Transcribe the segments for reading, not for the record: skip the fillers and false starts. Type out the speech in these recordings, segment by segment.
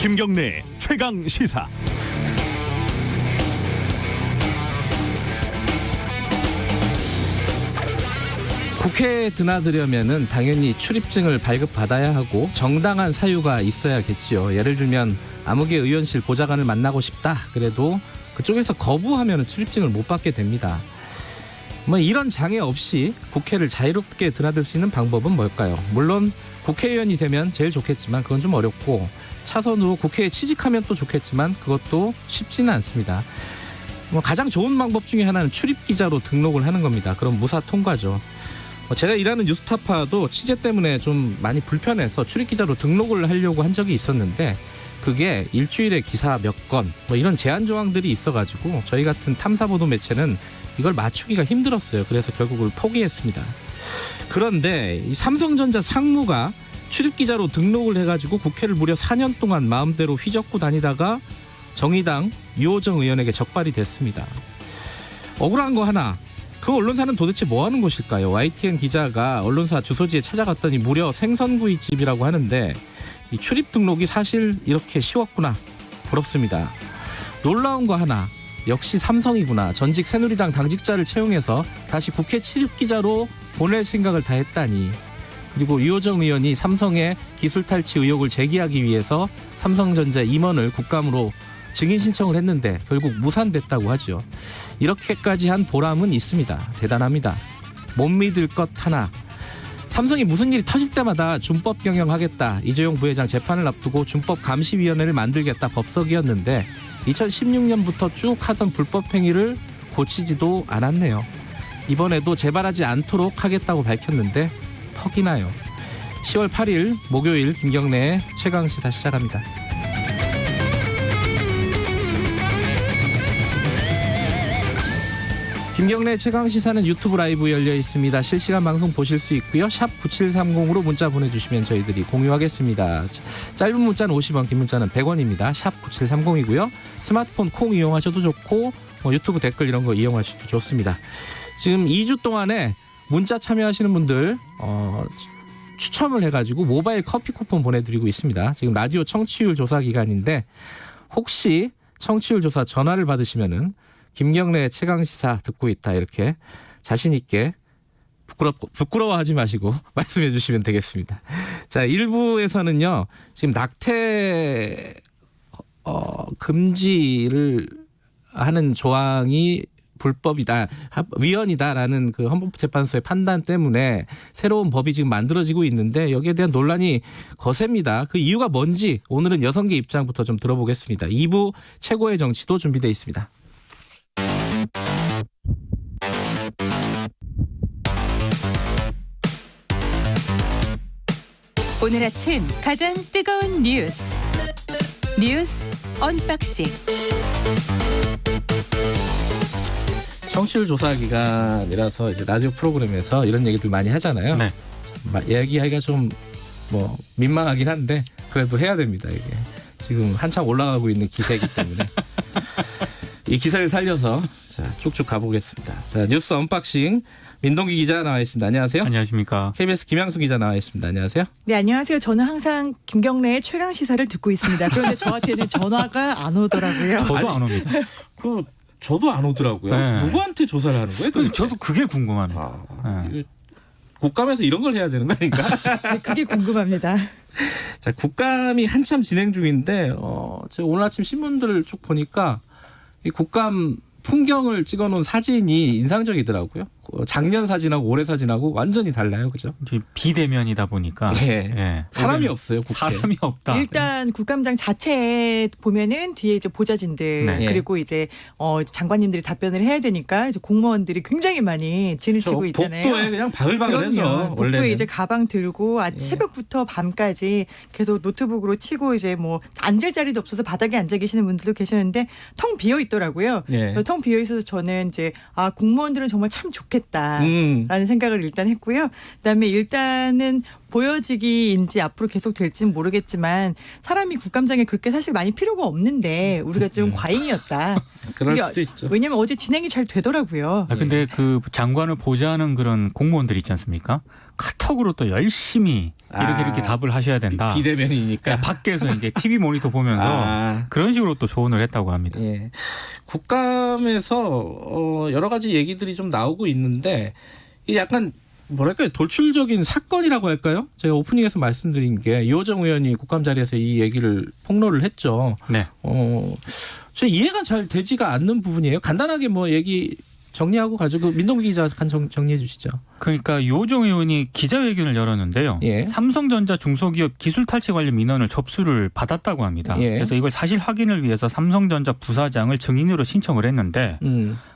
김경래 최강 시사. 국회에 드나들려면은 당연히 출입증을 발급받아야 하고 정당한 사유가 있어야겠지요. 예를 들면 아무개 의원실 보좌관을 만나고 싶다. 그래도 그쪽에서 거부하면 출입증을 못 받게 됩니다. 뭐 이런 장애 없이 국회를 자유롭게 드나들 수 있는 방법은 뭘까요? 물론 국회의원이 되면 제일 좋겠지만 그건 좀 어렵고 차선으로 국회에 취직하면 또 좋겠지만 그것도 쉽지는 않습니다. 가장 좋은 방법 중에 하나는 출입기자로 등록을 하는 겁니다. 그럼 무사 통과죠. 제가 일하는 뉴스타파도 취재 때문에 좀 많이 불편해서 출입기자로 등록을 하려고 한 적이 있었는데 그게 일주일에 기사 몇 건 이런 제한 조항들이 있어가지고 저희 같은 탐사보도 매체는 이걸 맞추기가 힘들었어요. 그래서 결국을 포기했습니다. 그런데 이 삼성전자 상무가 출입기자로 등록을 해가지고 국회를 무려 4년 동안 마음대로 휘젓고 다니다가 정의당 유호정 의원에게 적발이 됐습니다. 억울한 거 하나, 그 언론사는 도대체 뭐 하는 곳일까요? YTN 기자가 언론사 주소지에 찾아갔더니 무려 생선구이집이라고 하는데 이 출입 등록이 사실 이렇게 쉬웠구나. 부럽습니다. 놀라운 거 하나, 역시 삼성이구나. 전직 새누리당 당직자를 채용해서 다시 국회 출입기자로 보낼 생각을 다 했다니. 그리고 유호정 의원이 삼성의 기술 탈취 의혹을 제기하기 위해서 삼성전자 임원을 국감으로 증인 신청을 했는데 결국 무산됐다고 하죠. 이렇게까지 한 보람은 있습니다. 대단합니다. 못 믿을 것 하나. 삼성이 무슨 일이 터질 때마다 준법 경영하겠다. 이재용 부회장 재판을 앞두고 준법감시위원회를 만들겠다 법석이었는데 2016년부터 쭉 하던 불법 행위를 고치지도 않았네요. 이번에도 재발하지 않도록 하겠다고 밝혔는데 퍽이나요. 10월 8일 목요일 김경래의 최강시사 시작합니다. 김경래 최강시사는 유튜브 라이브 열려 있습니다. 실시간 방송 보실 수 있고요. 샵 9730으로 문자 보내주시면 저희들이 공유하겠습니다. 짧은 문자는 50원, 긴 문자는 100원입니다. 샵 9730이고요. 스마트폰 콩 이용하셔도 좋고 유튜브 댓글 이런 거 이용하셔도 좋습니다. 지금 2주 동안에 문자 참여하시는 분들 추첨을 해가지고 모바일 커피 쿠폰 보내드리고 있습니다. 지금 라디오 청취율 조사 기간인데 혹시 청취율 조사 전화를 받으시면은 김경래 최강시사 듣고 있다 이렇게 자신 있게 부끄러워하지 마시고 말씀해 주시면 되겠습니다. 자, 1부에서는요. 지금 낙태 금지를 하는 조항이 불법이다, 위헌이다라는 그 헌법재판소의 판단 때문에 새로운 법이 지금 만들어지고 있는데 여기에 대한 논란이 거셉니다. 그 이유가 뭔지 오늘은 여성계 입장부터 좀 들어보겠습니다. 2부 최고의 정치도 준비되어 있습니다. 오늘 아침 가장 뜨거운 뉴스 언박싱. 청취율 조사 기간이라서 이제 라디오 프로그램에서 이런 얘기들 많이 하잖아요. 네. 얘기하기가 좀 민망하긴 한데 그래도 해야 됩니다. 이게 지금 한참 올라가고 있는 기세이기 때문에 이 기사를 살려서 자, 쭉쭉 가보겠습니다. 자, 뉴스 언박싱 민동기 기자 나와 있습니다. 안녕하세요. 안녕하십니까. KBS 김양수 기자 나와 있습니다. 안녕하세요. 네, 안녕하세요. 저는 항상 김경래의 최강 시사를 듣고 있습니다. 그런데 저한테는 전화가 안 오더라고요. 저도 안 옵니다. 저도 안 오더라고요. 네. 누구한테 조사를 하는 거예요? 저도 그게 궁금합니다. 네. 국감에서 이런 걸 해야 되는 거 아닌가? 네, 그게 궁금합니다. 자, 국감이 한참 진행 중인데 제가 오늘 아침 신문들을 쭉 보니까 이 국감 풍경을 찍어놓은 사진이 인상적이더라고요. 작년 사진하고 올해 사진하고 완전히 달라요, 그죠? 비대면이다 보니까 예. 사람이 없어요, 국회. 사람이 없다. 일단 국감장 자체에 보면은 뒤에 이제 보좌진들 네. 그리고 이제 장관님들이 답변을 해야 되니까 이제 공무원들이 굉장히 많이 진을 치고 있잖아요. 복도에 그냥 바글바글해서 그럼요. 복도에 원래는. 이제 가방 들고 새벽부터 밤까지 계속 노트북으로 치고 이제 뭐 앉을 자리도 없어서 바닥에 앉아 계시는 분들도 계셨는데 텅 비어 있더라고요. 예. 텅 비어 있어서 저는 이제 공무원들은 정말 참 좋겠다. 잘못했다라는 생각을 일단 했고요. 그다음에 일단은 보여지기인지 앞으로 계속 될지는 모르겠지만 사람이 국감장에 그렇게 사실 많이 필요가 없는데 우리가 좀 과잉이었다. 그럴 이게 수도 있죠. 왜냐하면 어제 진행이 잘 되더라고요. 근데 그 장관을 보좌하는 그런 공무원들 있지 않습니까? 카톡으로 또 열심히 이렇게 답을 하셔야 된다. 비대면이니까. 밖에서 이제 TV 모니터 보면서 아. 그런 식으로 또 조언을 했다고 합니다. 예. 국감에서 여러 가지 얘기들이 좀 나오고 있는데 이게 약간 뭐랄까요 돌출적인 사건이라고 할까요? 제가 오프닝에서 말씀드린 게 이호정 의원이 국감 자리에서 이 얘기를 폭로를 했죠. 네. 저 이해가 잘 되지가 않는 부분이에요. 간단하게 뭐 얘기 정리하고 가지고 민동기 기자 정리해 주시죠. 그러니까 유호정 의원이 기자회견을 열었는데요. 예. 삼성전자 중소기업 기술 탈취 관련 민원을 접수를 받았다고 합니다. 예. 그래서 이걸 사실 확인을 위해서 삼성전자 부사장을 증인으로 신청을 했는데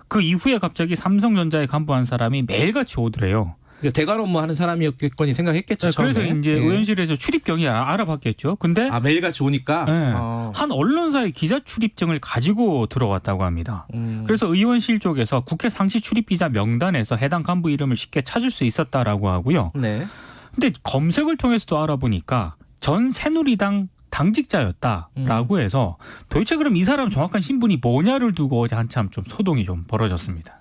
그 이후에 갑자기 삼성전자의 간부 한 사람이 매일같이 오더래요. 대관 업무하는 사람이었겠거니 생각했겠죠. 그래서 처음에. 이제 예. 의원실에서 출입경이 알아봤겠죠. 근데 매일같이 오니까. 네. 한 언론사의 기자 출입증을 가지고 들어왔다고 합니다. 그래서 의원실 쪽에서 국회 상시 출입 기자 명단에서 해당 간부 이름을 쉽게 찾을 수 있었다라고 하고요. 네. 근데 검색을 통해서도 알아보니까 전 새누리당 당직자였다라고 해서 도대체 그럼 이 사람 정확한 신분이 뭐냐를 두고 어제 한참 좀 소동이 좀 벌어졌습니다.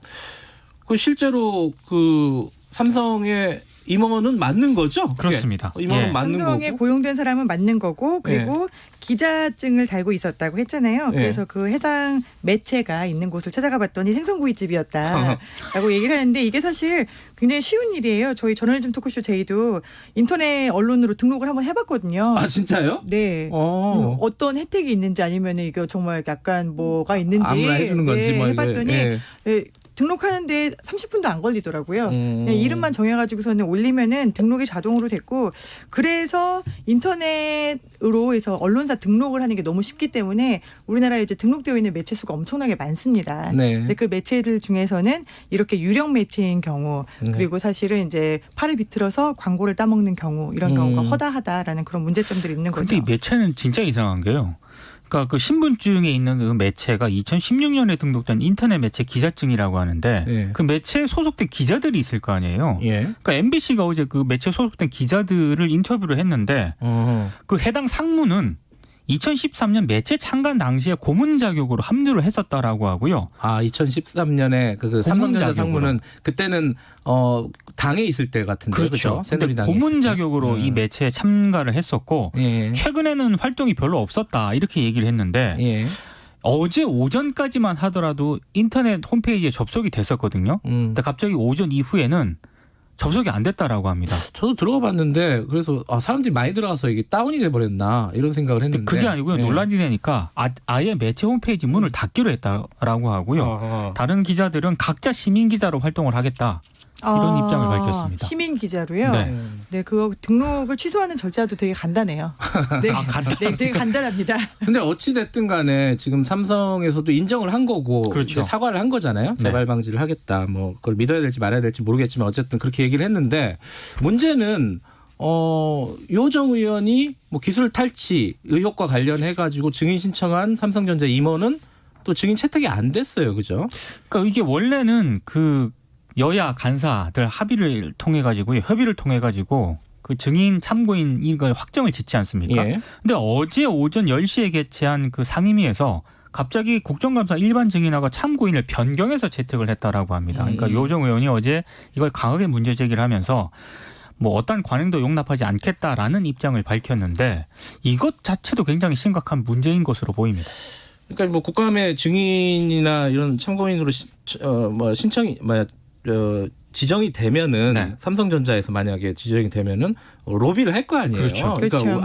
그 실제로 그 삼성의 임원은 맞는 거죠? 그게? 그렇습니다. 임원은 예. 맞는 삼성에 거고. 고용된 사람은 맞는 거고 그리고 기자증을 달고 있었다고 했잖아요. 그래서 그 해당 매체가 있는 곳을 찾아가 봤더니 생선구이집이었다라고 얘기를 하는데 이게 사실 굉장히 쉬운 일이에요. 저희 저널리즘 토크쇼 제이도 인터넷 언론으로 등록을 한번 해봤거든요. 아 진짜요? 네. 어떤 혜택이 있는지 아니면 이거 정말 약간 뭐가 있는지 아무나 해주는 건지 뭐 이게. 해봤더니 예. 네, 등록하는데 30분도 안 걸리더라고요. 그냥 이름만 정해가지고서는 올리면은 등록이 자동으로 됐고 그래서 인터넷으로 해서 언론사 등록을 하는 게 너무 쉽기 때문에 우리나라에 이제 등록되어 있는 매체 수가 엄청나게 많습니다. 네. 근데 그 매체들 중에서는 이렇게 유령 매체인 경우 그리고 사실은 이제 팔을 비틀어서 광고를 따먹는 경우 이런 경우가 허다하다라는 그런 문제점들이 있는 거죠. 근데 이 매체는 진짜 이상한 게요. 그러니까 그 신분증에 있는 그 매체가 2016년에 등록된 인터넷 매체 기자증이라고 하는데 예. 그 매체에 소속된 기자들이 있을 거 아니에요. 예. 그러니까 MBC가 어제 그 매체에 소속된 기자들을 인터뷰를 했는데 그 해당 상무는 2013년 매체 창간 당시에 고문 자격으로 합류를 했었다라고 하고요. 2013년에 그 삼성전자 상무는 그때는 당에 있을 때 같은데 그렇죠. 근데 새누리당에 고문 있을 때. 자격으로 이 매체에 참가를 했었고 예. 최근에는 활동이 별로 없었다 이렇게 얘기를 했는데 예. 어제 오전까지만 하더라도 인터넷 홈페이지에 접속이 됐었거든요. 근데 갑자기 오전 이후에는 접속이 안 됐다라고 합니다. 저도 들어가 봤는데 그래서 사람들이 많이 들어가서 이게 다운이 돼 버렸나 이런 생각을 했는데 그게 아니고요. 예. 논란이 되니까 아예 매체 홈페이지 문을 닫기로 했다라고 하고요. 다른 기자들은 각자 시민 기자로 활동을 하겠다. 이런 입장을 밝혔습니다. 시민 기자로요. 네. 네, 그거 등록을 취소하는 절차도 되게 간단해요. 네, 네, 되게 간단합니다. 근데 어찌 됐든 간에 지금 삼성에서도 인정을 한 거고 그렇죠. 이제 사과를 한 거잖아요. 재발 방지를 하겠다. 뭐 그걸 믿어야 될지 말아야 될지 모르겠지만 어쨌든 그렇게 얘기를 했는데 문제는 유호정 의원이 뭐 기술 탈취 의혹과 관련해 가지고 증인 신청한 삼성전자 임원은 또 증인 채택이 안 됐어요. 그죠? 그러니까 이게 원래는 그 여야 간사들 협의를 통해 가지고 그 증인 참고인 이걸 확정을 짓지 않습니까? 예. 근데 어제 오전 10시에 개최한 그 상임위에서 갑자기 국정감사 일반 증인하고 참고인을 변경해서 채택을 했다라고 합니다. 그러니까 유호정 의원이 어제 이걸 강하게 문제 제기를 하면서 뭐 어떤 관행도 용납하지 않겠다라는 입장을 밝혔는데 이것 자체도 굉장히 심각한 문제인 것으로 보입니다. 그러니까 뭐 국감의 증인이나 이런 참고인으로 신청이 지정이 되면은 네. 삼성전자에서 만약에 지정이 되면은 로비를 할 거 아니에요. 그렇죠. 그러니까 그렇죠.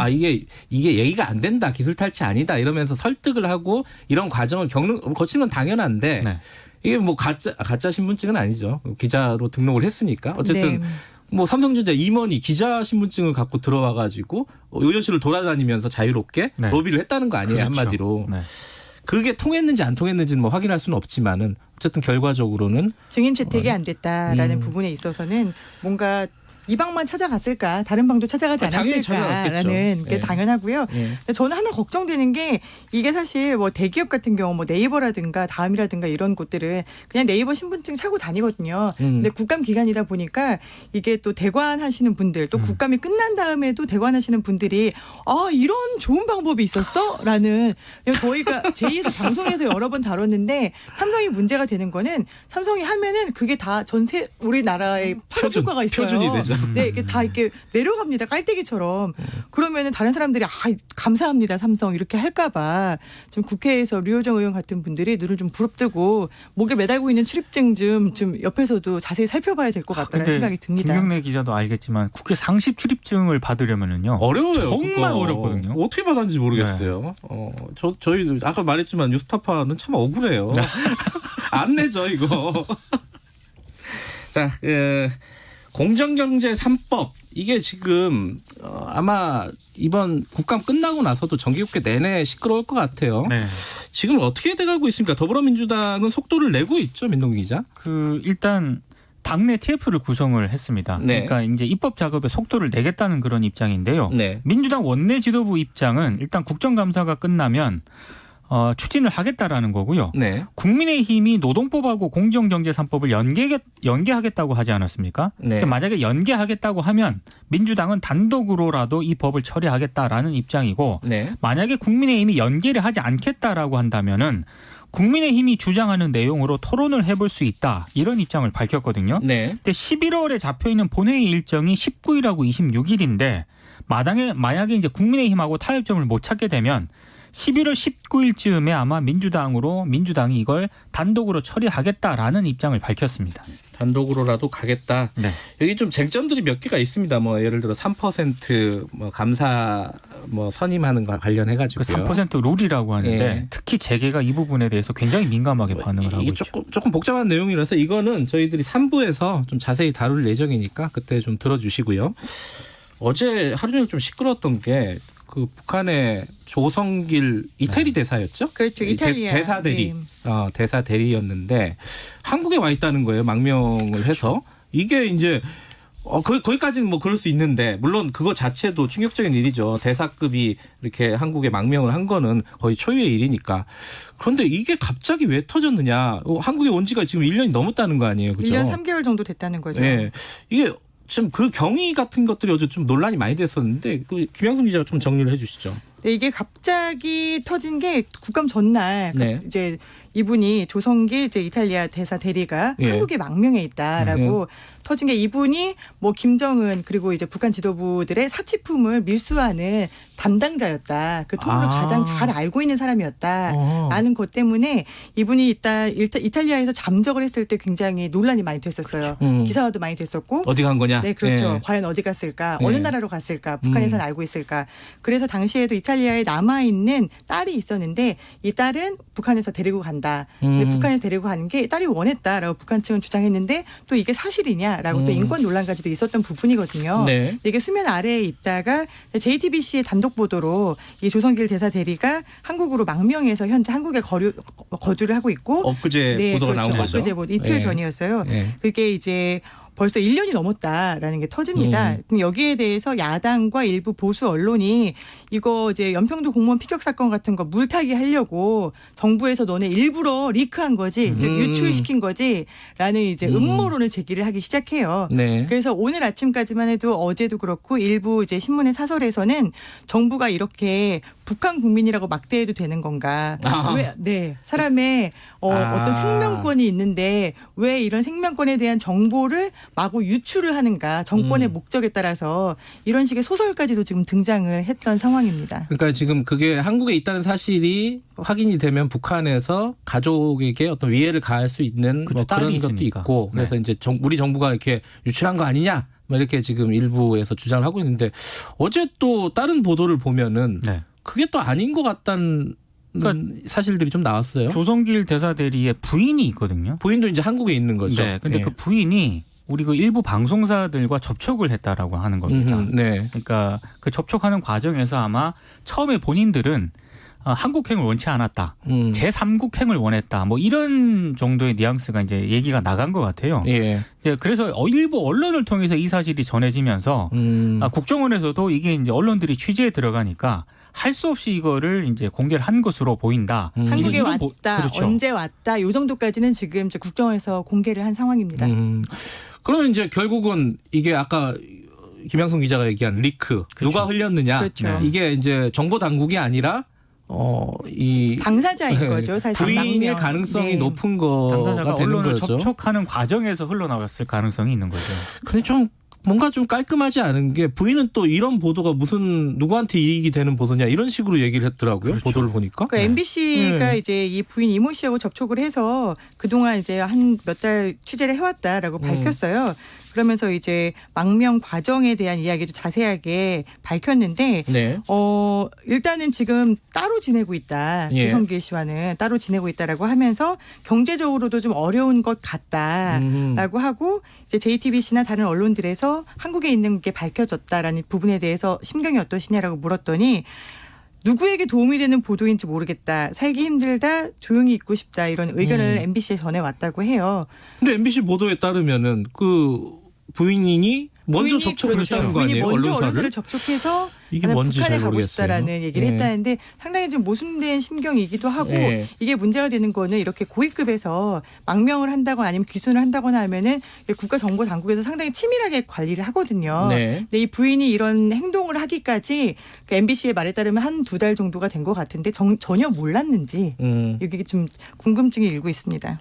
이게 얘기가 안 된다, 기술 탈취 아니다 이러면서 설득을 하고 이런 과정을 거치는 건 당연한데 네. 이게 뭐 가짜 신분증은 아니죠. 기자로 등록을 했으니까 어쨌든. 네. 뭐 삼성전자 임원이 기자 신분증을 갖고 들어와 가지고 의원실을 돌아다니면서 자유롭게 네. 로비를 했다는 거 아니에요. 그렇죠. 한마디로. 네. 그게 통했는지 안 통했는지는 뭐 확인할 수는 없지만은 어쨌든 결과적으로는 증인 채택이 안 됐다라는 부분에 있어서는 뭔가 이 방만 찾아갔을까? 다른 방도 찾아가지 당연히 않았을까라는 찾아갔겠죠. 게 예. 당연하고요. 예. 저는 하나 걱정되는 게 이게 사실 뭐 대기업 같은 경우 뭐 네이버라든가 다음이라든가 이런 곳들은 그냥 네이버 신분증 차고 다니거든요. 근데 국감 기간이다 보니까 이게 또 대관하시는 분들 또 국감이 끝난 다음에도 대관하시는 분들이 이런 좋은 방법이 있었어?라는 저희가 제2에서 방송에서 여러 번 다뤘는데 삼성이 문제가 되는 거는 삼성이 하면은 그게 다 전세 우리나라의 파급 효과가 있어요. 표준이 되죠. 네, 이게 다 이렇게 내려갑니다. 깔때기처럼. 그러면은 다른 사람들이 감사합니다 삼성 이렇게 할까봐 좀 국회에서 류호정 의원 같은 분들이 눈을 좀 부릅뜨고 목에 매달고 있는 출입증 좀 옆에서도 자세히 살펴봐야 될 것 같다는 생각이 듭니다. 김경래 기자도 알겠지만 국회 상시 출입증을 받으려면은요. 어려워요. 정말 그거. 어렵거든요. 어떻게 받았는지 모르겠어요. 저희 아까 말했지만 뉴스타파는 참 억울해요. 안 내죠 이거. 자, 공정경제 3법 이게 지금 아마 이번 국감 끝나고 나서도 정기국회 내내 시끄러울 것 같아요. 네. 지금 어떻게 돼가고 있습니까? 더불어민주당은 속도를 내고 있죠, 민동기 기자. 일단 당내 TF를 구성을 했습니다. 네. 그러니까 이제 입법 작업에 속도를 내겠다는 그런 입장인데요. 네. 민주당 원내 지도부 입장은 일단 국정감사가 끝나면 추진을 하겠다라는 거고요. 네. 국민의힘이 노동법하고 공정경제 3법을 연계하겠다고 하지 않았습니까? 네. 그러니까 만약에 연계하겠다고 하면 민주당은 단독으로라도 이 법을 처리하겠다라는 입장이고 네. 만약에 국민의힘이 연계를 하지 않겠다라고 한다면은 국민의힘이 주장하는 내용으로 토론을 해볼 수 있다. 이런 입장을 밝혔거든요. 네. 근데 11월에 잡혀있는 본회의 일정이 19일하고 26일인데 만약에 이제 국민의힘하고 타협점을 못 찾게 되면 11월 19일쯤에 아마 민주당이 이걸 단독으로 처리하겠다라는 입장을 밝혔습니다. 단독으로라도 가겠다. 네. 여기 좀 쟁점들이 몇 개가 있습니다. 뭐 예를 들어 3% 뭐 감사 뭐 선임하는 거 관련해 그 가지고요. 3% 룰이라고 하는데 예. 특히 재계가 이 부분에 대해서 굉장히 민감하게 반응을 하고 이게 있죠. 조금 복잡한 내용이라서 이거는 저희들이 3부에서 좀 자세히 다룰 예정이니까 그때 좀 들어주시고요. 어제 하루 종일 좀 시끄러웠던 게 그 북한의 조성길 이태리 대사였죠? 그렇죠. 이탈리아. 대사 대리. 네. 대사 대리였는데 한국에 와 있다는 거예요. 망명을 해서. 이게 이제 거기까지는 뭐 그럴 수 있는데 물론 그거 자체도 충격적인 일이죠. 대사급이 이렇게 한국에 망명을 한 거는 거의 초유의 일이니까. 그런데 이게 갑자기 왜 터졌느냐. 한국에 온 지가 지금 1년이 넘었다는 거 아니에요. 그죠? 1년 3개월 정도 됐다는 거죠. 네. 이게 지금 그 경위 같은 것들이 어제 좀 논란이 많이 됐었는데 김양순 기자가 좀 정리를 해 주시죠. 네, 이게 갑자기 터진 게 국감 전날 네. 이제 이분이 조성길 이제 이탈리아 대사 대리가 예. 한국에 망명해 있다라고 터진 게 이분이 뭐 김정은 그리고 이제 북한 지도부들의 사치품을 밀수하는 담당자였다. 그 통로를 가장 잘 알고 있는 사람이었다라는 것 때문에 이분이 이탈리아에서 잠적을 했을 때 굉장히 논란이 많이 됐었어요. 기사화도 많이 됐었고. 어디 간 거냐? 네, 그렇죠. 네. 과연 어디 갔을까? 네. 어느 나라로 갔을까? 북한에서는 알고 있을까? 그래서 당시에도 이탈리아에 남아있는 딸이 있었는데 이 딸은 북한에서 데리고 간다. 근데 북한에서 데리고 가는 게 딸이 원했다라고 북한 측은 주장했는데 또 이게 사실이냐라고 또 인권 논란까지도 있었던 부분이거든요. 네. 이게 수면 아래에 있다가 JTBC의 단독 보도로 이 조성길 대사 대리가 한국으로 망명해서 현재 한국에 거주를 하고 있고 엊그제 보도가 그렇죠. 나온 거죠. 엊그제 이틀 네. 전이었어요. 네. 그게 이제 벌써 1년이 넘었다라는 게 터집니다. 여기에 대해서 야당과 일부 보수 언론이 이거 이제 연평도 공무원 피격 사건 같은 거 물타기 하려고 정부에서 너네 일부러 리크한 거지, 즉 유출시킨 거지라는 이제 음모론을 제기를 하기 시작해요. 네. 그래서 오늘 아침까지만 해도 어제도 그렇고 일부 이제 신문의 사설에서는 정부가 이렇게 북한 국민이라고 막대해도 되는 건가? 사람의 어떤 생명권이 있는데 왜 이런 생명권에 대한 정보를 마구 유출을 하는가? 정권의 목적에 따라서 이런 식의 소설까지도 지금 등장을 했던 상황입니다. 그러니까 지금 그게 한국에 있다는 사실이 확인이 되면 북한에서 가족에게 어떤 위해를 가할 수 있는 그쵸, 뭐 그런 딸이 것도 있으니까. 있고 그래서 네. 이제 우리 정부가 이렇게 유출한 거 아니냐? 뭐 이렇게 지금 일부에서 주장을 하고 있는데 어제 또 다른 보도를 보면은 네. 그게 또 아닌 것 같다는 사실들이 좀 나왔어요. 조성길 대사 대리의 부인이 있거든요. 부인도 이제 한국에 있는 거죠. 네. 근데 그 부인이 우리 그 일부 방송사들과 접촉을 했다라고 하는 겁니다. 네. 그러니까 그 접촉하는 과정에서 아마 처음에 본인들은 한국행을 원치 않았다. 제3국행을 원했다. 뭐 이런 정도의 뉘앙스가 이제 얘기가 나간 것 같아요. 예. 이제 그래서 일부 언론을 통해서 이 사실이 전해지면서 국정원에서도 이게 이제 언론들이 취재에 들어가니까 할 수 없이 이거를 이제 공개를 한 것으로 보인다. 한국에 이런 왔다, 그렇죠. 언제 왔다, 요 정도까지는 지금 이제 국정원에서 공개를 한 상황입니다. 그러면 이제 결국은 이게 아까 김양순 기자가 얘기한 리크 누가 흘렸느냐 그렇죠. 이게 이제 정보 당국이 아니라 이 당사자인 거죠, 사실. 부인일 망명. 가능성이 네. 높은 거가 당사자가 되는 언론을 거죠. 접촉하는 과정에서 흘러나갔을 가능성이 있는 거죠. 근데 좀 뭔가 좀 깔끔하지 않은 게 부인은 또 이런 보도가 무슨 누구한테 이익이 되는 보도냐 이런 식으로 얘기를 했더라고요. 그렇죠. 보도를 보니까. 그러니까 MBC가 네. 이제 이 부인 이모 씨하고 접촉을 해서 그동안 이제 한 몇 달 취재를 해왔다라고 밝혔어요. 그러면서 이제 망명 과정에 대한 이야기도 자세하게 밝혔는데 네. 일단은 지금 따로 지내고 있다. 예. 조성길 씨와는 따로 지내고 있다라고 하면서 경제적으로도 좀 어려운 것 같다라고 하고 이제 JTBC나 다른 언론들에서 한국에 있는 게 밝혀졌다라는 부분에 대해서 심경이 어떠시냐라고 물었더니 누구에게 도움이 되는 보도인지 모르겠다. 살기 힘들다. 조용히 있고 싶다. 이런 의견을 MBC에 전해왔다고 해요. 근데 MBC 보도에 따르면은 그 부인이 먼저 접촉을 했다는 거 부인이 아니에요? 먼저 언론사를? 언론사를 접촉해서 이게 나는 뭔지 북한에 잘 가고 모르겠어요. 싶다라는 얘기를 예. 했다는데 상당히 좀 모순된 심경이기도 하고 예. 이게 문제가 되는 거는 이렇게 고위급에서 망명을 한다거나 아니면 귀순을 한다거나 하면은 국가정보당국에서 상당히 치밀하게 관리를 하거든요. 네. 근데 이 부인이 이런 행동을 하기까지 그 MBC의 말에 따르면 한 2달 정도가 된 것 같은데 전혀 몰랐는지 이게 좀 궁금증이 일고 있습니다.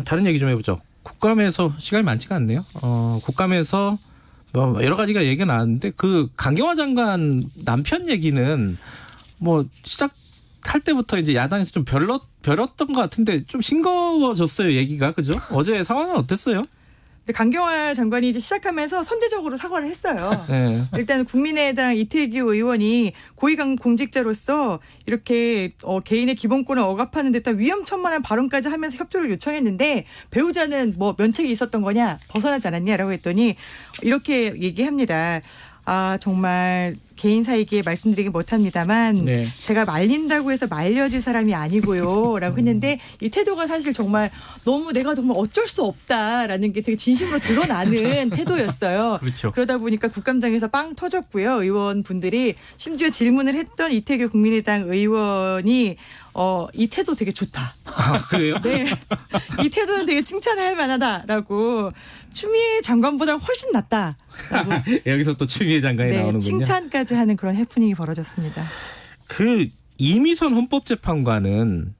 다른 얘기 좀 해보죠. 국감에서 시간이 많지가 않네요. 국감에서 뭐 여러 가지가 얘기가 나왔는데 그 강경화 장관 남편 얘기는 뭐 시작할 때부터 이제 야당에서 좀 별었던 것 같은데 좀 싱거워졌어요 얘기가 그죠? 어제 상황은 어땠어요? 근데 강경화 장관이 이제 시작하면서 선제적으로 사과를 했어요. 네. 일단 국민의당 이태규 의원이 고위공직자로서 이렇게 개인의 기본권을 억압하는 듯한 위험천만한 발언까지 하면서 협조를 요청했는데 배우자는 뭐 면책이 있었던 거냐 벗어나지 않았냐라고 했더니 이렇게 얘기합니다. 아 정말 개인 사이기에 말씀드리기 못합니다만 네. 제가 말린다고 해서 말려질 사람이 아니고요 라고 했는데 이 태도가 사실 정말 너무 내가 정말 어쩔 수 없다라는 게 되게 진심으로 드러나는 태도였어요. 그렇죠. 그러다 보니까 국감장에서 빵 터졌고요. 의원분들이 심지어 질문을 했던 이태규 국민의당 의원이 이 태도 되게 좋다. 아, 그래요? 네. 이 태도는 되게 칭찬할 만하다라고 추미애 장관보다 훨씬 낫다. 여기서 또 추미애 장관이 네, 나오는군요. 칭찬까지 하는 그런 해프닝이 벌어졌습니다. 그 이미선 헌법재판관은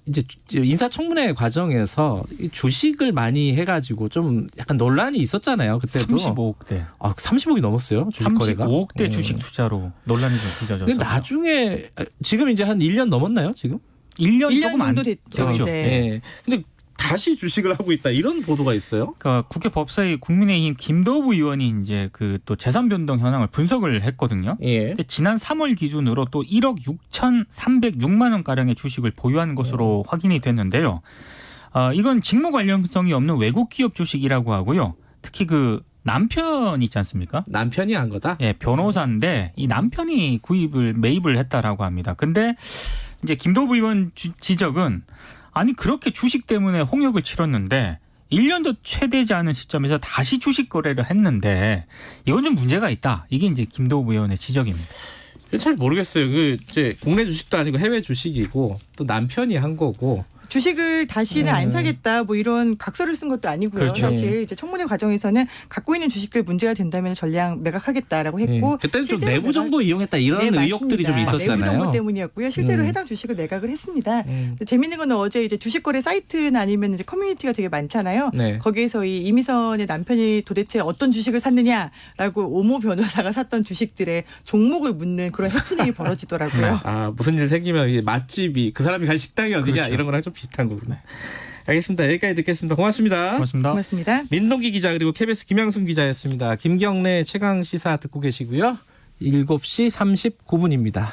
이제 인사청문회 과정에서 이 주식을 많이 해가지고 좀 약간 논란이 있었잖아요. 그때도 35억대. 30억이 넘었어요. 주식 거래가. 35억대 주식 투자로 논란이 좀 빚어져서. 근데 나중에 지금 이제 한 1년 넘었나요? 지금? 1년 1년 조금 안 정도 됐죠. 됐죠. 이제. 예. 근데 다시 주식을 하고 있다 이런 보도가 있어요. 그러니까 국회 법사위 국민의힘 김도부 의원이 이제 그 또 재산 변동 현황을 분석을 했거든요. 예. 근데 지난 3월 기준으로 또 1억 6,306만 원 가량의 주식을 보유한 것으로 확인이 됐는데요. 이건 직무 관련성이 없는 외국 기업 주식이라고 하고요. 특히 그 남편 있지 않습니까? 남편이 한 거다. 예, 변호사인데 이 남편이 매입을 했다라고 합니다. 근데 이제 김도부 의원 지적은 아니 그렇게 주식 때문에 홍역을 치렀는데 1년도 채 되지 않은 시점에서 다시 주식 거래를 했는데 이건 좀 문제가 있다. 이게 이제 김도부 의원의 지적입니다. 잘 모르겠어요. 그 이제 국내 주식도 아니고 해외 주식이고 또 남편이 한 거고. 주식을 다시는 안 사겠다 뭐 이런 각서를 쓴 것도 아니고요. 그렇죠. 사실 이제 청문회 과정에서는 갖고 있는 주식들 문제가 된다면 전량 매각하겠다라고 했고 그때는 좀 실제로 내부 정보 이용했다 이런 네, 의혹들이 좀 맞습니다. 있었잖아요. 내부 정보 때문이었고요. 실제로 해당 주식을 매각을 했습니다. 근데 재밌는 건 어제 이제 주식거래 사이트나 아니면 이제 커뮤니티가 되게 많잖아요. 네. 거기에서 이 이미선의 남편이 도대체 어떤 주식을 샀느냐라고 오모 변호사가 샀던 주식들의 종목을 묻는 그런 해프닝이 벌어지더라고요. 무슨 일 생기면 이게 맛집이 그 사람이 간 식당이 어디냐 그렇죠. 이런 거랑 좀 비슷한 거구나. 알겠습니다. 여기까지 듣겠습니다. 고맙습니다. 고맙습니다. 고맙습니다. 민동기 기자 그리고 KBS 김양순 기자였습니다. 김경래 최강 시사 듣고 계시고요. 7시 39분입니다.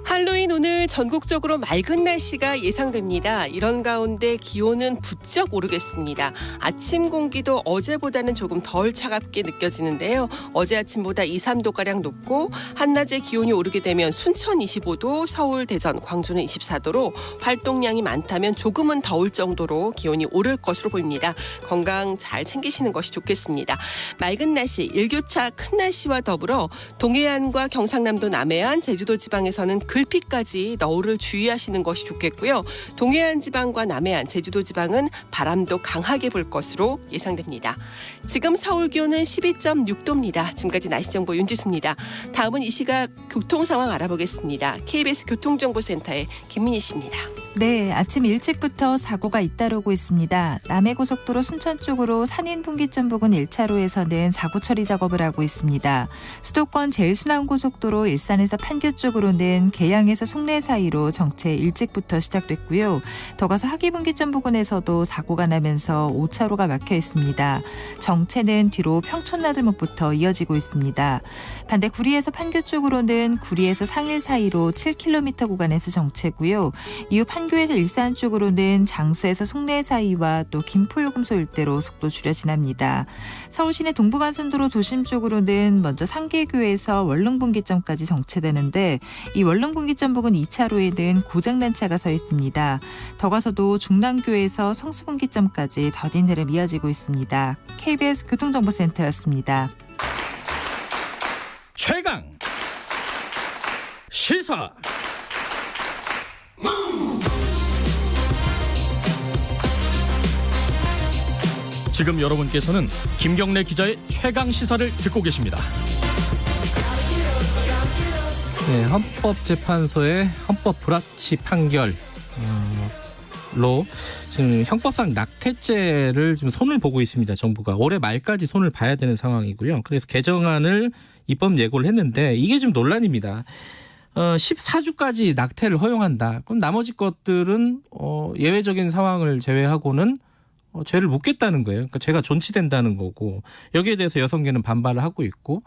할로윈 오늘 전국적으로 맑은 날씨가 예상됩니다. 이런 가운데 기온은 부쩍 오르겠습니다. 아침 공기도 어제보다는 조금 덜 차갑게 느껴지는데요. 어제 아침보다 2, 3도가량 높고 한낮에 기온이 오르게 되면 순천 25도, 서울, 대전, 광주는 24도로 활동량이 많다면 조금은 더울 정도로 기온이 오를 것으로 보입니다. 건강 잘 챙기시는 것이 좋겠습니다. 맑은 날씨, 일교차 큰 날씨와 더불어 동해안과 경상남도 남해안, 제주도 지방에서는 글피까지 너울을 주의하시는 것이 좋겠고요. 동해안 지방과 남해안, 제주도 지방은 바람도 강하게 불 것으로 예상됩니다. 지금 서울 기온은 12.6도입니다. 지금까지 날씨 정보 윤지수입니다. 다음은 이 시각 교통 상황 알아보겠습니다. KBS 교통정보센터의 김민희 씨입니다. 네, 아침 일찍부터 사고가 잇따르고 있습니다. 남해고속도로 순천 쪽으로 산인분기점 부근 1차로에서는 사고 처리 작업을 하고 있습니다. 수도권 제일순환고속도로 일산에서 판교 쪽으로는 계양에서 송내 사이로 정체 일찍부터 시작됐고요. 더 가서 하기분기점 부근에서도 사고가 나면서 5차로가 막혀 있습니다. 정체는 뒤로 평촌나들목부터 이어지고 있습니다. 반대 구리에서 판교 쪽으로는 구리에서 상일 사이로 7km 구간에서 정체고요. 이후 판교에서 일산 쪽으로는 장수에서 송내 사이와 또 김포요금소 일대로 속도 줄여 지납니다. 서울시내 동부간선도로 도심 쪽으로는 먼저 상계교에서 월릉분기점까지 정체되는데 이 월릉분기점 부근 2차로에는 고장난 차가 서 있습니다. 더 가서도 중랑교에서 성수분기점까지 더딘 흐름 이어지고 있습니다. KBS 교통정보센터였습니다. 최강 시사. 지금 여러분께서는 김경래 기자의 최강 시사를 듣고 계십니다. 네, 헌법재판소의 헌법 불합치 판결로 지금 형법상 낙태죄를 지금 손을 보고 있습니다. 정부가 올해 말까지 손을 봐야 되는 상황이고요. 그래서 개정안을 입법 예고를 했는데 이게 지금 논란입니다. 14주까지 낙태를 허용한다. 그럼 나머지 것들은 예외적인 상황을 제외하고는 죄를 묻겠다는 거예요. 그러니까 죄가 존치된다는 거고 여기에 대해서 여성계는 반발을 하고 있고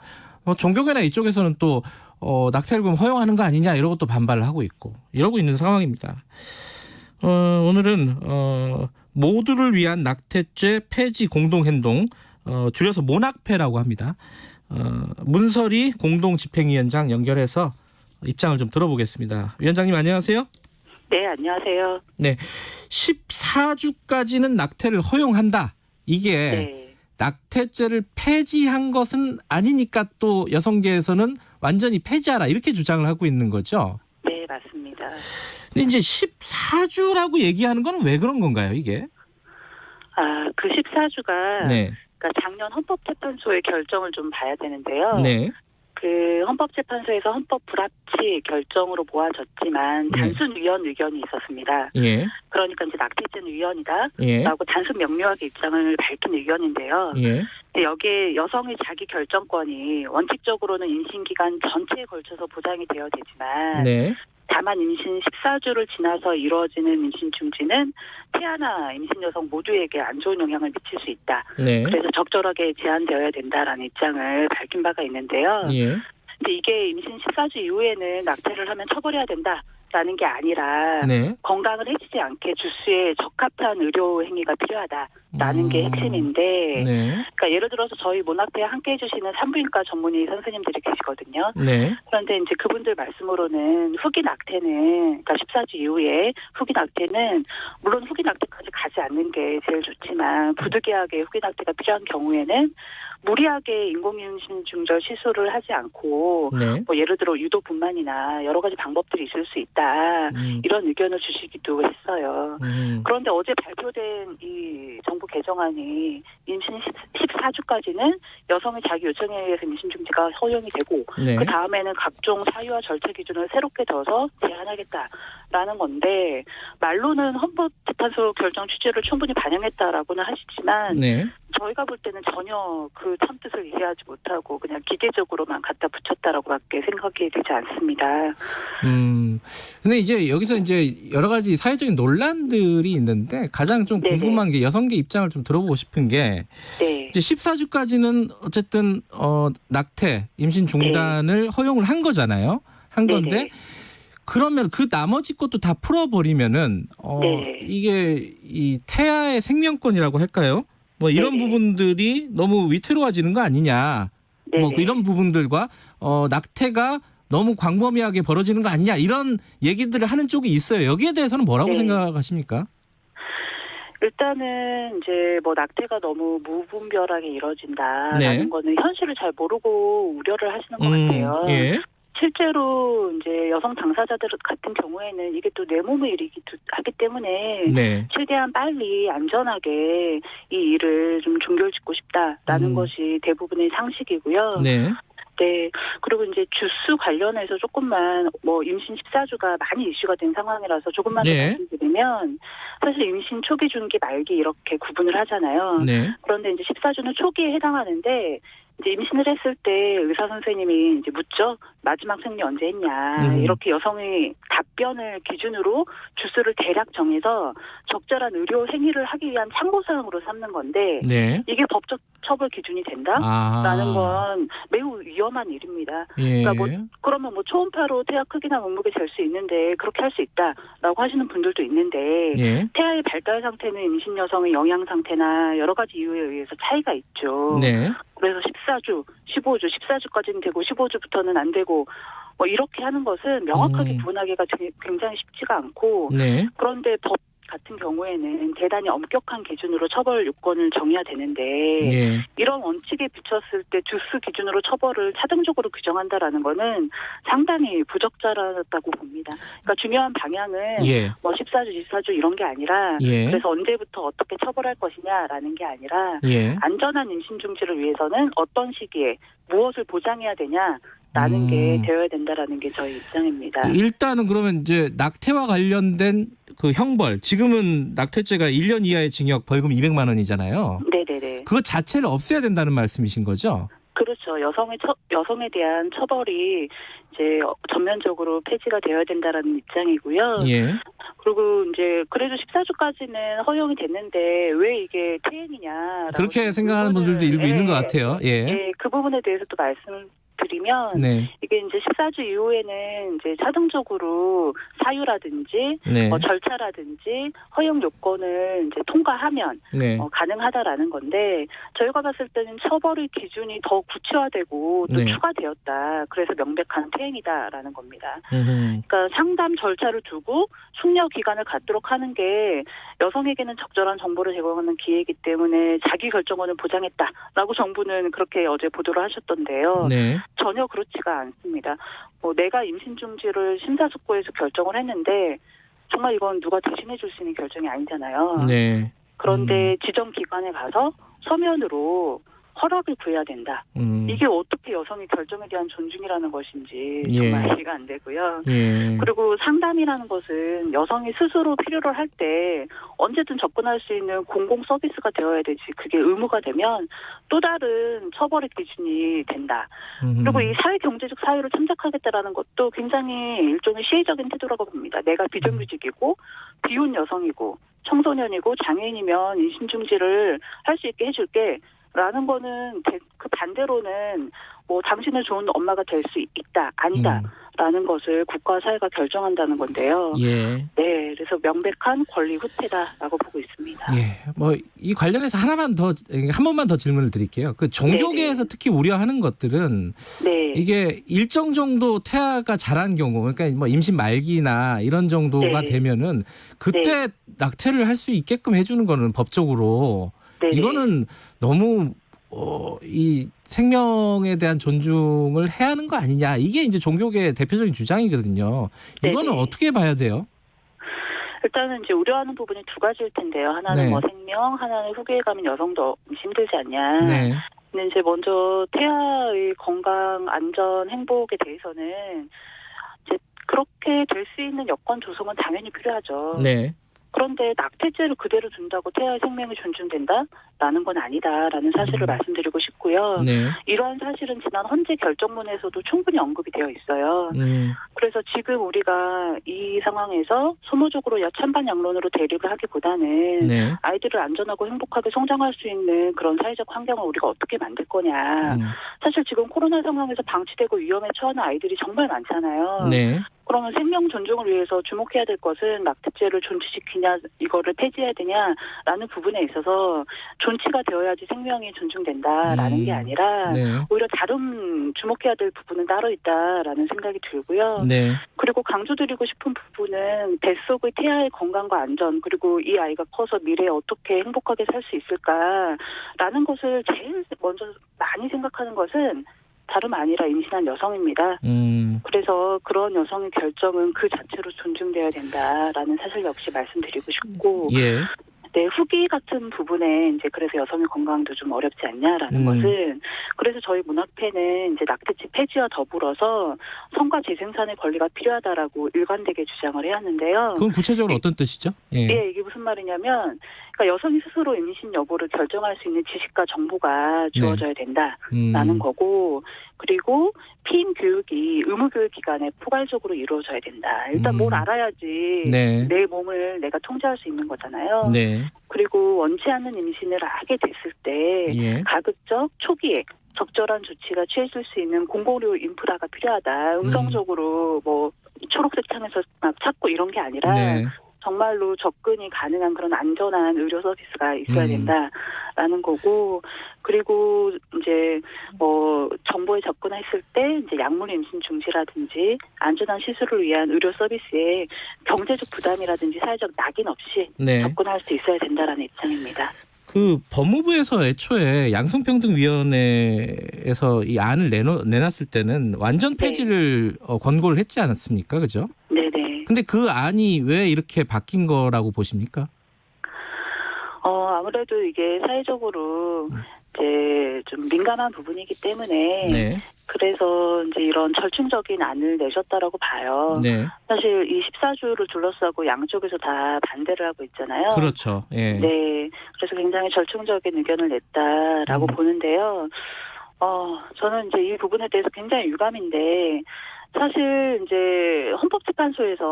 종교계나 이쪽에서는 또 낙태를 그럼 허용하는 거 아니냐 이러고 또 반발을 하고 있고 이러고 있는 상황입니다. 오늘은 모두를 위한 낙태죄 폐지 공동행동 줄여서 모낙패라고 합니다. 문설이 공동집행위원장 연결해서 입장을 좀 들어보겠습니다. 위원장님 안녕하세요. 네, 안녕하세요. 네, 14주까지는 낙태를 허용한다. 이게 네. 낙태죄를 폐지한 것은 아니니까 또 여성계에서는 완전히 폐지하라 이렇게 주장을 하고 있는 거죠. 네, 맞습니다. 근데 이제 14주라고 얘기하는 건 왜 그런 건가요, 이게? 그 14주가 네. 그러니까 작년 헌법재판소의 결정을 좀 봐야 되는데요. 네. 그 헌법재판소에서 헌법 불합치 결정으로 모아졌지만 단순 위헌 의견이 있었습니다. 예. 그러니까 이제 낙태죄는 위헌이다라고 예. 단순 명료하게 입장을 밝힌 의견인데요. 예. 근데 여기에 여성의 자기 결정권이 원칙적으로는 임신기간 전체에 걸쳐서 보장이 되어야 되지만 네. 다만 임신 14주를 지나서 이루어지는 임신 중지는 태아나 임신 여성 모두에게 안 좋은 영향을 미칠 수 있다. 네. 그래서 적절하게 제한되어야 된다라는 입장을 밝힌 바가 있는데요. 예. 근데 이게 임신 14주 이후에는 낙태를 하면 처벌해야 된다라는 게 아니라 네. 건강을 해치지 않게 주수에 적합한 의료 행위가 필요하다라는 게 핵심인데 네. 그러니까 예를 들어서 저희 모낙태에 함께 해주시는 산부인과 전문의 선생님들이 계시거든요. 네. 그런데 이제 그분들 말씀으로는 후기 낙태는 그러니까 14주 이후에 후기 낙태는 물론 후기 낙태까지 가지 않는 게 제일 좋지만 부득이하게 후기 낙태가 필요한 경우에는 무리하게 인공임신 중절 시술을 하지 않고 네. 뭐 예를 들어 유도분만이나 여러 가지 방법들이 있을 수 있다 이런 의견을 주시기도 했어요. 그런데 어제 발표된 이 정부 개정안이 임신 14주까지는 여성의 자기 요청에 의해서 임신 중지가 허용이 되고 네. 그 다음에는 각종 사유와 절차 기준을 새롭게 둬서 제한하겠다라는 건데 말로는 헌법재판소 결정 취지를 충분히 반영했다라고는 하시지만 네. 저희가 볼 때는 전혀 그 참뜻을 이해하지 못하고 그냥 기계적으로만 갖다 붙였다라고밖에 생각이 되지 않습니다. 근데 이제 여기서 이제 여러 가지 사회적인 논란들이 있는데 가장 좀 네네. 궁금한 게 여성계 입장을 좀 들어보고 싶은 게 네. 이제 14주까지는 어쨌든 낙태, 임신 중단을 허용을 한 거잖아요. 한 건데 네네. 그러면 그 나머지 것도 다 풀어버리면은 네. 이게 이 태아의 생명권이라고 할까요? 뭐 이런 네네. 부분들이 너무 위태로워지는 거 아니냐? 뭐 네네. 이런 부분들과 낙태가 너무 광범위하게 벌어지는 거 아니냐? 이런 얘기들을 하는 쪽이 있어요. 여기에 대해서는 뭐라고 네. 생각하십니까? 일단은 이제 뭐 낙태가 너무 무분별하게 이루어진다라는 네. 거는 현실을 잘 모르고 우려를 하시는 것 같아요. 예. 실제로 이제 여성 당사자들 같은 경우에는 이게 또 내 몸의 일이기도 하기 때문에 네. 최대한 빨리 안전하게 이 일을 좀 종결짓고 싶다라는 것이 대부분의 상식이고요. 네. 네. 그리고 이제 주스 관련해서 조금만 뭐 임신 14주가 많이 이슈가 된 상황이라서 조금만 더 네. 말씀드리면 사실 임신 초기, 중기, 말기 이렇게 구분을 하잖아요. 네. 그런데 이제 14주는 초기에 해당하는데 이제 임신을 했을 때 의사 선생님이 이제 묻죠. 마지막 생리 언제 했냐. 이렇게 여성의 답변을 기준으로 주수를 대략 정해서 적절한 의료 행위를 하기 위한 참고사항으로 삼는 건데 네. 이게 법적 처벌 기준이 된다라는 건 매우 위험한 일입니다. 예. 그러니까 그러면 뭐 초음파로 태아 크기나 몸무게 잴 수 있는데 그렇게 할 수 있다라고 하시는 분들도 있는데 예. 태아의 발달 상태는 임신 여성의 영양 상태나 여러 가지 이유에 의해서 차이가 있죠. 네. 그래서 14주, 15주, 14주까지는 되고 15주부터는 안 되고 뭐 이렇게 하는 것은 명확하게 구분하기가 굉장히 쉽지가 않고 네. 그런데 법 같은 경우에는 대단히 엄격한 기준으로 처벌 요건을 정해야 되는데 예. 이런 원칙에 비쳤을 때 주스 기준으로 처벌을 차등적으로 규정한다라는 거는 상당히 부적절하다고 봅니다. 그러니까 중요한 방향은 예. 뭐 14주, 24주 이런 게 아니라 예. 그래서 언제부터 어떻게 처벌할 것이냐라는 게 아니라 예. 안전한 임신 중지를 위해서는 어떤 시기에 무엇을 보장해야 되냐라는 게 되어야 된다라는 게 저희 입장입니다. 일단은 그러면 이제 낙태와 관련된 그 형벌, 지금은 낙태죄가 1년 이하의 징역, 벌금 200만 원이잖아요. 네네네. 그것 자체를 없애야 된다는 말씀이신 거죠? 그렇죠. 여성에 대한 처벌이 이제 전면적으로 폐지가 되어야 된다라는 입장이고요. 예. 그리고 이제 그래도 14주까지는 허용이 됐는데 왜 이게 퇴행이냐? 그렇게 생각하는 분들도 일부 있는 것 같아요. 예. 예, 그 부분에 대해서 또 말씀드리면 네. 이게 이제 14주 이후에는 이제 차등적으로 사유라든지 네. 절차라든지 허용 요건을 이제 통과하면 네. 가능하다라는 건데 저희가 봤을 때는 처벌의 기준이 더 구체화되고 또 네. 추가되었다. 그래서 명백한 퇴행이다라는 겁니다. 음흠. 그러니까 상담 절차를 두고 숙려 기간을 갖도록 하는 게 여성에게는 적절한 정보를 제공하는 기회이기 때문에 자기 결정권을 보장했다라고 정부는 그렇게 어제 보도를 하셨던데요. 네. 전혀 그렇지가 않습니다. 뭐 내가 임신 중지를 심사숙고해서 결정을 했는데 정말 이건 누가 대신해 줄 수 있는 결정이 아니잖아요. 네. 그런데 지정 기관에 가서 서면으로 허락을 구해야 된다. 이게 어떻게 여성의 결정에 대한 존중이라는 것인지 정말 예. 이해가 안 되고요. 예. 그리고 상담이라는 것은 여성이 스스로 필요로 할 때 언제든 접근할 수 있는 공공 서비스가 되어야 되지. 그게 의무가 되면 또 다른 처벌의 기준이 된다. 그리고 이 사회경제적 사유를 참작하겠다라는 것도 굉장히 일종의 시혜적인 태도라고 봅니다. 내가 비정규직이고 비혼 여성이고 청소년이고 장애인이면 임신중지를 할 수 있게 해줄게. 라는 거는 그 반대로는 뭐 당신은 좋은 엄마가 될 수 있다 아니다라는 것을 국가 사회가 결정한다는 건데요. 예. 네, 그래서 명백한 권리 후퇴다라고 보고 있습니다. 예. 뭐 이 관련해서 한 번만 더 질문을 드릴게요. 그 종교계에서 특히 우려하는 것들은 네. 이게 일정 정도 태아가 자란 경우, 그러니까 뭐 임신 말기나 이런 정도가 네. 되면은 그때 낙태를 할 수 있게끔 해주는 거는 법적으로. 네네. 이거는 너무 이 생명에 대한 존중을 해야 하는 거 아니냐. 이게 이제 종교계의 대표적인 주장이거든요. 이거는 네네. 어떻게 봐야 돼요? 일단은 이제 우려하는 부분이 두 가지일 텐데요. 하나는 네. 뭐 생명, 하나는 후기에 가면 여성도 힘들지 않냐. 네. 근데 이제 먼저 태아의 건강, 안전, 행복에 대해서는 이제 그렇게 될 수 있는 여건 조성은 당연히 필요하죠. 네. 그런데 낙태죄를 그대로 둔다고 태아의 생명이 존중된다라는 건 아니다라는 사실을 말씀드리고 싶고요. 네. 이러한 사실은 지난 헌재 결정문에서도 충분히 언급이 되어 있어요. 그래서 지금 우리가 이 상황에서 소모적으로 찬반 양론으로 대립을 하기보다는 네. 아이들을 안전하고 행복하게 성장할 수 있는 그런 사회적 환경을 우리가 어떻게 만들 거냐. 사실 지금 코로나 상황에서 방치되고 위험에 처하는 아이들이 정말 많잖아요. 네. 그러면 생명 존중을 위해서 주목해야 될 것은 낙태죄를 존치시키냐 이거를 폐지해야 되냐라는 부분에 있어서 존치가 되어야지 생명이 존중된다라는 게 아니라 네. 오히려 다른 주목해야 될 부분은 따로 있다라는 생각이 들고요. 네. 그리고 강조드리고 싶은 부분은 뱃속의 태아의 건강과 안전 그리고 이 아이가 커서 미래에 어떻게 행복하게 살 수 있을까라는 것을 제일 먼저 많이 생각하는 것은 다름 아니라 임신한 여성입니다. 그래서 그런 여성의 결정은 그 자체로 존중돼야 된다라는 사실 역시 말씀드리고 싶고 예. 네, 후기 같은 부분에 이제 그래서 여성의 건강도 좀 어렵지 않냐라는 것은 그래서 저희 문학회는 이제 낙태죄 폐지와 더불어서 성과 재생산의 권리가 필요하다라고 일관되게 주장을 해왔는데요. 그건 구체적으로 어떤 뜻이죠? 예. 네, 이게 무슨 말이냐면 그러니까 여성이 스스로 임신 여부를 결정할 수 있는 지식과 정보가 주어져야 된다라는 거고 그리고 피임 교육이 의무 교육 기관에 포괄적으로 이루어져야 된다. 일단 뭘 알아야지 네. 내 몸을 내가 통제할 수 있는 거잖아요. 네. 그리고 원치 않는 임신을 하게 됐을 때 예. 가급적 초기에 적절한 조치가 취해질 수 있는 공공의료 인프라가 필요하다. 음성적으로 뭐 초록색 창에서 막 찾고 이런 게 아니라 네. 정말로 접근이 가능한 그런 안전한 의료 서비스가 있어야 된다라는 거고 그리고 이제 뭐 정보에 접근했을 때 이제 약물 임신 중지라든지 안전한 시술을 위한 의료 서비스에 경제적 부담이라든지 사회적 낙인 없이 네. 접근할 수 있어야 된다라는 입장입니다. 그 법무부에서 애초에 양성평등위원회에서 이 안을 내놨을 때는 완전 폐지를 권고를 했지 않았습니까? 그죠? 네네. 근데 그 안이 왜 이렇게 바뀐 거라고 보십니까? 아무래도 이게 사회적으로 이제 좀 민감한 부분이기 때문에 네. 그래서 이제 이런 절충적인 안을 내셨다라고 봐요. 네. 사실 이 14주를 둘러싸고 양쪽에서 다 반대를 하고 있잖아요. 그렇죠. 예. 네. 그래서 굉장히 절충적인 의견을 냈다라고 보는데요. 저는 이제 이 부분에 대해서 굉장히 유감인데 사실 이제 헌법재판소에서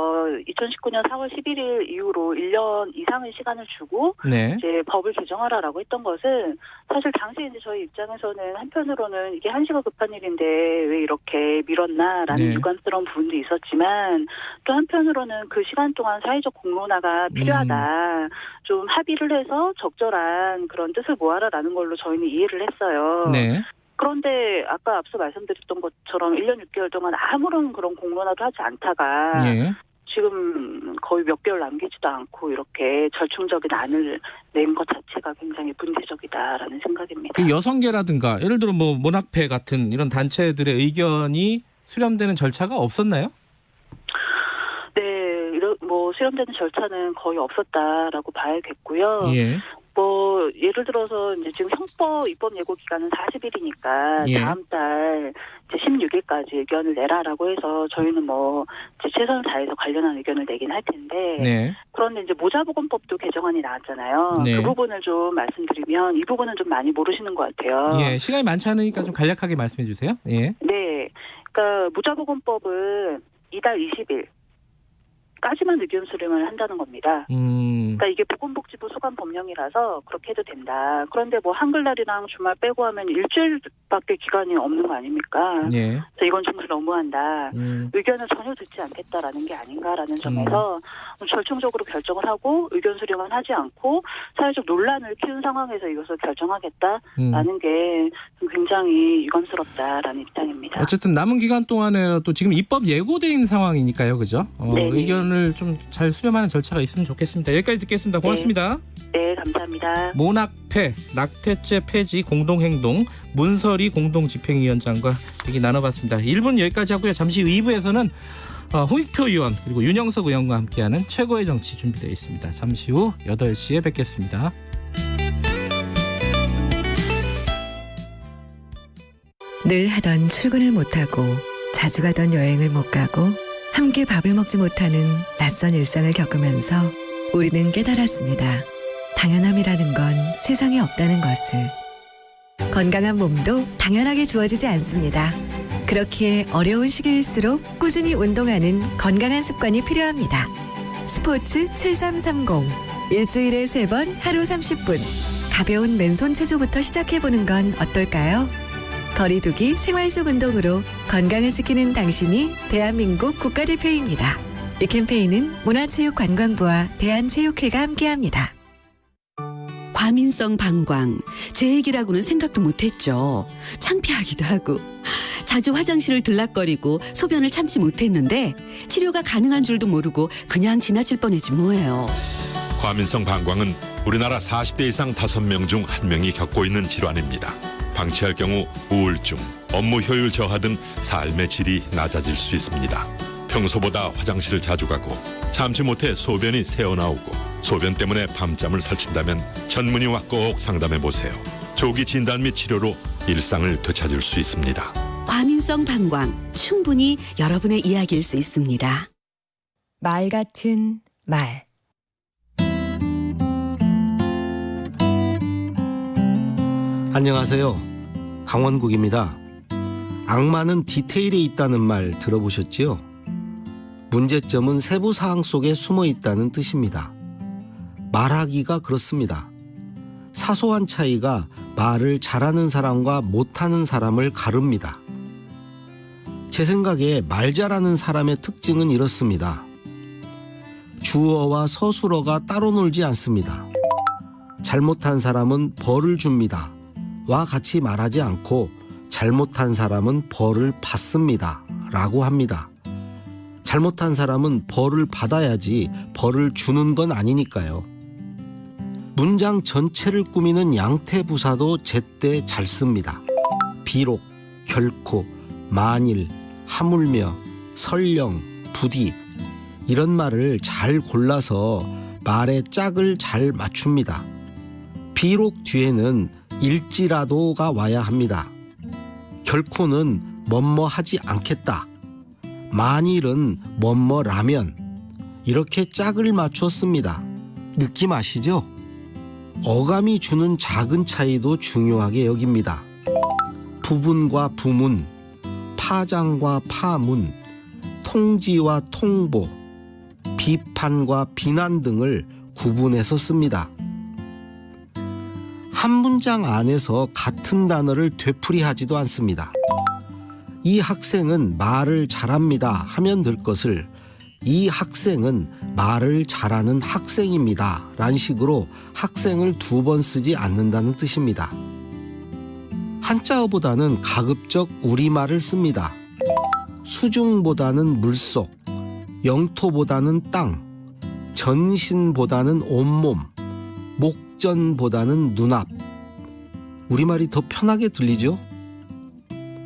2019년 4월 11일 이후로 1년 이상의 시간을 주고 네. 이제 법을 개정하라라고 했던 것은 사실 당시에 이제 저희 입장에서는 한편으로는 이게 한시가 급한 일인데 왜 이렇게 미뤘나라는 네. 유감스러운 부분도 있었지만 또 한편으로는 그 시간 동안 사회적 공론화가 필요하다. 좀 합의를 해서 적절한 그런 뜻을 모아라라는 걸로 저희는 이해를 했어요. 네. 그런데 아까 앞서 말씀드렸던 것처럼 1년 6개월 동안 아무런 그런 공론화도 하지 않다가 예. 지금 거의 몇 개월 남기지도 않고 이렇게 절충적인 안을 낸 것 자체가 굉장히 문제적이다라는 생각입니다. 그 여성계라든가 예를 들어 뭐 문학회 같은 이런 단체들의 의견이 수렴되는 절차가 없었나요? 네, 뭐 수렴되는 절차는 거의 없었다라고 봐야겠고요. 예. 뭐 예를 들어서 이제 지금 형법 입법 예고 기간은 40일이니까 예. 다음 달 이제 16일까지 의견을 내라라고 해서 저희는 뭐 이제 최선을 다해서 관련한 의견을 내긴 할 텐데 네. 그런데 이제 모자보건법도 개정안이 나왔잖아요. 네. 그 부분을 좀 말씀드리면 이 부분은 좀 많이 모르시는 것 같아요. 예. 시간이 많지 않으니까 좀 간략하게 말씀해 주세요. 예. 네, 그러니까 모자보건법은 이달 20일. 까지만 의견 수렴을 한다는 겁니다. 그러니까 이게 보건복지부 소관 법령이라서 그렇게 해도 된다. 그런데 뭐 한글날이랑 주말 빼고 하면 일주일밖에 기간이 없는 거 아닙니까? 예. 그래서 이건 정말 너무한다. 의견을 전혀 듣지 않겠다라는 게 아닌가라는 점에서 절충적으로 결정을 하고 의견 수렴은 하지 않고 사회적 논란을 키운 상황에서 이것을 결정하겠다라는 게 굉장히 유감스럽다라는 입장입니다. 어쨌든 남은 기간 동안에 또 지금 입법 예고된 상황이니까요, 그죠? 의견을 좀 잘 수렴하는 절차가 있으면 좋겠습니다. 여기까지 듣겠습니다. 고맙습니다. 네, 감사합니다. 모낙폐, 낙태죄 폐지 공동행동 문설이 공동집행위원장과 얘기 나눠봤습니다. 1분 여기까지 하고요. 잠시 후 2부에서는 홍익표 의원 그리고 윤영석 의원과 함께하는 최고의 정치 준비되어 있습니다. 잠시 후 8시에 뵙겠습니다. 늘 하던 출근을 못하고 자주 가던 여행을 못 가고 함께 밥을 먹지 못하는 낯선 일상을 겪으면서 우리는 깨달았습니다. 당연함이라는 건 세상에 없다는 것을. 건강한 몸도 당연하게 주어지지 않습니다. 그렇기에 어려운 시기일수록 꾸준히 운동하는 건강한 습관이 필요합니다. 스포츠 7330 일주일에 3번 하루 30분 가벼운 맨손 체조부터 시작해보는 건 어떨까요? 거리두기 생활 속 운동으로 건강을 지키는 당신이 대한민국 국가대표입니다. 이 캠페인은 문화체육관광부와 대한체육회가 함께합니다. 과민성 방광, 제 얘기라고는 생각도 못했죠. 창피하기도 하고 자주 화장실을 들락거리고 소변을 참지 못했는데 치료가 가능한 줄도 모르고 그냥 지나칠 뻔했지 뭐예요. 과민성 방광은 우리나라 40대 이상 5명 중 1명이 겪고 있는 질환입니다. 방치할 경우 우울증, 업무 효율 저하 등 삶의 질이 낮아질 수 있습니다. 평소보다 화장실을 자주 가고 참지 못해 소변이 새어나오고 소변 때문에 밤잠을 설친다면 전문의와 꼭 상담해보세요. 조기 진단 및 치료로 일상을 되찾을 수 있습니다. 과민성 방광, 충분히 여러분의 이야기일 수 있습니다. 말 같은 말. 안녕하세요. 강원국입니다. 악마는 디테일에 있다는 말 들어보셨지요? 문제점은 세부 사항 속에 숨어 있다는 뜻입니다. 말하기가 그렇습니다. 사소한 차이가 말을 잘하는 사람과 못하는 사람을 가릅니다. 제 생각에 말 잘하는 사람의 특징은 이렇습니다. 주어와 서술어가 따로 놀지 않습니다. 잘못한 사람은 벌을 줍니다. 와 같이 말하지 않고 잘못한 사람은 벌을 받습니다. 라고 합니다. 잘못한 사람은 벌을 받아야지 벌을 주는 건 아니니까요. 문장 전체를 꾸미는 양태부사도 제때 잘 씁니다. 비록, 결코, 만일, 하물며, 설령, 부디 이런 말을 잘 골라서 말의 짝을 잘 맞춥니다. 비록 뒤에는 일지라도가 와야 합니다. 결코는 뭐뭐 하지 않겠다. 만일은 뭐뭐라면 이렇게 짝을 맞췄습니다. 느낌 아시죠? 어감이 주는 작은 차이도 중요하게 여깁니다. 부분과 부문, 파장과 파문, 통지와 통보, 비판과 비난 등을 구분해서 씁니다. 한 문장 안에서 같은 단어를 되풀이하지도 않습니다. 이 학생은 말을 잘합니다 하면 될 것을 이 학생은 말을 잘하는 학생입니다 라는 식으로 학생을 2번 쓰지 않는다는 뜻입니다. 한자어보다는 가급적 우리말을 씁니다. 수중보다는 물속, 영토보다는 땅, 전신보다는 온몸, 목전보다는 눈앞. 우리말이 더 편하게 들리죠?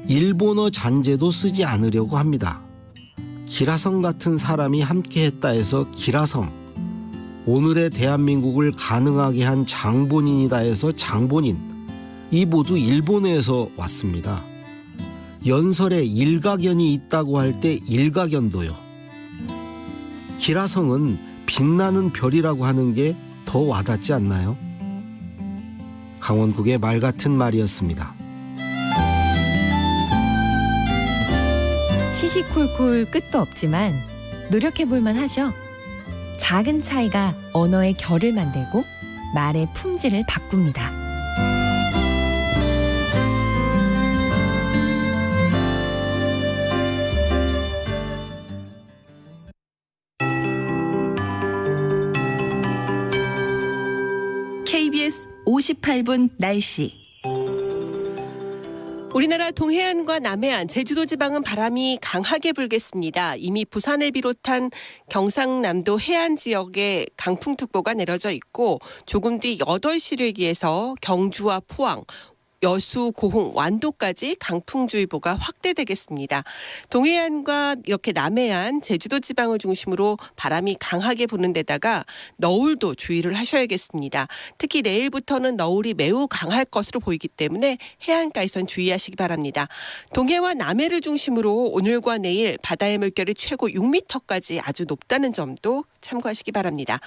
일본어 잔재도 쓰지 않으려고 합니다. 기라성 같은 사람이 함께했다 해서 기라성, 오늘의 대한민국을 가능하게 한 장본인이다 해서 장본인, 이 모두 일본어에서 왔습니다. 연설에 일가견이 있다고 할 때 일가견도요. 기라성은 빛나는 별이라고 하는 게 더 와닿지 않나요? 강원국의 말 같은 말이었습니다. 시시콜콜 끝도 없지만 노력해볼만 하죠. 작은 차이가 언어의 결을 만들고 말의 품질을 바꿉니다. KBS 58분 날씨. 우리나라 동해안과 남해안, 제주도 지방은 바람이 강하게 불겠습니다. 이미 부산을 비롯한 경상남도 해안 지역에 강풍특보가 내려져 있고 조금 뒤 8시를 기해서 경주와 포항, 여수, 고흥, 완도까지 강풍주의보가 확대되겠습니다. 동해안과 이렇게 남해안, 제주도 지방을 중심으로 바람이 강하게 부는 데다가 너울도 주의를 하셔야겠습니다. 특히 내일부터는 너울이 매우 강할 것으로 보이기 때문에 해안가에선 주의하시기 바랍니다. 동해와 남해를 중심으로 오늘과 내일 바다의 물결이 최고 6m까지 아주 높다는 점도 참고하시기 바랍니다.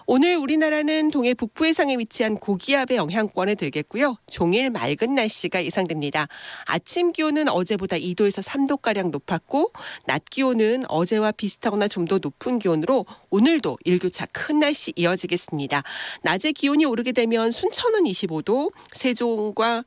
오늘 우리나라는 동해 북부 해상에 위치한 고기압의 영향권에 들겠고요. 종일 맑은 날씨가 예상됩니다. 아침 기온은 어제보다 2도에서 3도가량 높았고 낮 기온은 어제와 비슷하거나 좀 더 높은 기온으로 오늘도 일교차 큰 날씨 이어지겠습니다. 낮에 기온이 오르게 되면 순천은 25도, 세종과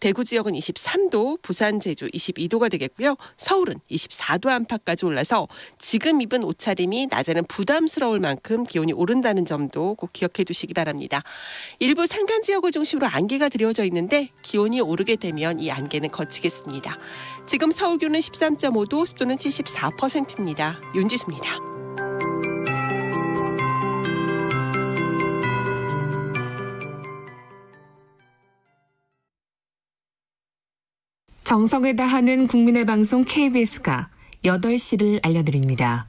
대구 지역은 23도, 부산, 제주 22도가 되겠고요. 서울은 24도 안팎까지 올라서 지금 입은 옷차림이 낮에는 부담스러울 만큼 기온이 오른다는 점도 꼭 기억해 두시기 바랍니다. 일부 산간 지역을 중심으로 안개가 드리워져 있는데 기온이 오르게 되면 이 안개는 걷히겠습니다. 지금 서울 기온은 13.5도, 습도는 74%입니다. 윤지수입니다. 정성을 다하는 국민의 방송 KBS가 8시를 알려드립니다.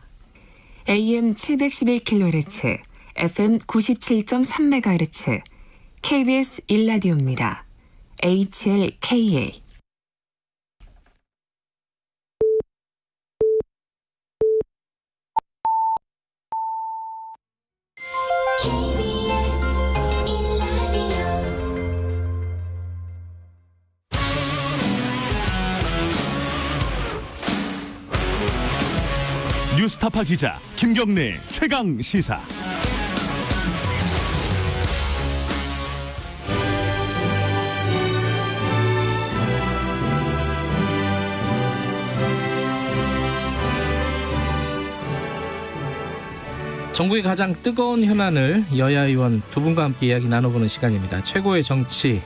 AM 711kHz, FM 97.3MHz, KBS 1라디오입니다. HLKA. 뉴스타파 기자 김경래 최강 시사. 전국의 가장 뜨거운 현안을 여야 의원 두 분과 함께 이야기 나눠보는 시간입니다. 최고의 정치,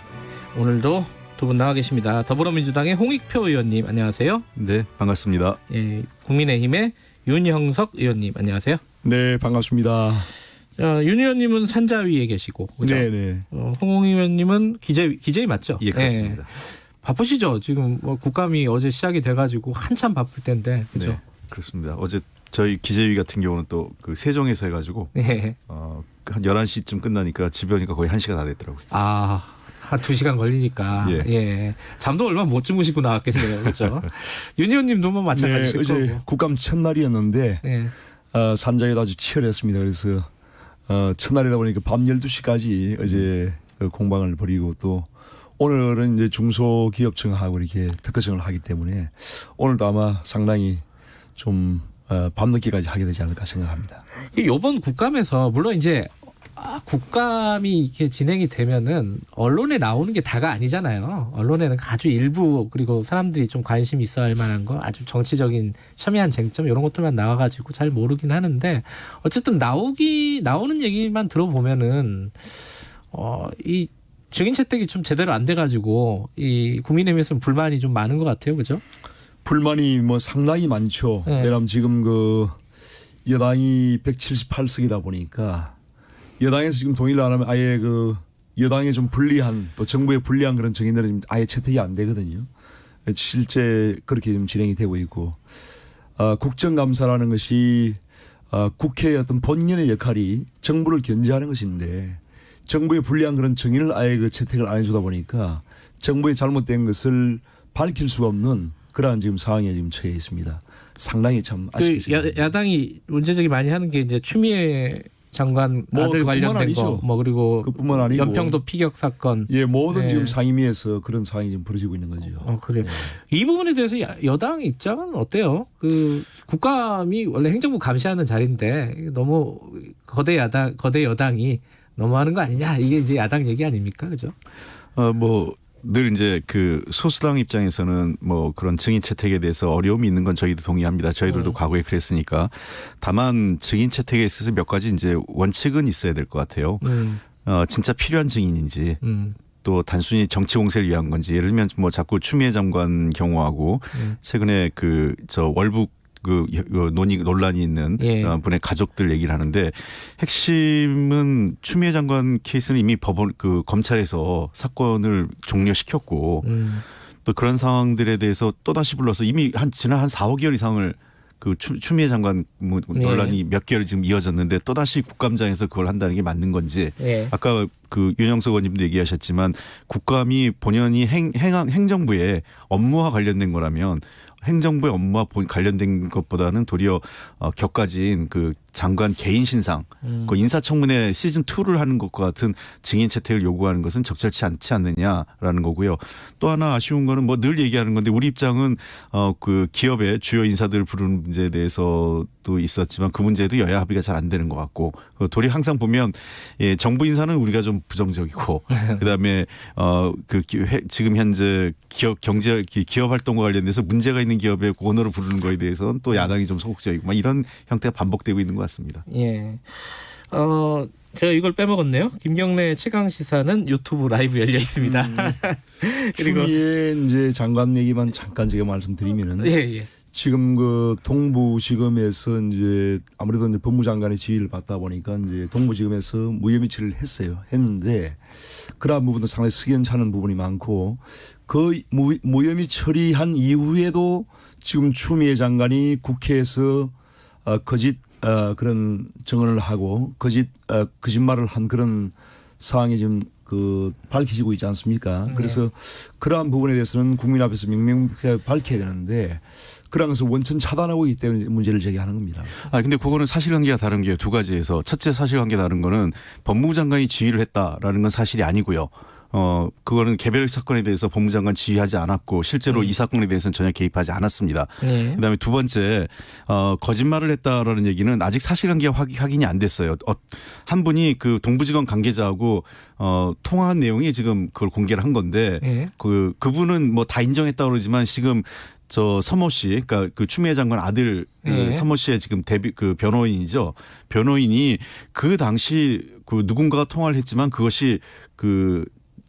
오늘도 두 분 나와 계십니다. 더불어민주당의 홍익표 의원님 안녕하세요. 네, 반갑습니다. 예, 국민의힘의 윤형석 의원님 안녕하세요. 네, 반갑습니다. 윤 의원님은 산자위에 계시고, 그죠? 네네. 홍 의원님은 기재위 맞죠? 예, 그렇습니다. 바쁘시죠? 지금 뭐 국감이 어제 시작이 돼가지고 한참 바쁠 텐데, 그죠? 네, 그렇습니다. 어제 저희 기재위 같은 경우는 또 그 세종에서 해가지고 예. 한 11시쯤 끝나니까 집에 오니까 거의 1시가 다 됐더라고요. 한 2시간 걸리니까. 예. 예. 잠도 얼마 못 주무시고 나왔겠네요. 그렇죠? 윤 의원님도 뭐 마찬가지실 네, 어제 거고. 국감 첫날이었는데 예. 산자위도 아주 치열했습니다. 그래서 첫날이다 보니까 밤 12시까지 어제 공방을 벌이고 또 오늘은 이제 중소기업청하고 이렇게 특허청을 하기 때문에 오늘도 아마 상당히 좀 밤늦게까지 하게 되지 않을까 생각합니다. 이번 국감에서 물론 이제 국감이 이렇게 진행이 되면은 언론에 나오는 게 다가 아니잖아요. 언론에는 아주 일부 그리고 사람들이 좀 관심 있어 할 만한 거 아주 정치적인 첨예한 쟁점 이런 것들만 나와가지고 잘 모르긴 하는데 어쨌든 나오는 얘기만 들어보면은 이 증인 채택이 좀 제대로 안 돼가지고 이 국민의힘에서는 불만이 좀 많은 것 같아요, 그죠? 불만이 뭐 상당히 많죠. 네. 왜냐하면 지금 그 여당이 178석이다 보니까 여당에서 지금 동의를 안 하면 아예 그 여당에 좀 불리한 또 정부에 불리한 그런 정인들은 아예 채택이 안 되거든요. 실제 그렇게 좀 진행이 되고 있고 국정감사라는 것이 국회의 어떤 본연의 역할이 정부를 견제하는 것인데 정부에 불리한 그런 정인을 아예 그 채택을 안 해주다 보니까 정부의 잘못된 것을 밝힐 수가 없는 그러한 지금 상황에 지금 처해 있습니다. 상당히 참 아쉽게 생각합니다. 야당이 문제제기 많이 하는 게 이제 추미애 장관 아들 관련된 거, 뭐 그리고 그뿐만 아니고 연평도 피격 사건, 예, 모든 네. 지금 상임위에서 그런 상황이 지금 벌어지고 있는 거죠. 그래요. 이 부분에 대해서 여당 입장은 어때요? 그 국감이 원래 행정부 감시하는 자리인데 너무 거대 여당이 너무하는 거 아니냐? 이게 이제 야당 얘기 아닙니까, 그죠? 늘 이제 그 소수당 입장에서는 뭐 그런 증인 채택에 대해서 어려움이 있는 건 저희도 동의합니다. 저희들도 과거에 그랬으니까. 다만 증인 채택에 있어서 몇 가지 이제 원칙은 있어야 될 것 같아요. 진짜 필요한 증인인지 또 단순히 정치 공세를 위한 건지 예를 들면 뭐 자꾸 추미애 장관 경우하고 최근에 그 저 월북 그 논란이 있는 분의 가족들 얘기를 하는데 핵심은 추미애 장관 케이스는 이미 검찰에서 사건을 종료시켰고 또 그런 상황들에 대해서 또 다시 불러서 이미 지난 한 4~5개월 이상을 그 추미애 장관 논란이 몇 개월 지금 이어졌는데 또 다시 국감장에서 그걸 한다는 게 맞는 건지 아까 그 윤영석 의원님도 얘기하셨지만 국감이 본연이 행정부의 업무와 관련된 거라면 행정부의 업무와 관련된 것보다는 도리어 격가진 그 장관 개인 신상, 그 인사청문회 시즌 2를 하는 것과 같은 증인 채택을 요구하는 것은 적절치 않지 않느냐라는 거고요. 또 하나 아쉬운 거는 뭐 늘 얘기하는 건데 우리 입장은 그 기업의 주요 인사들을 부르는 문제에 대해서도 있었지만 그 문제에도 여야 합의가 잘 안 되는 것 같고 도리 항상 보면 예, 정부 인사는 우리가 좀 부정적이고 그다음에 지금 현재 기업 활동과 관련돼서 문제가 있는 기업의 오너를 부르는 거에 대해서는 또 야당이 좀 소극적이고 막 이런 형태가 반복되고 있는 것 같습니다. 예. 제가 이걸 빼먹었네요. 김경래 최강 시사는 유튜브 라이브 열려 있습니다. 그리고 추미애 이제 장관 얘기만 잠깐 제가 말씀드리면은 예. 지금 그 동부지검에서 이제 아무래도 이제 법무장관의 지휘를 받다 보니까 이제 동부지검에서 무혐의 처리를 했는데 그러한 부분도 상당히 석연찮은 부분이 많고 그 무혐의 처리한 이후에도 지금 추미애 장관이 국회에서 거짓 그런 증언을 하고 거짓말을 한 그런 상황이 지금 밝혀지고 있지 않습니까? 그래서 그러한 부분에 대해서는 국민 앞에서 명명하게 밝혀야 되는데 그러면서 원천 차단하고 있기 때문에 문제를 제기하는 겁니다. 근데 그거는 사실관계가 다른 게 두 가지에서 첫째 사실관계 다른 거는 법무부 장관이 지휘를 했다라는 건 사실이 아니고요. 그거는 개별 사건에 대해서 법무장관 지휘하지 않았고 실제로 이 사건에 대해서는 전혀 개입하지 않았습니다. 네. 그다음에 두 번째 거짓말을 했다라는 얘기는 아직 사실관계가 확인이 안 됐어요. 한 분이 그 동부지검 관계자하고 통화한 내용이 지금 그걸 공개를 한 건데 네. 그분은 뭐 다 인정했다 그러지만 지금 저 서모 씨, 그러니까 그 추미애 장관 아들 네. 서모 씨의 지금 그 변호인이죠. 변호인이 그 당시 그 누군가가 통화를 했지만 그것이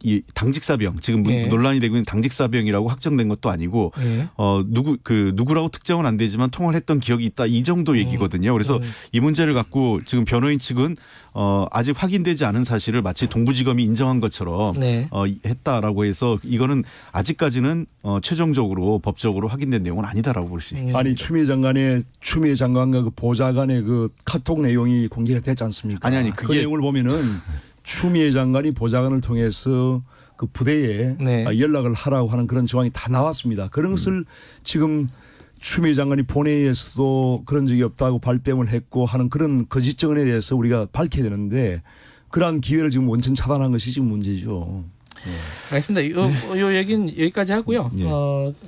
이 당직사병 지금 네. 논란이 되고 있는 당직사병이라고 확정된 것도 아니고 네. 누구라고 특정은 안 되지만 통화를 했던 기억이 있다 이 정도 얘기거든요. 그래서 이 문제를 갖고 지금 변호인 측은 아직 확인되지 않은 사실을 마치 동부지검이 인정한 것처럼 네. 했다라고 해서 이거는 아직까지는 최종적으로 법적으로 확인된 내용은 아니다라고 볼 수 있습니다. 아니 추미애 장관과 그 보좌관의 그 카톡 내용이 공개가 됐지 않습니까? 아니 그 내용을 보면은. 추미애 장관이 보좌관을 통해서 그 부대에 네. 연락을 하라고 하는 그런 정황이 다 나왔습니다. 그런 것을 지금 추미애 장관이 본회의에서도 그런 적이 없다고 발뺌을 했고 하는 그런 거짓 증언에 대해서 우리가 밝혀야 되는데 그러한 기회를 지금 원천 차단한 것이 지금 문제죠. 네. 알겠습니다. 요 얘기는 여기까지 하고요. 네.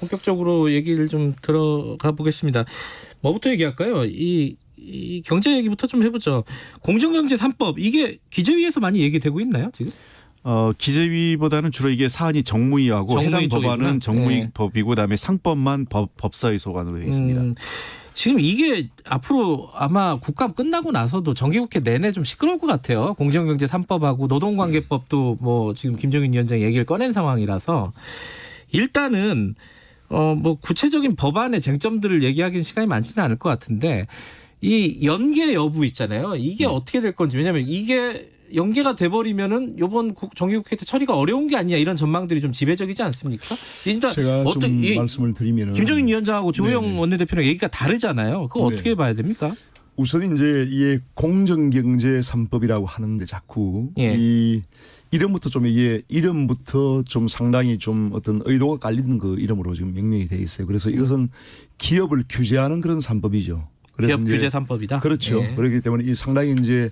본격적으로 얘기를 좀 들어가 보겠습니다. 뭐부터 얘기할까요? 이 경제 얘기부터 좀 해보죠. 공정경제 3법 이게 기재위에서 많이 얘기되고 있나요 지금? 기재위보다는 주로 이게 사안이 정무위하고 해당 법안은 정무위법이고 그다음에 상법만 법사위 소관으로 되어 있습니다. 지금 이게 앞으로 아마 국감 끝나고 나서도 정기국회 내내 좀 시끄러울 것 같아요. 공정경제 3법하고 노동관계법도 뭐 지금 김종인 위원장이 얘기를 꺼낸 상황이라서 일단은 뭐 구체적인 법안의 쟁점들을 얘기하기는 시간이 많지는 않을 것 같은데 이 연계 여부 있잖아요. 이게 어떻게 될 건지. 왜냐하면 이게 연계가 돼버리면은 이번 정기국회 때 처리가 어려운 게 아니냐 이런 전망들이 좀 지배적이지 않습니까? 일단 제가 좀 말씀을 드리면은 김종인 위원장하고 조우영 원내대표랑 얘기가 다르잖아요. 그거 어떻게 봐야 됩니까? 우선 이제 이 공정경제 3법이라고 하는데 자꾸 이 이름부터 좀 상당히 좀 어떤 의도가 깔리는 그 이름으로 지금 명명이 되어 있어요. 그래서 이것은 기업을 규제하는 그런 3법이죠. 기업 규제 3법이다. 그렇죠. 네. 그렇기 때문에 이 상당히 이제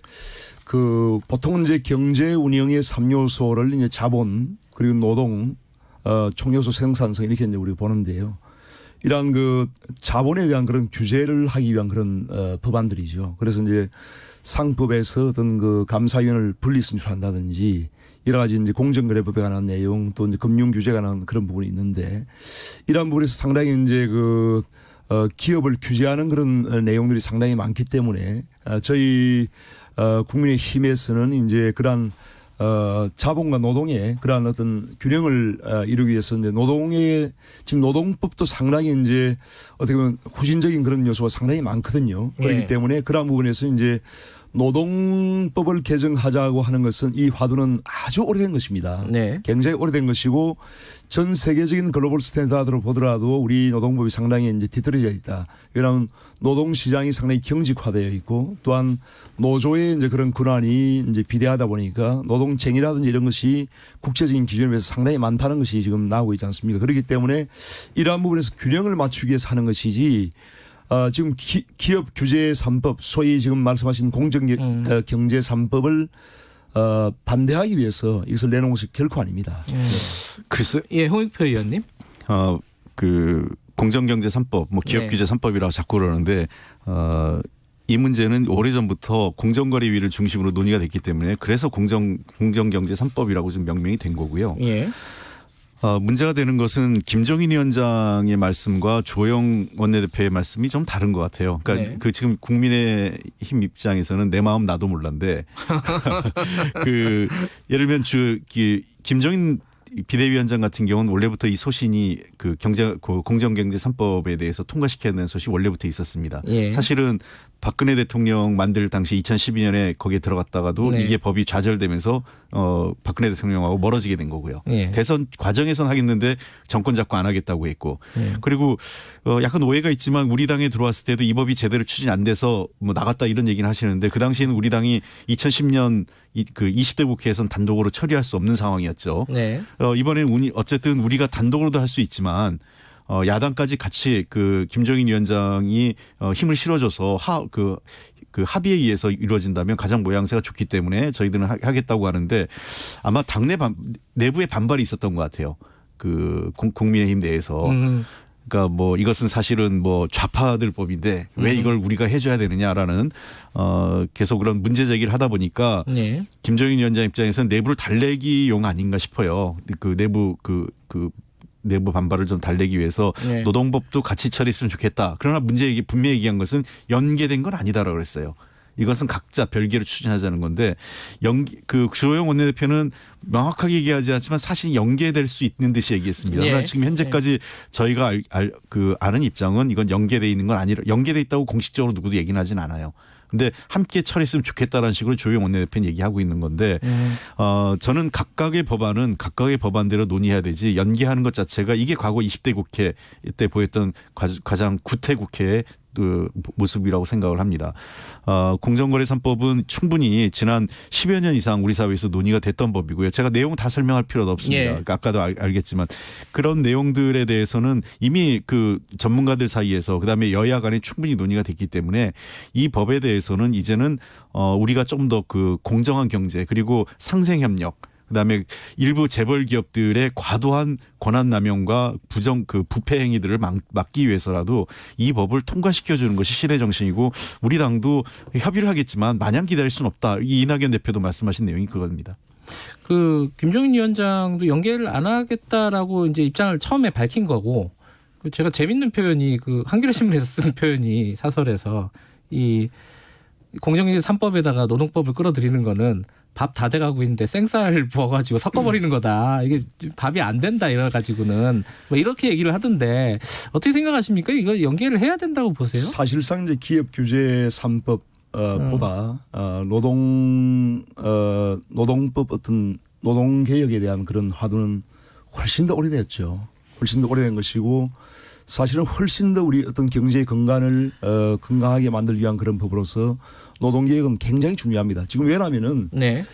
보통은 이제 경제 운영의 3요소를 이제 자본 그리고 노동, 총요소 생산성 이렇게 이제 우리가 보는데요. 이러한 그 자본에 대한 그런 규제를 하기 위한 그런 법안들이죠. 그래서 이제 상법에서 어떤 그 감사위원을 분리선출한다든지 여러 가지 이제 공정거래법에 관한 내용 또 이제 금융규제에 관한 그런 부분이 있는데 이러한 부분에서 상당히 이제 기업을 규제하는 그런 내용들이 상당히 많기 때문에 저희 국민의힘에서는 이제 그러한 자본과 노동의 그러한 어떤 균형을 이루기 위해서 이제 지금 노동법도 상당히 이제 어떻게 보면 후진적인 그런 요소가 상당히 많거든요. 그렇기 때문에 그러한 부분에서 이제 노동법을 개정하자고 하는 것은 이 화두는 아주 오래된 것입니다. 네. 굉장히 오래된 것이고 전 세계적인 글로벌 스탠다드로 보더라도 우리 노동법이 상당히 이제 뒤떨어져 있다. 왜냐하면 노동 시장이 상당히 경직화되어 있고 또한 노조의 이제 그런 권한이 이제 비대하다 보니까 노동쟁이라든지 이런 것이 국제적인 기준에 비해서 상당히 많다는 것이 지금 나오고 있지 않습니까? 그렇기 때문에 이러한 부분에서 균형을 맞추기 위해서 하는 것이지 지금 기업 규제 3법 소위 지금 말씀하신 공정경제 3법을 반대하기 위해서 이것을 내놓은 것이 결코 아닙니다. 글쎄, 예, 홍익표 의원님. 그 공정경제 3법, 뭐 기업규제 3법이라고 자꾸 그러는데 이 문제는 오래전부터 공정거래위를 중심으로 논의가 됐기 때문에 그래서 공정경제 3법이라고 좀 명명이 된 거고요. 예. 문제가 되는 것은 김종인 위원장의 말씀과 조영 원내대표의 말씀이 좀 다른 것 같아요. 그러니까 네. 그 지금 국민의힘 입장에서는 내 마음 나도 몰랐는데 그 예를 들면 김종인 비대위원장 같은 경우는 원래부터 이 소신이 그 공정경제 3법에 대해서 통과시켜야 되는 소신이 원래부터 있었습니다. 예. 사실은 박근혜 대통령 만들 당시 2012년에 거기에 들어갔다가도 네. 이게 법이 좌절되면서 박근혜 대통령하고 멀어지게 된 거고요. 예. 대선 과정에선 하겠는데 정권 잡고 안 하겠다고 했고 예. 그리고 약간 오해가 있지만 우리 당에 들어왔을 때도 이 법이 제대로 추진이 안 돼서 뭐 나갔다 이런 얘기는 하시는데 그 당시에는 우리 당이 2010년 그 20대 국회에서는 단독으로 처리할 수 없는 상황이었죠. 네. 이번에는 어쨌든 우리가 단독으로도 할 수 있지만 야당까지 같이 그 김종인 위원장이 힘을 실어줘서 그 합의에 의해서 이루어진다면 가장 모양새가 좋기 때문에 저희들은 하겠다고 하는데 아마 당내 내부의 반발이 있었던 것 같아요. 그 국민의힘 내에서. 그러니까 뭐 이것은 사실은 뭐 좌파들 법인데 왜 이걸 우리가 해줘야 되느냐라는 계속 그런 문제 제기를 하다 보니까 네. 김종인 위원장 입장에서는 내부를 달래기용 아닌가 싶어요. 그 내부 반발을 좀 달래기 위해서 네. 노동법도 같이 처리했으면 좋겠다. 그러나 분명히 얘기한 것은 연계된 건 아니다라고 그랬어요. 이것은 각자 별개로 추진하자는 건데 그 조영 원내대표는 명확하게 얘기하지 않지만 사실 연계될 수 있는 듯이 얘기했습니다. 예. 그러나 지금 현재까지 저희가 아는 입장은 이건 연계돼 있는 건 아니라 연계돼 있다고 공식적으로 누구도 얘기는 하진 않아요. 근데 함께 처리했으면 좋겠다라는 식으로 조영 원내대표는 얘기하고 있는 건데 저는 각각의 법안은 각각의 법안대로 논의해야 되지 연계하는 것 자체가 이게 과거 20대 국회 때 보였던 가장 구태 국회의 그 모습이라고 생각을 합니다. 공정거래 3법은 충분히 지난 10여 년 이상 우리 사회에서 논의가 됐던 법이고요. 제가 내용 다 설명할 필요도 없습니다. 예. 그러니까 아까도 알겠지만 그런 내용들에 대해서는 이미 그 전문가들 사이에서 그다음에 여야 간에 충분히 논의가 됐기 때문에 이 법에 대해서는 이제는 우리가 좀 더 그 공정한 경제 그리고 상생 협력 그다음에 일부 재벌 기업들의 과도한 권한 남용과 부패 행위들을 막기 위해서라도 이 법을 통과시켜 주는 것이 시대 정신이고 우리 당도 협의를 하겠지만 마냥 기다릴 수는 없다. 이 이낙연 대표도 말씀하신 내용이 그겁니다. 그 김종인 위원장도 연계를 안 하겠다라고 이제 입장을 처음에 밝힌 거고 제가 재밌는 표현이 그 한겨레신문에서 쓴 표현이 사설에서 이 공정경제 3법에다가 노동법을 끌어들이는 거는 밥 다 돼가고 있는데 생쌀 부어가지고 섞어버리는 거다. 이게 밥이 안 된다 이래가지고는 뭐 이렇게 얘기를 하던데 어떻게 생각하십니까? 이거 연계를 해야 된다고 보세요? 사실상 이제 기업 규제 3법 보다 노동법 어떤 노동 개혁에 대한 그런 화두는 훨씬 더 오래됐죠. 훨씬 더 오래된 것이고 사실은 훨씬 더 우리 어떤 경제의 건강을 건강하게 만들기 위한 그런 법으로서 노동개혁은 굉장히 중요합니다. 지금 왜냐하면은 네.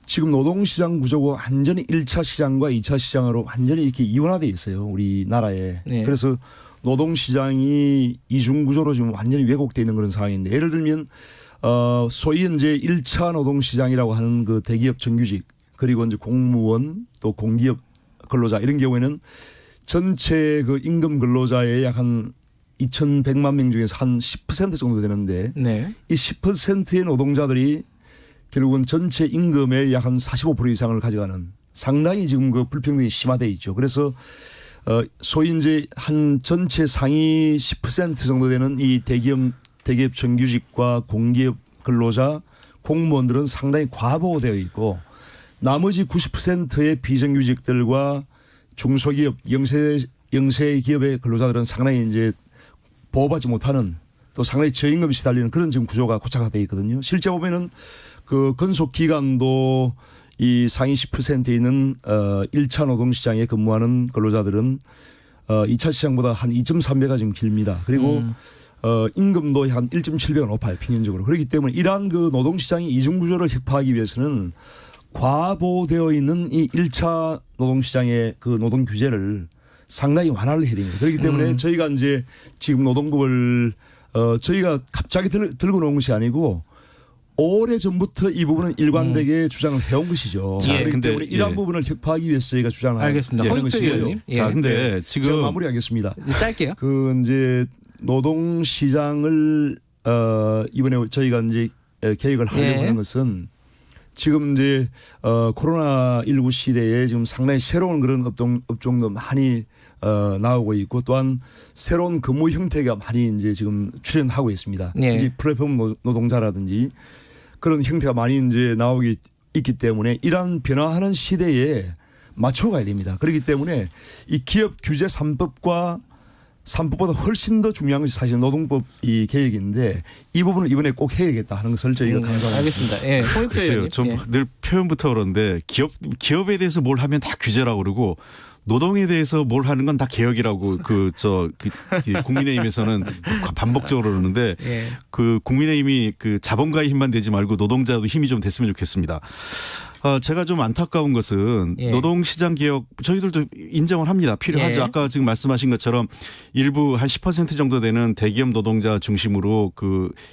지금 노동시장 구조가 완전히 1차 시장과 2차 시장으로 완전히 이렇게 이원화되어 있어요. 우리나라에. 네. 그래서 노동시장이 이중구조로 지금 완전히 왜곡되어 있는 그런 상황인데 예를 들면 소위 이제 1차 노동시장이라고 하는 그 대기업 정규직 그리고 이제 공무원 또 공기업 근로자 이런 경우에는 전체 그 임금 근로자의 약 한 2,100만 명 중에서 한 10% 정도 되는데 네. 이 10%의 노동자들이 결국은 전체 임금의 약 한 45% 이상을 가져가는 상당히 지금 그 불평등이 심화되어 있죠. 그래서 소위 이제 한 전체 상위 10% 정도 되는 이 대기업 정규직과 공기업 근로자 공무원들은 상당히 과보호되어 있고 나머지 90%의 비정규직들과 중소기업 영세 기업의 근로자들은 상당히 이제 보호받지 못하는 또 상당히 저임금이 시달리는 그런 지금 구조가 고착화되어 있거든요. 실제 보면은 그 근속 기간도 이 상위 10%에 있는 1차 노동시장에 근무하는 근로자들은 2차 시장보다 한 2.3배가 지금 길니다. 그리고 임금도 한 1.7배가 높아요. 평균적으로. 그렇기 때문에 이러한 그 노동시장의 이중구조를 혁파하기 위해서는 과보되어 있는 이 1차 노동시장의 그 노동 규제를 상당히 완화를 해야 됩니다. 그렇기 때문에 저희가 이제 지금 노동법을 저희가 갑자기 들고 놓은 것이 아니고 오래 전부터 이 부분은 일관되게 주장을 해온 것이죠. 자, 그렇기 근데, 때문에 이러한 부분을 격파하기 위해서 저희가 주장을 알겠습니다. 하는 것이에요. 자, 근데 지금 제가 마무리하겠습니다. 짧게요. 그 이제 노동 시장을 이번에 저희가 이제 계획을 하려고 하는 것은 지금 이제 코로나 19 시대에 지금 상당히 새로운 그런 업종도 많이 나오고 있고 또한 새로운 근무 형태가 많이 이제 지금 출현하고 있습니다. 특히 플랫폼 노동자라든지 그런 형태가 많이 이제 나오기 있기 때문에 이러한 변화하는 시대에 맞춰가야 됩니다. 그렇기 때문에 이 기업 규제 3법과 3법보다 훨씬 더 중요한 것이 사실 노동법 이 계획인데 이 부분을 이번에 꼭 해야겠다 하는 것을 저희가 강조합니다. 알겠습니다. 예. 글쎄요. 좀 늘 표현부터 그런데 기업에 대해서 뭘 하면 다 규제라고 그러고 노동에 대해서 뭘 하는 건 다 개혁이라고 국민의힘에서는 반복적으로 그러는데 그 국민의힘이 그 자본가의 힘만 되지 말고 노동자도 힘이 좀 됐으면 좋겠습니다. 제가 좀 안타까운 것은 노동시장 개혁 저희들도 인정을 합니다. 필요하죠. 아까 지금 말씀하신 것처럼 일부 한 10% 정도 되는 대기업 노동자 중심으로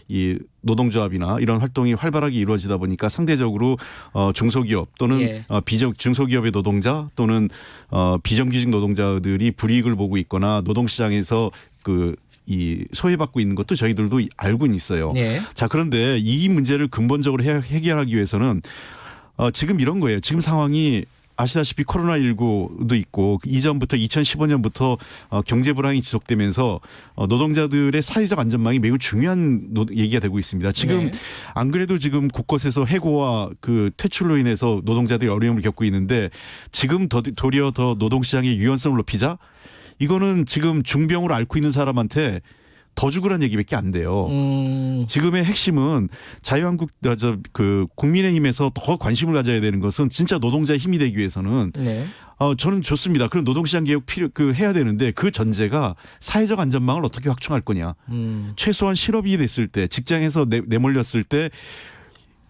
이 노동조합이나 이런 활동이 활발하게 이루어지다 보니까 상대적으로 중소기업 또는 중소기업의 노동자 또는 비정규직 노동자들이 불이익을 보고 있거나 노동시장에서 이 소외받고 있는 것도 저희들도 알고는 있어요. 자, 그런데 이 문제를 근본적으로 해결하기 위해서는 지금 이런 거예요. 지금 상황이 아시다시피 코로나19도 있고 이전부터 2015년부터 경제 불황이 지속되면서 노동자들의 사회적 안전망이 매우 중요한 얘기가 되고 있습니다. 지금 안 그래도 지금 곳곳에서 해고와 그 퇴출로 인해서 노동자들이 어려움을 겪고 있는데 지금 도리어 더 노동시장의 유연성을 높이자 이거는 지금 중병으로 앓고 있는 사람한테 더 죽으란 얘기밖에 안 돼요. 지금의 핵심은 국민의힘에서 더 관심을 가져야 되는 것은 진짜 노동자의 힘이 되기 위해서는 저는 좋습니다. 그런 노동시장 개혁 해야 되는데 그 전제가 사회적 안전망을 어떻게 확충할 거냐. 최소한 실업이 됐을 때 직장에서 내몰렸을 때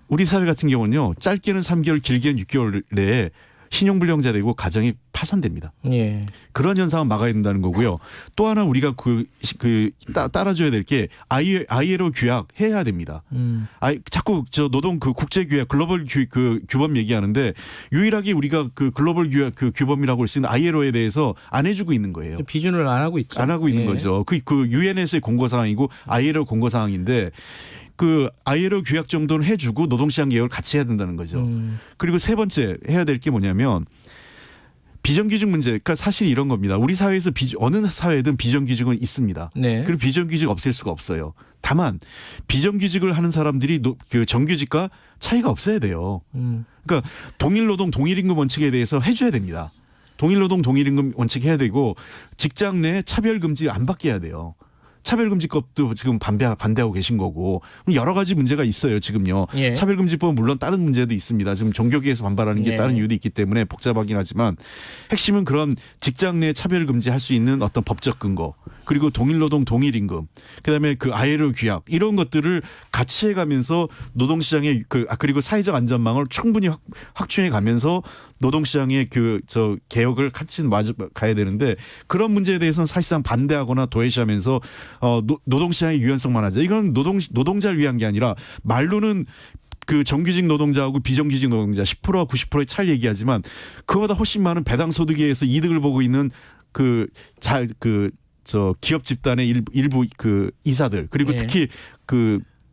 우리 사회 같은 경우는요. 짧게는 3개월 길게는 6개월 내에 신용불량자 되고 가정이 파산됩니다. 그런 현상은 막아야 된다는 거고요. 또 하나 우리가 따라줘야 될 게 ILO 규약 해야 됩니다. 자꾸 노동 국제규약 글로벌 규범 얘기하는데 유일하게 우리가 글로벌 규약 규범이라고 할 수 있는 ILO에 대해서 안 해주고 있는 거예요. 비준을 안 하고 있죠. 안 하고 있는 거죠. 유엔에서의 공고사항이고 ILO 공고사항인데 ILO 규약 정도는 해주고 노동시장 개혁을 같이 해야 된다는 거죠. 그리고 세 번째 해야 될 게 뭐냐면 비정규직 문제. 그러니까 사실 이런 겁니다. 우리 사회에서 어느 사회든 비정규직은 있습니다. 그리고 비정규직 없앨 수가 없어요. 다만 비정규직을 하는 사람들이 정규직과 차이가 없어야 돼요. 그러니까 동일노동 동일임금 원칙에 대해서 해줘야 됩니다. 동일노동 동일임금 원칙 해야 되고 직장 내 차별금지 안 받게 해야 돼요. 차별금지법도 지금 반대하고 계신 거고 여러 가지 문제가 있어요. 지금요. 차별금지법은 물론 다른 문제도 있습니다. 지금 종교계에서 반발하는 게 다른 이유도 있기 때문에 복잡하긴 하지만 핵심은 그런 직장 내 차별금지할 수 있는 어떤 법적 근거 그리고 동일노동 동일임금 그다음에 ILO 규약 이런 것들을 같이 해가면서 노동시장의 그리고 사회적 안전망을 충분히 확충해 가면서 노동시장의 개혁을 같이 가야 되는데 그런 문제에 대해서는 사실상 반대하거나 도외시하면서 노동시장의 유연성만 하자. 이건 노동자를 위한 게 아니라 말로는 정규직 노동자하고 비정규직 노동자 10%와 90%의 차이를 얘기하지만 그거보다 훨씬 많은 배당 소득에 의해서 이득을 보고 있는 기업 집단의 일부 이사들 그리고 특히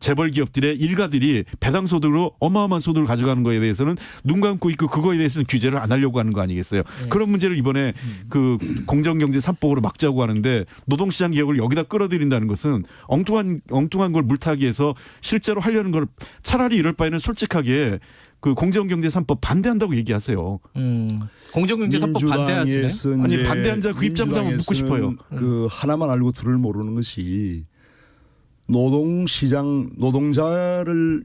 재벌 기업들의 일가들이 배당 소득으로 어마어마한 소득을 가져가는 거에 대해서는 눈 감고 있고 그거에 대해서는 규제를 안 하려고 하는 거 아니겠어요? 그런 문제를 이번에 공정경제 3법으로 막자고 하는데 노동시장 개혁을 여기다 끌어들인다는 것은 엉뚱한 걸 물타기해서 실제로 하려는 걸 차라리 이럴 바에는 솔직하게 공정경제 3법 반대한다고 얘기하세요. 공정경제 3법 반대하시네. 아니 반대한 자 그 입장도 한번 묻고 싶어요. 하나만 알고 둘을 모르는 것이 노동자를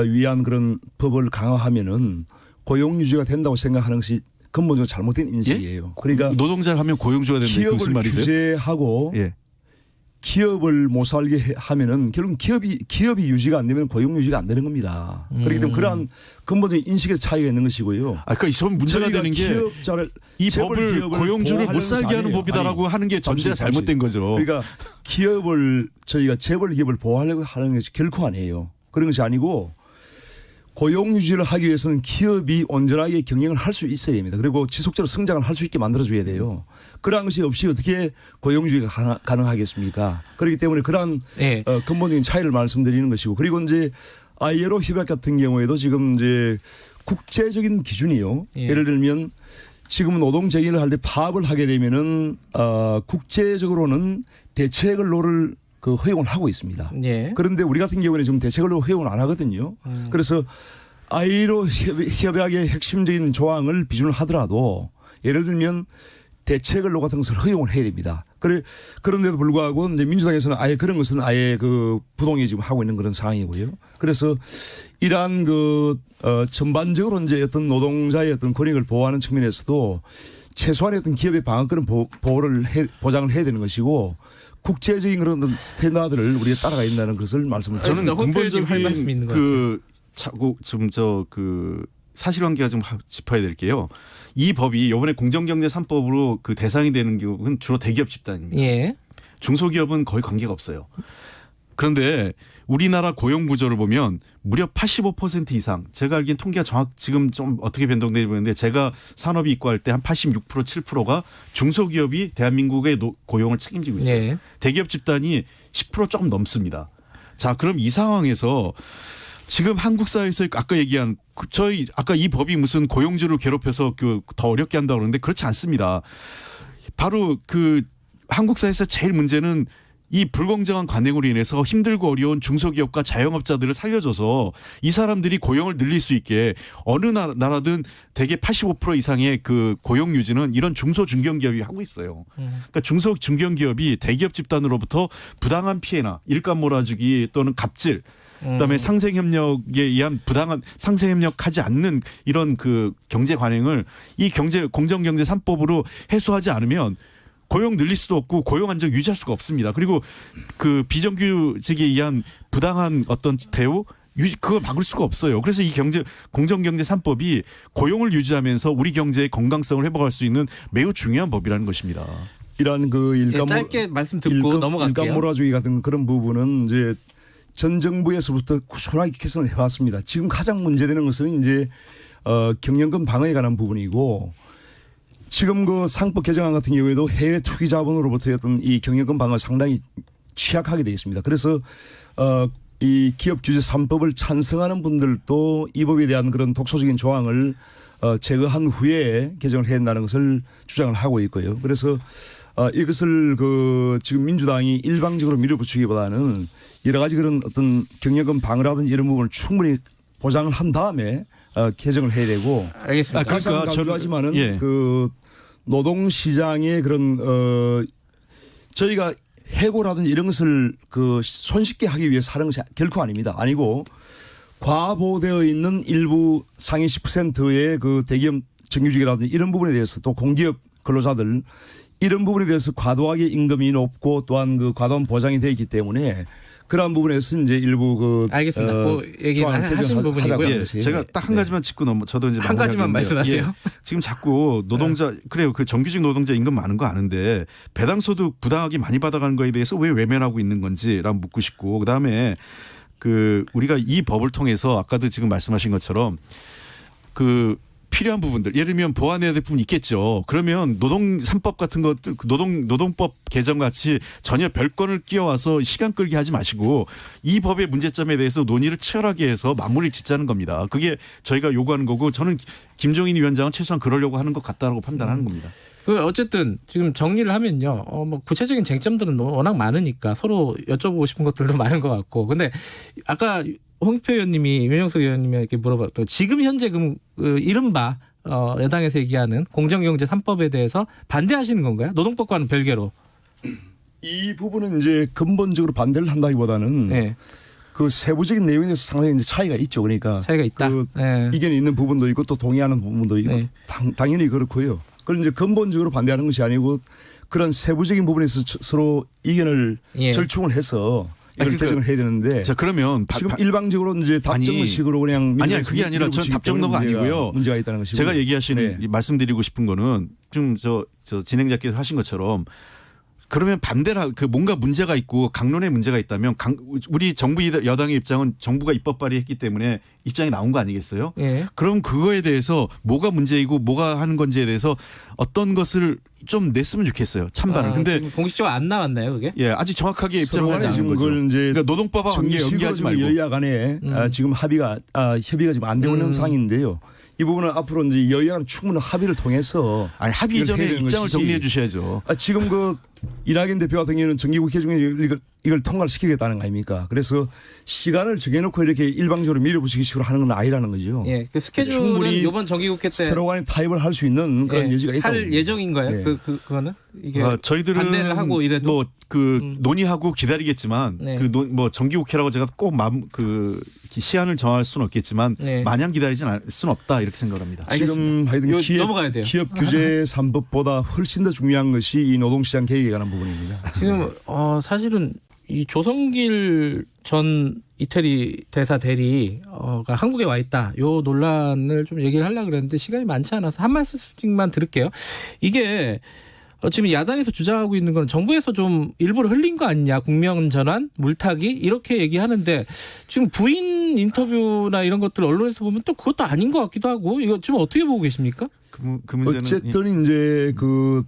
위한 그런 법을 강화하면은 고용 유지가 된다고 생각하는 것이 근본적으로 잘못된 인식이에요. 그러니까 노동자를 하면 고용 유지가 된다는 게 무슨 말이세요? 규제하고 기업을 못 살게 하면은 결국 기업이 유지가 안 되면 고용 유지가 안 되는 겁니다. 그렇기 때문에 그러한 근본적인 인식의 차이가 있는 것이고요. 그러니까 전 문제가 되는 게 이 법을 고용주를 못 살게 하는 법이다라고 하는 게 전제가 잘못된 거죠. 그러니까 저희가 재벌 기업을 보호하려고 하는 것이 결코 아니에요. 그런 것이 아니고 고용 유지를 하기 위해서는 기업이 온전하게 경영을 할 수 있어야 됩니다. 그리고 지속적으로 성장을 할 수 있게 만들어줘야 돼요. 그러한 것이 없이 어떻게 고용 유지가 가능하겠습니까? 그렇기 때문에 그러한 근본적인 차이를 말씀드리는 것이고, 그리고 이제 ILO 협약 같은 경우에도 지금 이제 국제적인 기준이요. 예를 들면 지금 노동 제의를 할 때 파업을 하게 되면은 국제적으로는 대체근로를 허용을 하고 있습니다. 그런데 우리 같은 경우는 지금 대체근로 허용을 안 하거든요. 그래서 ILO 협약의 핵심적인 조항을 비준을 하더라도 예를 들면 대체근로 같은 것을 허용을 해야 됩니다. 그런데도 불구하고 이제 민주당에서는 아예 그런 것은 아예 부동의 지금 하고 있는 그런 상황이고요. 그래서 이러한 전반적으로 이제 어떤 노동자의 어떤 권익을 보호하는 측면에서도 최소한의 어떤 기업의 방어권은 보장을 해야 되는 것이고, 국제적인 그런 스탠다드를 우리가 따라가 있다는 것을 말씀을 드립니다. 저는 근본적인 할 말씀이 있는 것 같아요. 사실관계가 좀 짚어야 될 게요. 이 법이 이번에 공정경제 3법으로 대상이 되는 경우는 주로 대기업 집단입니다. 중소기업은 거의 관계가 없어요. 그런데 우리나라 고용 구조를 보면 무려 85% 이상, 제가 알기엔 통계가 지금 좀 어떻게 변동되는지 모르겠는데 제가 산업이 입고할 때 한 86% 7%가 중소기업이 대한민국의 고용을 책임지고 있어요. 대기업 집단이 10% 조금 넘습니다. 자, 그럼 이 상황에서 지금 한국 사회에서 아까 얘기한 아까 이 법이 무슨 고용주를 괴롭혀서 더 어렵게 한다고 그러는데 그렇지 않습니다. 바로 한국 사회에서 제일 문제는 이 불공정한 관행으로 인해서 힘들고 어려운 중소기업과 자영업자들을 살려줘서 이 사람들이 고용을 늘릴 수 있게 어느 나라든 대개 85% 이상의 고용 유지는 이런 중소 중견기업이 하고 있어요. 그러니까 중소 중견기업이 대기업 집단으로부터 부당한 피해나 일감 몰아주기 또는 갑질, 그다음에 상생협력에 의한 부당한 상생협력하지 않는 이런 경제 관행을 이 공정경제 3법으로 해소하지 않으면 고용 늘릴 수도 없고 고용 안정 유지할 수가 없습니다. 그리고 비정규직에 의한 부당한 어떤 대우 그걸 막을 수가 없어요. 그래서 이 공정경제 3법이 고용을 유지하면서 우리 경제의 건강성을 회복할 수 있는 매우 중요한 법이라는 것입니다. 이러한 짧게 말씀 듣고 넘어갈게요. 일감 몰아주기 같은 그런 부분은 이제 전 정부에서부터 꾸준하게 개선을 해왔습니다. 지금 가장 문제되는 것은 이제 경영권 방어에 관한 부분이고, 지금 상법 개정안 같은 경우에도 해외 투기 자본으로부터의 어떤 이 경영권 방어가 상당히 취약하게 되어 있습니다. 그래서 이 기업 규제 3법을 찬성하는 분들도 이 법에 대한 그런 독소적인 조항을 제거한 후에 개정을 해야 한다는 것을 주장을 하고 있고요. 그래서 이것을 지금 민주당이 일방적으로 밀어붙이기보다는 여러 가지 그런 어떤 경영권 방어라든지 이런 부분을 충분히 보장을 한 다음에 개정을 해야 되고. 알겠습니다. 그러니까 강조하지만은 노동시장의 그런 저희가 해고라든지 이런 것을 손쉽게 하기 위해서 하는 것이 결코 아닙니다. 아니고 과보되어 있는 일부 상위 10%의 대기업 정규직이라든지 이런 부분에 대해서 또 공기업 근로자들 이런 부분에 대해서 과도하게 임금이 높고 또한 과도한 보장이 되어 있기 때문에 그러한 부분에서 이제 일부 알겠습니다. 얘기는 하신 부분이고요. 제가 딱 한 가지만 짚고 저도 이제 한 가지만 말씀하세요. 지금 자꾸 노동자 그래요. 정규직 노동자 임금 많은 거 아는데 배당소득 부당하게 많이 받아가는 거에 대해서 왜 외면하고 있는 건지랑 묻고 싶고, 그다음에 우리가 이 법을 통해서 아까도 지금 말씀하신 것처럼 필요한 부분들, 예를 들면 보완해야 될 부분이 있겠죠. 그러면 노동 3법 같은 것들, 노동법 개정 같이 전혀 별건을 끼워와서 시간 끌게 하지 마시고 이 법의 문제점에 대해서 논의를 치열하게 해서 마무리를 짓자는 겁니다. 그게 저희가 요구하는 거고, 저는 김종인 위원장은 최소한 그러려고 하는 것 같다라고 판단하는 겁니다. 어쨌든 지금 정리를 하면요. 구체적인 쟁점들은 워낙 많으니까 서로 여쭤보고 싶은 것들도 많은 것 같고. 근데 아까 홍익표 의원님이 윤영석 의원님에게 물어봤던 지금 현재 이른바 여당에서 얘기하는 공정경제 3법에 대해서 반대하시는 건가요? 노동법과는 별개로. 이 부분은 이제 근본적으로 반대를 한다기보다는 세부적인 내용에 대해서 상당히 이제 차이가 있죠. 그러니까 차이가 있다. 이견이 있는 부분도 있고 또 동의하는 부분도 있고 당연히 그렇고요. 그걸 이제 근본적으로 반대하는 것이 아니고 그런 세부적인 부분에서 서로 의견을 예. 절충을 해서 이걸 그러니까 개정을 해야 되는데 자 그러면 지금 일방적으로 이제 답정너식으로 그냥 아니 그게 아니라 전 답정너가 아니고요. 문제가 있다는 것이고 제가 얘기하시는 말씀드리고 싶은 거는 좀 저 진행자께서 하신 것처럼 그러면 반대라 그 뭔가 문제가 있고 강론에 문제가 있다면 우리 정부 여당의 입장은 정부가 입법 발의했기 때문에 입장이 나온 거 아니겠어요? 예. 그럼 그거에 대해서 뭐가 문제이고 뭐가 하는 건지에 대해서 어떤 것을 좀 냈으면 좋겠어요. 찬반을. 근데 공식적으로 안 나왔나요, 그게? 예, 아직 정확하게 입장을 하지 않은 지금 거죠. 그걸 이제 그러니까 노동법하고 연계하지 말고 여야 간에 지금 협의가 지금 안 되고 있는 상황인데요. 이 부분은 앞으로 이제 여야간 충분한 합의를 통해서 합의 이전에 입장을 정리해 주셔야죠. 지금 그 이낙연 대표 같은 경우는 정기국회 중에 이걸 통과를 시키겠다는 거 아닙니까? 그래서 시간을 정해놓고 이렇게 일방적으로 밀어붙이기 식으로 하는 건 아니라는 거죠. 예, 그 스케줄은 이번 정기국회 때 서로 간에 타협을 할 수 있는 그런 여지가 있다고 할 예정인가요? 네. 그거는 이게 저희들은 반대를 하고 이래도 논의하고 기다리겠지만 네. 뭐 정기국회라고 제가 꼭 시한을 정할 수는 없겠지만 네. 마냥 기다리진 않을 수는 없다 이렇게 생각합니다. 지금 하여튼 넘어가야 돼요. 기업 규제 3법보다 훨씬 더 중요한 것이 이 노동시장 개혁에 관한 부분입니다. 지금 사실은 이 조성길 전 이태리 대사 대리가 한국에 와 있다. 요 논란을 좀 얘기를 하려고 그랬는데 시간이 많지 않아서 한 말씀씩만 들을게요. 이게 지금 야당에서 주장하고 있는 건 정부에서 좀 일부러 흘린 거 아니냐. 국면 전환, 물타기 이렇게 얘기하는데 지금 부인 인터뷰나 이런 것들 언론에서 보면 또 그것도 아닌 것 같기도 하고 이거 지금 어떻게 보고 계십니까? 그 문제는 어쨌든 이제 그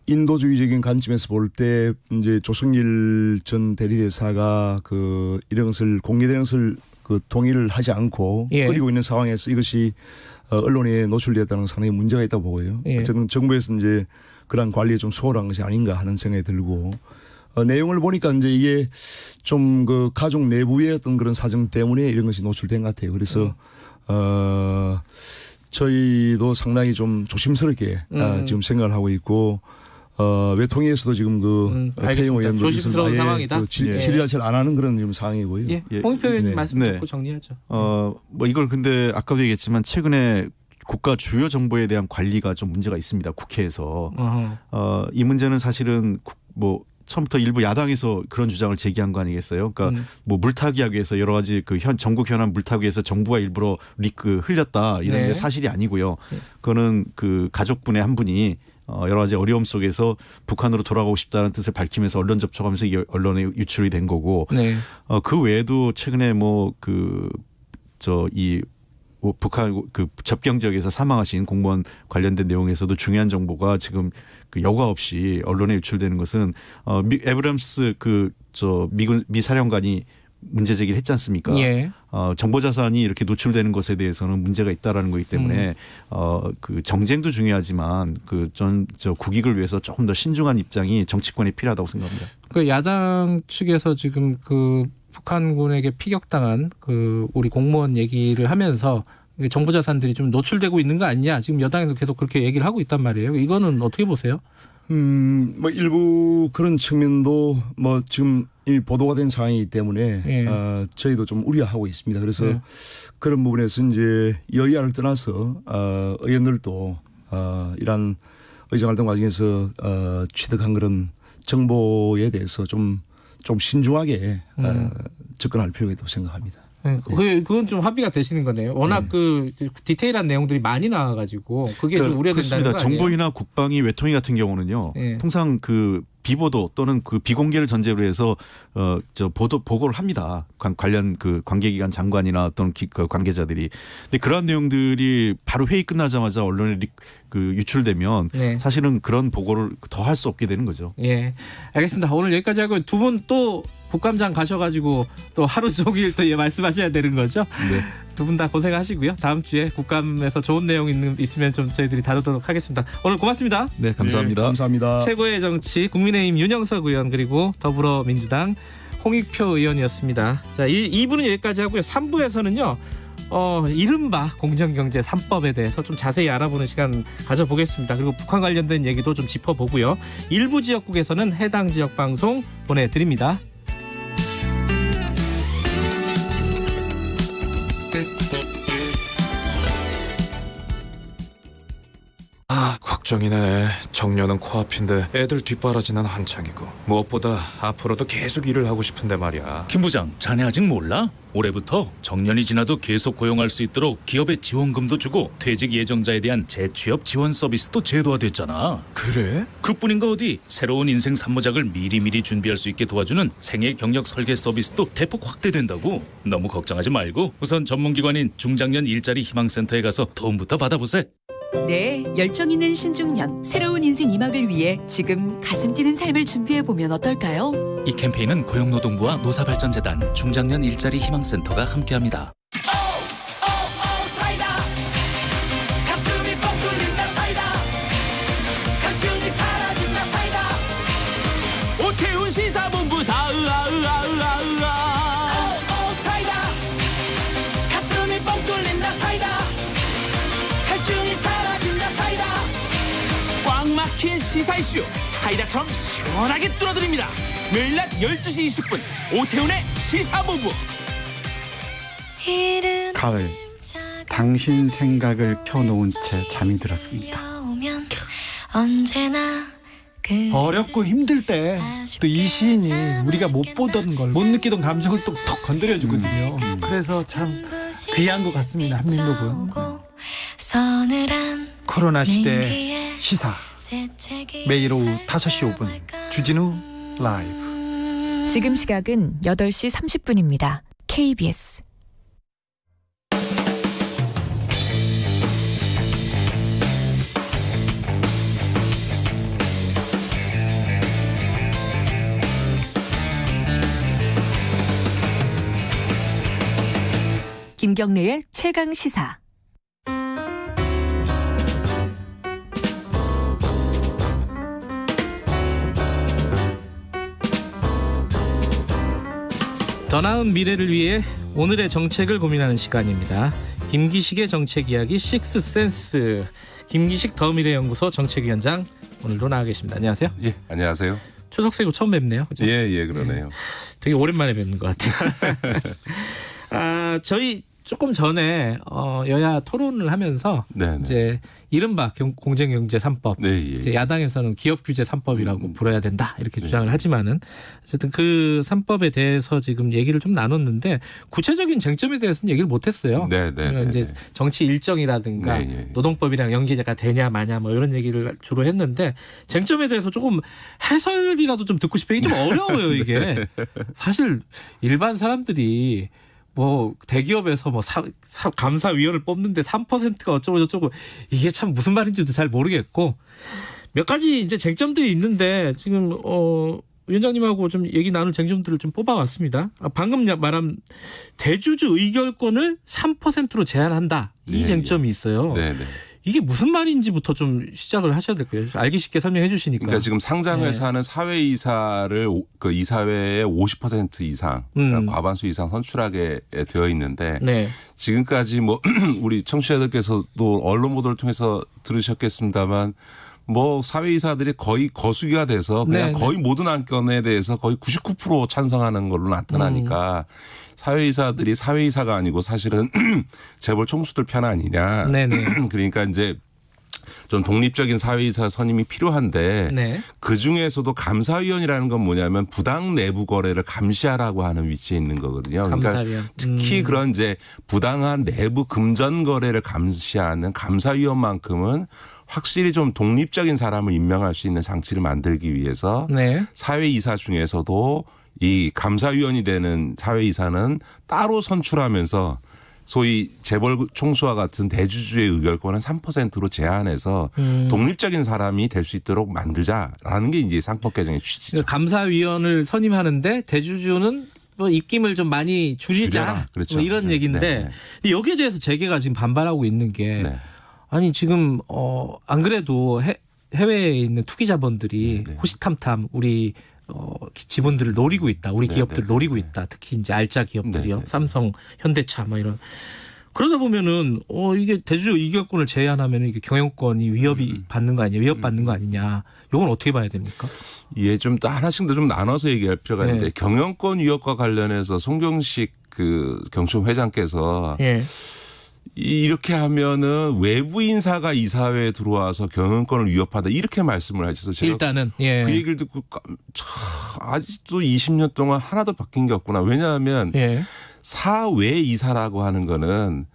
인도주의적인 관점에서 볼 때 이제 조성길 전 대리대사가 그 이런 것을 공개되는 것을 그 동의를 하지 않고 꺼리고 있는 상황에서 이것이 언론에 노출되었다는 건 상당히 문제가 있다고 보고요. 어쨌든 정부에서 이제 그런 관리에 좀 소홀한 것이 아닌가 하는 생각이 들고 내용을 보니까 이제 이게 좀 그 가족 내부의 어떤 그런 사정 때문에 이런 것이 노출된 것 같아요. 그래서 저희도 상당히 좀 조심스럽게 지금 생각을 하고 있고 외통위에서도 지금 그 태영 의원도 조심스러운 상황이다. 질의 자체를 안 하는 그런 지금 상황이고요. 홍익표 의원님 말씀 듣고 정리하죠. 뭐 이걸 근데 아까도 얘기했지만 최근에 국가 주요 정보에 대한 관리가 좀 문제가 있습니다. 국회에서. 이 문제는 사실은 뭐 처음부터 일부 야당에서 그런 주장을 제기한 거 아니겠어요? 그러니까 뭐 물타기하기 위해서 여러 가지 그 전국 현안 물타기 위해서 정부가 일부러 흘렸다 이런 게 사실이 아니고요. 그거는 그 가족분의 한 분이 여러 가지 어려움 속에서 북한으로 돌아가고 싶다는 뜻을 밝히면서 언론 접촉하면서 이게 언론에 유출이 된 거고 그 외에도 최근에 북한 그 접경 지역에서 사망하신 공무원 관련된 내용에서도 중요한 정보가 지금 그 여과 없이 언론에 유출되는 것은 에브람스 미 사령관이 문제 제기를 했지 않습니까? 정보 자산이 이렇게 노출되는 것에 대해서는 문제가 있다라는 거기 때문에 그 정쟁도 중요하지만 국익을 위해서 조금 더 신중한 입장이 정치권에 필요하다고 생각합니다. 그 야당 측에서 지금 그 북한군에게 피격당한 그 우리 공무원 얘기를 하면서 정보 자산들이 좀 노출되고 있는 거 아니냐. 지금 여당에서 계속 그렇게 얘기를 하고 있단 말이에요. 이거는 어떻게 보세요? 뭐 일부 그런 측면도 뭐 지금 이미 보도가 된 상황이기 때문에 저희도 좀 우려하고 있습니다. 그래서 그런 부분에서 이제 여야를 떠나서 의원들도 이런 의정활동 과정에서 취득한 그런 정보에 대해서 좀 신중하게 접근할 필요가 있다고 생각합니다. 그건 좀 합의가 되시는 거네요. 워낙 그 디테일한 내용들이 많이 나와가지고 그게 좀 우려된다는 거 아니에요? 정보위나 국방위, 외통위 같은 경우는요. 통상 그 비보도 또는 그 비공개를 전제로 해서 보고를 합니다. 관련 그 관계기관 장관이나 어떤 관계자들이. 근데 그러한 내용들이 바로 회의 끝나자마자 언론에 유출되면 사실은 그런 보고를 더 할 수 없게 되는 거죠. 예, 알겠습니다. 오늘 여기까지 하고 두 분 또 국감장 가셔가지고 또 하루 종일 또 말씀하셔야 되는 거죠. 두 분 다 고생하시고요. 다음 주에 국감에서 좋은 내용 있으면 좀 저희들이 다루도록 하겠습니다. 오늘 고맙습니다. 네, 감사합니다. 감사합니다. 최고의 정치 국민의힘 윤영석 의원 그리고 더불어민주당 홍익표 의원이었습니다. 자, 2부는 여기까지 하고요. 3부에서는요. 이른바 공정경제 3법에 대해서 좀 자세히 알아보는 시간 가져보겠습니다. 그리고 북한 관련된 얘기도 좀 짚어보고요. 일부 지역국에서는 해당 지역 방송 보내드립니다. 국회 걱정이네. 정년은 코앞인데 애들 뒷바라지는 한창이고 무엇보다 앞으로도 계속 일을 하고 싶은데 말이야. 김 부장, 자네 아직 몰라? 올해부터 정년이 지나도 계속 고용할 수 있도록 기업에 지원금도 주고 퇴직 예정자에 대한 재취업 지원 서비스도 제도화됐잖아. 그래? 그뿐인가 어디? 새로운 인생 산모작을 미리미리 준비할 수 있게 도와주는 생애 경력 설계 서비스도 대폭 확대된다고. 너무 걱정하지 말고 우선 전문기관인 중장년 일자리 희망센터에 가서 도움부터 받아보세. 네, 열정 있는 신중년, 새로운 인생 2막을 위해 지금 가슴 뛰는 삶을 준비해보면 어떨까요? 이 캠페인은 고용노동부와 노사발전재단, 중장년 일자리 희망센터가 함께합니다. 오태훈 시사본부 다 사이다. 가슴이 뻥 뚫린다 사이다. 갈증이 사라진다 사이다. 꽉 막힌 시사 이슈 사이다처럼 시원하게 뚫어드립니다. 매일 낮 12시 20분 오태훈의 시사본부. 가을, 당신 생각을 펴놓은 채 잠이 들었습니다. 어렵고 힘들 때 또 이 시인이 우리가 못 보던 걸, 못 느끼던 감정을 또 톡 건드려주거든요. 그래서 참 귀한 것 같습니다. 한민록은. 코로나 시대 시사 매일 오후 5시 5분 주진우 라이브. 지금 시각은 8시 30분입니다. KBS 김경래의 최강 시사. 더 나은 미래를 위해 오늘의 정책을 고민하는 시간입니다. 김기식의 정책 이야기 식스센스. 김기식 더미래연구소 정책위원장 오늘도 나와 계십니다. 안녕하세요. 예, 안녕하세요. 추석 세고 처음 뵙네요. 그죠? 예, 그러네요. 되게 오랜만에 뵙는 것 같아요. 저희 조금 전에 여야 토론을 하면서 네네. 이제 이른바 공정경제 3법, 네, 예. 이제 야당에서는 기업 규제 3법이라고 불러야 된다 이렇게 주장을 하지만은 어쨌든 그 3법에 대해서 지금 얘기를 좀 나눴는데 구체적인 쟁점에 대해서는 얘기를 못했어요. 네. 이제 정치 일정이라든가 노동법이랑 연계가 되냐 마냐 뭐 이런 얘기를 주로 했는데 쟁점에 대해서 조금 해설이라도 좀 듣고 싶어요. 이게 좀 어려워요 이게. 사실 일반 사람들이 뭐 대기업에서 뭐 감사위원을 뽑는데 3%가 어쩌고 저쩌고 이게 참 무슨 말인지도 잘 모르겠고 몇 가지 이제 쟁점들이 있는데 지금 위원장님하고 좀 얘기 나눌 쟁점들을 좀 뽑아왔습니다. 방금 말한 대주주 의결권을 3%로 제한한다 이 쟁점이 있어요. 이게 무슨 말인지부터 좀 시작을 하셔야 될 거예요. 알기 쉽게 설명해 주시니까. 그러니까 지금 상장회사는 사회이사를 그 이사회의 50% 이상, 그러니까 과반수 이상 선출하게 되어 있는데 지금까지 뭐 우리 청취자들께서도 언론 보도를 통해서 들으셨겠습니다만 뭐 사회이사들이 거의 거수기가 돼서 그냥 거의 모든 안건에 대해서 거의 99% 찬성하는 걸로 나타나니까 사회이사들이 사회이사가 아니고 사실은 재벌 총수들 편 아니냐. 그러니까 이제 좀 독립적인 사회이사 선임이 필요한데 그 중에서도 감사위원이라는 건 뭐냐면 부당 내부 거래를 감시하라고 하는 위치에 있는 거거든요. 그러니까 특히 그런 이제 부당한 내부 금전 거래를 감시하는 감사위원만큼은 확실히 좀 독립적인 사람을 임명할 수 있는 장치를 만들기 위해서 사회이사 중에서도 이 감사위원이 되는 사회이사는 따로 선출하면서 소위 재벌 총수와 같은 대주주의 의결권은 3%로 제한해서 독립적인 사람이 될 수 있도록 만들자라는 게 이제 상법 개정의 취지죠. 감사위원을 선임하는데 대주주는 뭐 입김을 좀 많이 줄이자. 그렇죠. 뭐 이런 얘기인데 여기에 대해서 재계가 지금 반발하고 있는 게 아니 지금 안 그래도 해외에 있는 투기 자본들이 호시탐탐 우리 지분들을 노리고 있다. 우리 기업들을 노리고 있다. 특히 이제 알짜 기업들이요. 삼성, 현대차 뭐 이런. 그러다 보면은 이게 대주주 의결권을 제한하면 이게 경영권이 위협이 받는 거 아니냐, 위협받는 거 아니냐. 이건 어떻게 봐야 됩니까? 예, 좀 하나씩 더 좀 나눠서 얘기할 필요가 있는데 경영권 위협과 관련해서 송경식 그 경총 회장께서 이렇게 하면은 외부 인사가 이사회에 들어와서 경영권을 위협한다 이렇게 말씀을 하셔서 제가 일단은 예. 그 얘기를 듣고 아직도 20년 동안 하나도 바뀐 게 없구나. 왜냐하면 예. 사외 이사라고 하는 거는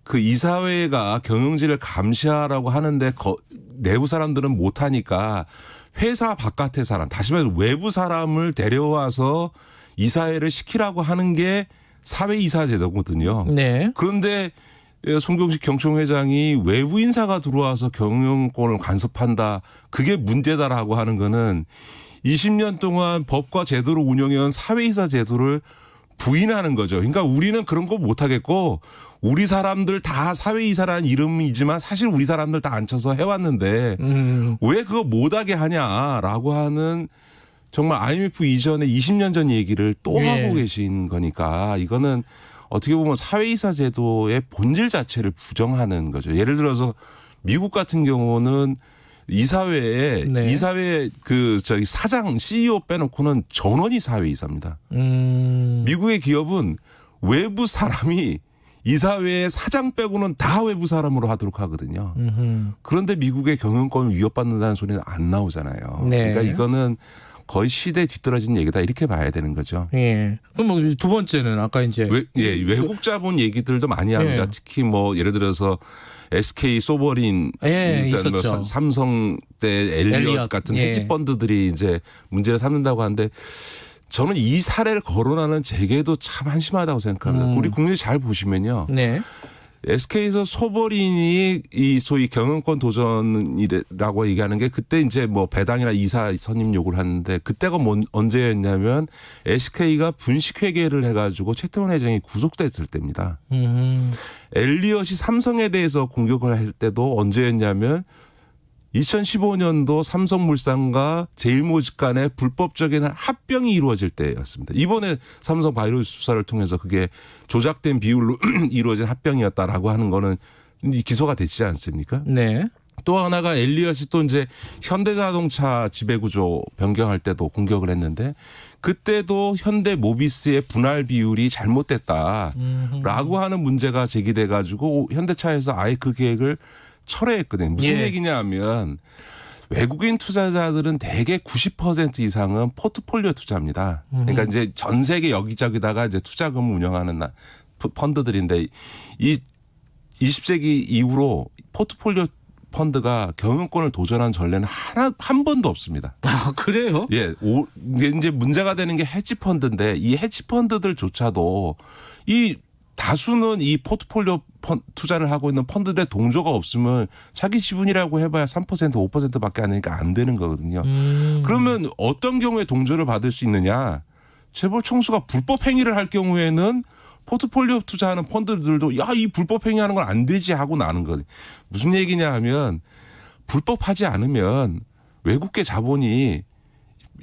그 이사회가 경영진을 감시하라고 하는데 내부 사람들은 못하니까 회사 바깥의 사람, 다시 말해서 외부 사람을 데려와서 이사회를 시키라고 하는 게 사회이사 제도거든요. 네. 그런데 송경식 경총회장이 외부 인사가 들어와서 경영권을 간섭한다. 그게 문제다라고 하는 거는 20년 동안 법과 제도를 운영해온 사회이사 제도를 부인하는 거죠. 그러니까 우리는 그런 거 못하겠고 우리 사람들 다 사회이사라는 이름이지만 사실 우리 사람들 다 앉혀서 해왔는데 왜 그거 못하게 하냐라고 하는 정말 IMF 이전에 20년 전 얘기를 또 예. 하고 계신 거니까 이거는 어떻게 보면 사회이사 제도의 본질 자체를 부정하는 거죠. 예를 들어서 미국 같은 경우는 이사회에 네. 이사회 사장 CEO 빼놓고는 전원이 사회이사입니다. 미국의 기업은 외부 사람이 이사회의 사장 빼고는 다 외부 사람으로 하도록 하거든요. 그런데 미국의 경영권을 위협받는다는 소리는 안 나오잖아요. 네. 그러니까 이거는 거의 시대에 뒤떨어진 얘기다 이렇게 봐야 되는 거죠. 예. 그럼 뭐 두 번째는 아까 이제 외국 자본 얘기들도 많이 합니다. 예. 특히 뭐 예를 들어서 SK 소버린 예, 일단 뭐 있었죠. 삼성 때 엘리엇 같은 예. 헤지 펀드들이 이제 문제를 삼는다고 하는데 저는 이 사례를 거론하는 재계도 참 한심하다고 생각합니다. 우리 국민이 잘 보시면요. 네. SK에서 소버린이 이 소위 경영권 도전이라고 얘기하는 게 그때 이제 뭐 배당이나 이사 선임 요구를 하는데 그때가 언제였냐면 SK가 분식회계를 해가지고 최태원 회장이 구속됐을 때입니다. 엘리엇이 삼성에 대해서 공격을 할 때도 언제였냐면 2015년도 삼성물산과 제일모직 간의 불법적인 합병이 이루어질 때였습니다. 이번에 삼성 바이오로스 수사를 통해서 그게 조작된 비율로 이루어진 합병이었다라고 하는 거는 기소가 되지 않습니까? 네. 또 하나가 엘리엇이 또 이제 현대자동차 지배구조 변경할 때도 공격을 했는데 그때도 현대모비스의 분할 비율이 잘못됐다라고 하는 문제가 제기돼 가지고 현대차에서 아예 그 계획을 철회했거든요. 무슨 예. 얘기냐 하면 외국인 투자자들은 대개 90% 이상은 포트폴리오 투자입니다. 그러니까 이제 전 세계 여기저기다가 이제 투자금을 운영하는 펀드들인데 이 20세기 이후로 포트폴리오 펀드가 경영권을 도전한 전례는 한 번도 없습니다. 아, 그래요? 예. 이게 이제 문제가 되는 게 헤지 펀드인데 이 헤지 펀드들조차도 이 다수는 이 포트폴리오 투자를 하고 있는 펀드들의 동조가 없으면 자기 지분이라고 해봐야 3% 5%밖에 안 되니까 안 되는 거거든요. 그러면 어떤 경우에 동조를 받을 수 있느냐. 재벌 총수가 불법 행위를 할 경우에는 포트폴리오 투자하는 펀드들도 야, 이 불법 행위하는 건 안 되지 하고 나는 거지. 무슨 얘기냐 하면 불법하지 않으면 외국계 자본이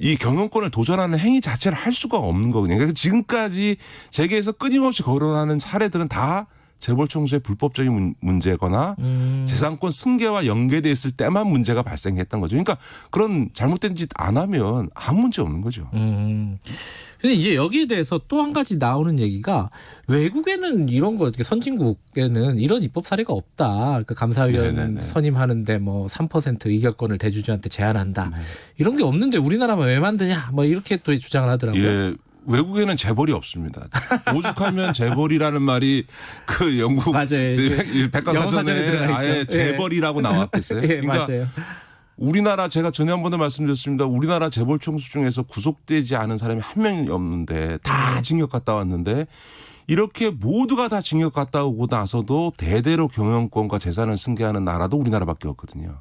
이 경영권을 도전하는 행위 자체를 할 수가 없는 거거든요. 그러니까 지금까지 세계에서 끊임없이 거론하는 사례들은 다 재벌 총수의 불법적인 문제거나 재산권 승계와 연계돼 있을 때만 문제가 발생했던 거죠. 그러니까 그런 잘못된 짓 안 하면 아무 문제 없는 거죠. 근데 이제 여기에 대해서 또 한 가지 나오는 얘기가 외국에는 이런 거 선진국에는 이런 입법 사례가 없다. 그 감사위원 네네네. 선임하는데 뭐 3% 의결권을 대주주한테 제한한다. 이런 게 없는데 우리나라만 왜 만드냐? 뭐 이렇게 또 주장을 하더라고요. 예. 외국에는 재벌이 없습니다. 오죽하면 재벌이라는 말이 그 영국 백과사전에 아예 재벌이라고 나왔겠어요. 예, 그러니까 맞아요. 우리나라 제가 전에 한 번도 말씀드렸습니다. 우리나라 재벌 총수 중에서 구속되지 않은 사람이 한 명이 없는데 다 징역 갔다 왔는데 이렇게 모두가 다 징역 갔다 오고 나서도 대대로 경영권과 재산을 승계하는 나라도 우리나라밖에 없거든요.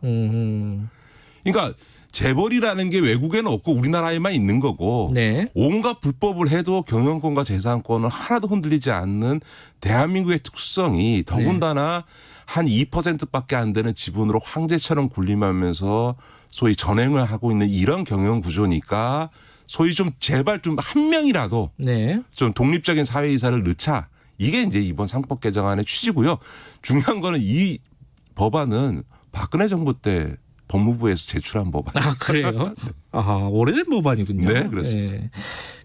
그러니까 재벌이라는 게 외국에는 없고 우리나라에만 있는 거고 네. 온갖 불법을 해도 경영권과 재산권을 하나도 흔들리지 않는 대한민국의 특성이 더군다나 한 2%밖에 안 되는 지분으로 황제처럼 군림하면서 소위 전횡을 하고 있는 이런 경영 구조니까 소위 좀 제발 좀 한 명이라도 네. 좀 독립적인 사회이사를 넣자. 이게 이제 이번 상법 개정안의 취지고요. 중요한 거는 이 법안은 박근혜 정부 때 법무부에서 제출한 법안. 아, 그래요? 아, 오래된 법안이군요. 네, 그렇습니다. 네.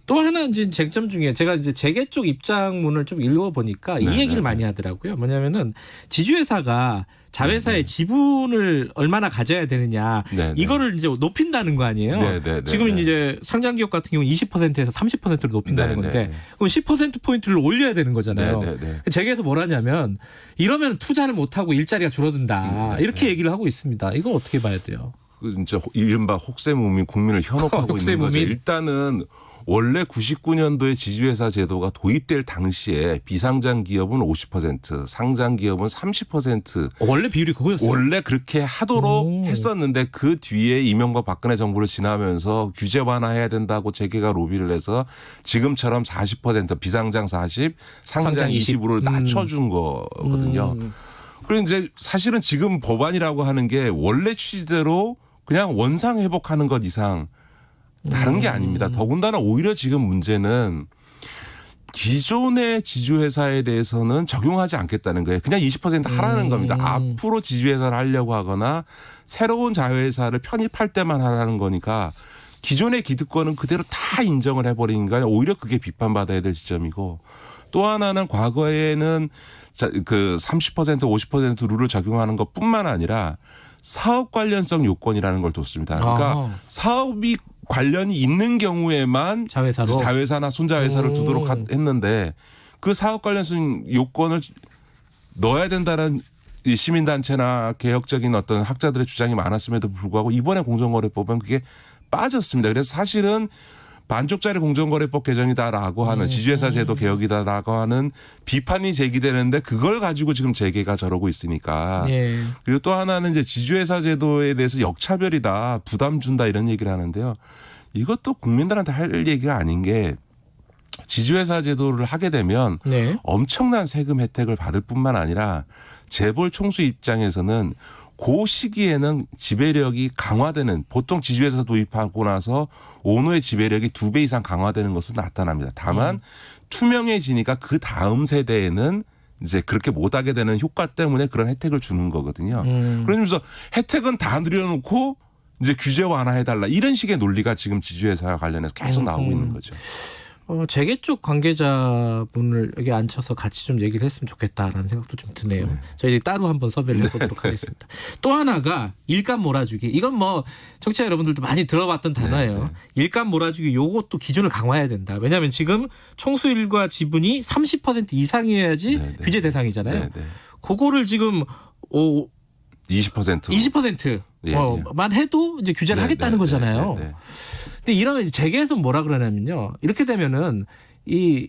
또 하나 이제 쟁점 중에 제가 이제 재계 쪽 입장문을 좀 읽어보니까 이 얘기를 많이 하더라고요. 뭐냐면은 지주회사가 자회사의 지분을 얼마나 가져야 되느냐 이거를 이제 높인다는 거 아니에요. 지금 이제 상장 기업 같은 경우 20%에서 30%로 높인다는 건데 그럼 10%포인트를 올려야 되는 거잖아요. 재계에서 뭘 하냐면 이러면 투자를 못하고 일자리가 줄어든다. 이렇게 얘기를 하고 있습니다. 이거 어떻게 봐야 돼요? 진짜 이른바 혹세무민 국민을 현혹하고 있는 거죠. 일단은 원래 99년도에 지주회사 제도가 도입될 당시에 비상장 기업은 50%, 상장 기업은 30%. 원래 비율이 그거였어요? 원래 그렇게 하도록 했었는데 그 뒤에 이명박 박근혜 정부를 지나면서 규제 완화해야 된다고 재계가 로비를 해서 지금처럼 40% 비상장 40, 상장 20으로 낮춰준 거거든요. 그리고 이제 사실은 지금 법안이라고 하는 게 원래 취지대로 그냥 원상 회복하는 것 이상 다른 게 아닙니다. 더군다나 오히려 지금 문제는 기존의 지주회사에 대해서는 적용하지 않겠다는 거예요. 그냥 20% 하라는 겁니다. 앞으로 지주회사를 하려고 하거나 새로운 자회사를 편입할 때만 하라는 거니까 기존의 기득권은 그대로 다 인정을 해버리니까 오히려 그게 비판받아야 될 지점이고 또 하나는 과거에는 그 30% 50% 룰을 적용하는 것뿐만 아니라 사업 관련성 요건이라는 걸 뒀습니다. 그러니까 사업이 관련이 있는 경우에만 자회사나 손자회사를 두도록 했는데 그 사업 관련성 요건을 넣어야 된다는 시민단체나 개혁적인 어떤 학자들의 주장이 많았음에도 불구하고 이번에 공정거래법은 그게 빠졌습니다. 그래서 사실은 반쪽짜리 공정거래법 개정이다라고 하는 지주회사 제도 개혁이다라고 하는 비판이 제기되는데 그걸 가지고 지금 재계가 저러고 있으니까. 그리고 또 하나는 이제 지주회사 제도에 대해서 역차별이다, 부담 준다 이런 얘기를 하는데요. 이것도 국민들한테 할 얘기가 아닌 게 지주회사 제도를 하게 되면 엄청난 세금 혜택을 받을 뿐만 아니라 재벌 총수 입장에서는 그 시기에는 지배력이 강화되는 보통 지주회사 도입하고 나서 오너의 지배력이 2배 이상 강화되는 것으로 나타납니다. 다만 투명해지니까 그 다음 세대에는 이제 그렇게 못하게 되는 효과 때문에 그런 혜택을 주는 거거든요. 그러면서 혜택은 다 늘려놓고 이제 규제 완화해달라 이런 식의 논리가 지금 지주회사와 관련해서 계속 나오고 있는 거죠. 재계 쪽 관계자분을 여기 앉혀서 같이 좀 얘기를 했으면 좋겠다라는 생각도 좀 드네요. 저희 따로 한번 섭외를 해보도록 하겠습니다. 또 하나가 일감 몰아주기. 이건 뭐 청취자 여러분들도 많이 들어봤던 단어예요. 일감 몰아주기 요것도 기준을 강화해야 된다. 왜냐하면 지금 총수일과 지분이 30% 이상이어야지 규제 대상이잖아요. 그거를 지금 20%만 해도 이제 규제를 하겠다는 거잖아요. 근데 이런 재계에서 뭐라 그러냐면요. 이렇게 되면은 이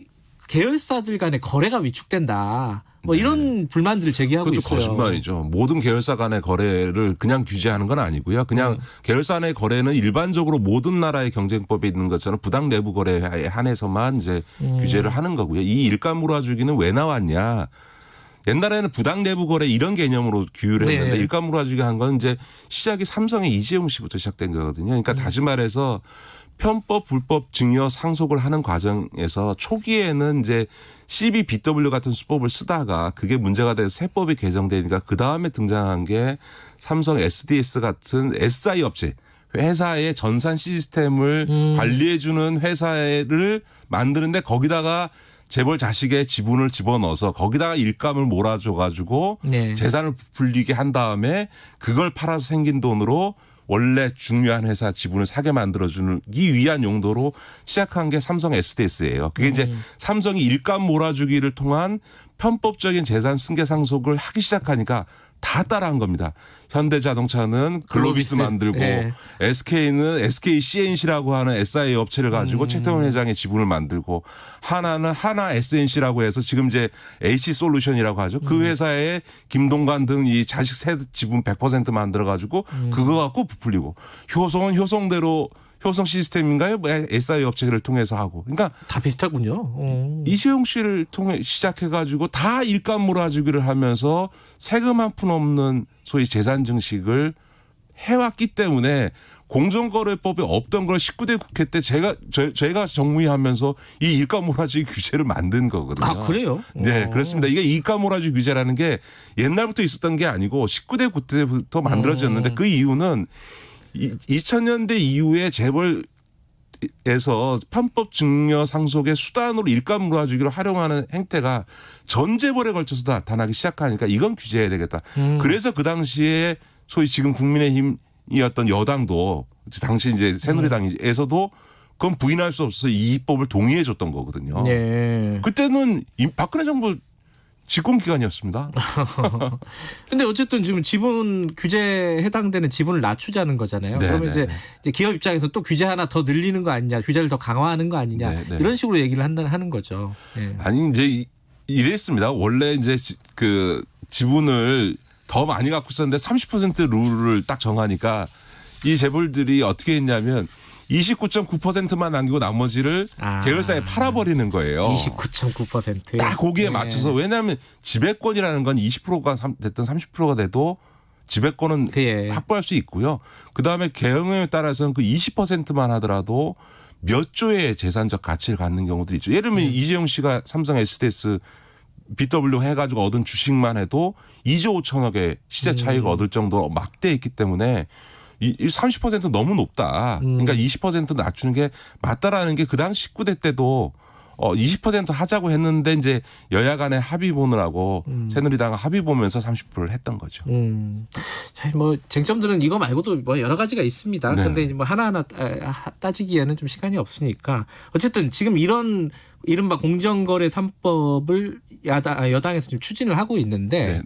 계열사들 간의 거래가 위축된다. 뭐 이런 불만들을 제기하고 있어요. 그것도 거짓말이죠. 모든 계열사 간의 거래를 그냥 규제하는 건 아니고요. 그냥 계열사 내 거래는 일반적으로 모든 나라의 경쟁법에 있는 것처럼 부당 내부 거래에 한해서만 이제 규제를 하는 거고요. 이 일감 몰아주기는 왜 나왔냐? 옛날에는 부당 내부 거래 이런 개념으로 규율을 했는데 일감 몰아주기 한 건 이제 시작이 삼성의 이재용 씨부터 시작된 거거든요. 그러니까 다시 말해서 편법, 불법 증여 상속을 하는 과정에서 초기에는 이제 CBBW 같은 수법을 쓰다가 그게 문제가 돼서 세법이 개정되니까 그 다음에 등장한 게 삼성 SDS 같은 SI 업체. 회사의 전산 시스템을 관리해주는 회사를 만드는데 거기다가 재벌 자식의 지분을 집어넣어서 거기다가 일감을 몰아줘가지고 재산을 부풀리게 한 다음에 그걸 팔아서 생긴 돈으로 원래 중요한 회사 지분을 사게 만들어주기 위한 용도로 시작한 게 삼성 SDS예요. 그게 이제 삼성이 일감 몰아주기를 통한 편법적인 재산 승계 상속을 하기 시작하니까 다 따라한 겁니다. 현대자동차는 글로비스 만들고 SK는 SK CNC라고 하는 SI 업체를 가지고 최태원 회장의 지분을 만들고 하나는 하나 SNC라고 해서 지금 이제 H솔루션이라고 하죠. 그 회사에 김동관 등 이 자식 세 지분 100% 만들어 가지고 그거 갖고 부풀리고 효성은 효성대로 효성 시스템인가요? 뭐 SI 업체를 통해서 하고. 그러니까 다 비슷하군요. 이재용 씨를 통해 시작해가지고 다 일감 몰아주기를 하면서 세금 한 푼 없는 소위 재산 증식을 해왔기 때문에 공정거래법에 없던 걸 19대 국회 때 저희가 정무위하면서 이 일감 몰아주기 규제를 만든 거거든요. 아, 그래요? 네, 그렇습니다. 이게 일감 몰아주기 규제라는 게 옛날부터 있었던 게 아니고 19대 국회부터 만들어졌는데 그 이유는 2000년대 이후에 재벌 재벌에서 편법 증여 상속의 수단으로 일감 몰아주기로 활용하는 행태가 전 재벌에 걸쳐서 나타나기 시작하니까 이건 규제해야 되겠다. 그래서 그 당시에 소위 지금 국민의힘이었던 여당도 당시 이제 새누리당에서도 그건 부인할 수 없어서 이 입법을 동의해 줬던 거거든요. 네. 그때는 박근혜 정부 집권 기간이었습니다. 근데 어쨌든 지금 지분 규제에 해당되는 지분을 낮추자는 거잖아요. 네, 그러면 네, 이제 기업 입장에서 또 규제 하나 더 늘리는 거 아니냐, 규제를 더 강화하는 거 아니냐, 네, 네. 이런 식으로 얘기를 하는 거죠. 네. 아니 이제 이랬습니다. 원래 이제 그 지분을 더 많이 갖고 있었는데 30% 룰을 딱 정하니까 이 재벌들이 어떻게 했냐면 29.9%만 남기고 나머지를 계열사에 팔아버리는 거예요. 29.9%. 딱 거기에 네. 맞춰서. 왜냐하면 지배권이라는 건 20%가 됐든 30%가 돼도 지배권은 확보할 수 있고요. 그다음에 경영에 따라서는 그 20%만 하더라도 몇 조의 재산적 가치를 갖는 경우도 있죠. 예를 들면 이재용 씨가 삼성 SDS BW 해가지고 얻은 주식만 해도 2조 5천억의 시세 차익을 얻을 정도로 막대했기 때문에 이 30% 너무 높다. 그러니까 20% 낮추는 게 맞다라는 게 그 당시 19대 때도 20% 하자고 했는데 이제 여야 간에 합의 보느라고 새누리당은 합의 보면서 30%를 했던 거죠. 뭐 쟁점들은 이거 말고도 뭐 여러 가지가 있습니다. 네. 그런데 뭐 하나하나 따지기에는 좀 시간이 없으니까 어쨌든 지금 이런 이른바 공정거래 3법을 여당에서 지금 추진을 하고 있는데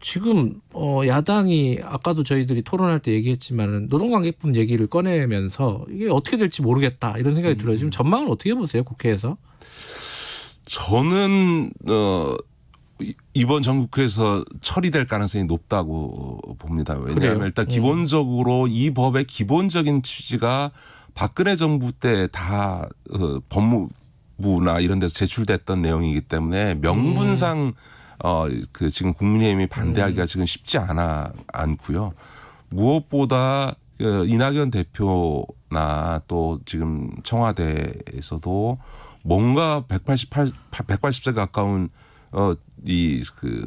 지금 야당이 아까도 저희들이 토론할 때 얘기했지만 노동관계법 얘기를 꺼내면서 이게 어떻게 될지 모르겠다 이런 생각이 들어요. 지금 전망을 어떻게 보세요, 국회에서? 저는 이번 전국회에서 처리될 가능성이 높다고 봅니다. 왜냐하면 그래요? 일단 기본적으로 이 법의 기본적인 취지가 박근혜 정부 때 다 법무부나 이런 데서 제출됐던 내용이기 때문에 명분상 그 지금 국민의힘이 반대하기가 지금 쉽지 않고요. 무엇보다 이낙연 대표나 또 지금 청와대에서도 뭔가 180세 가까운 이 그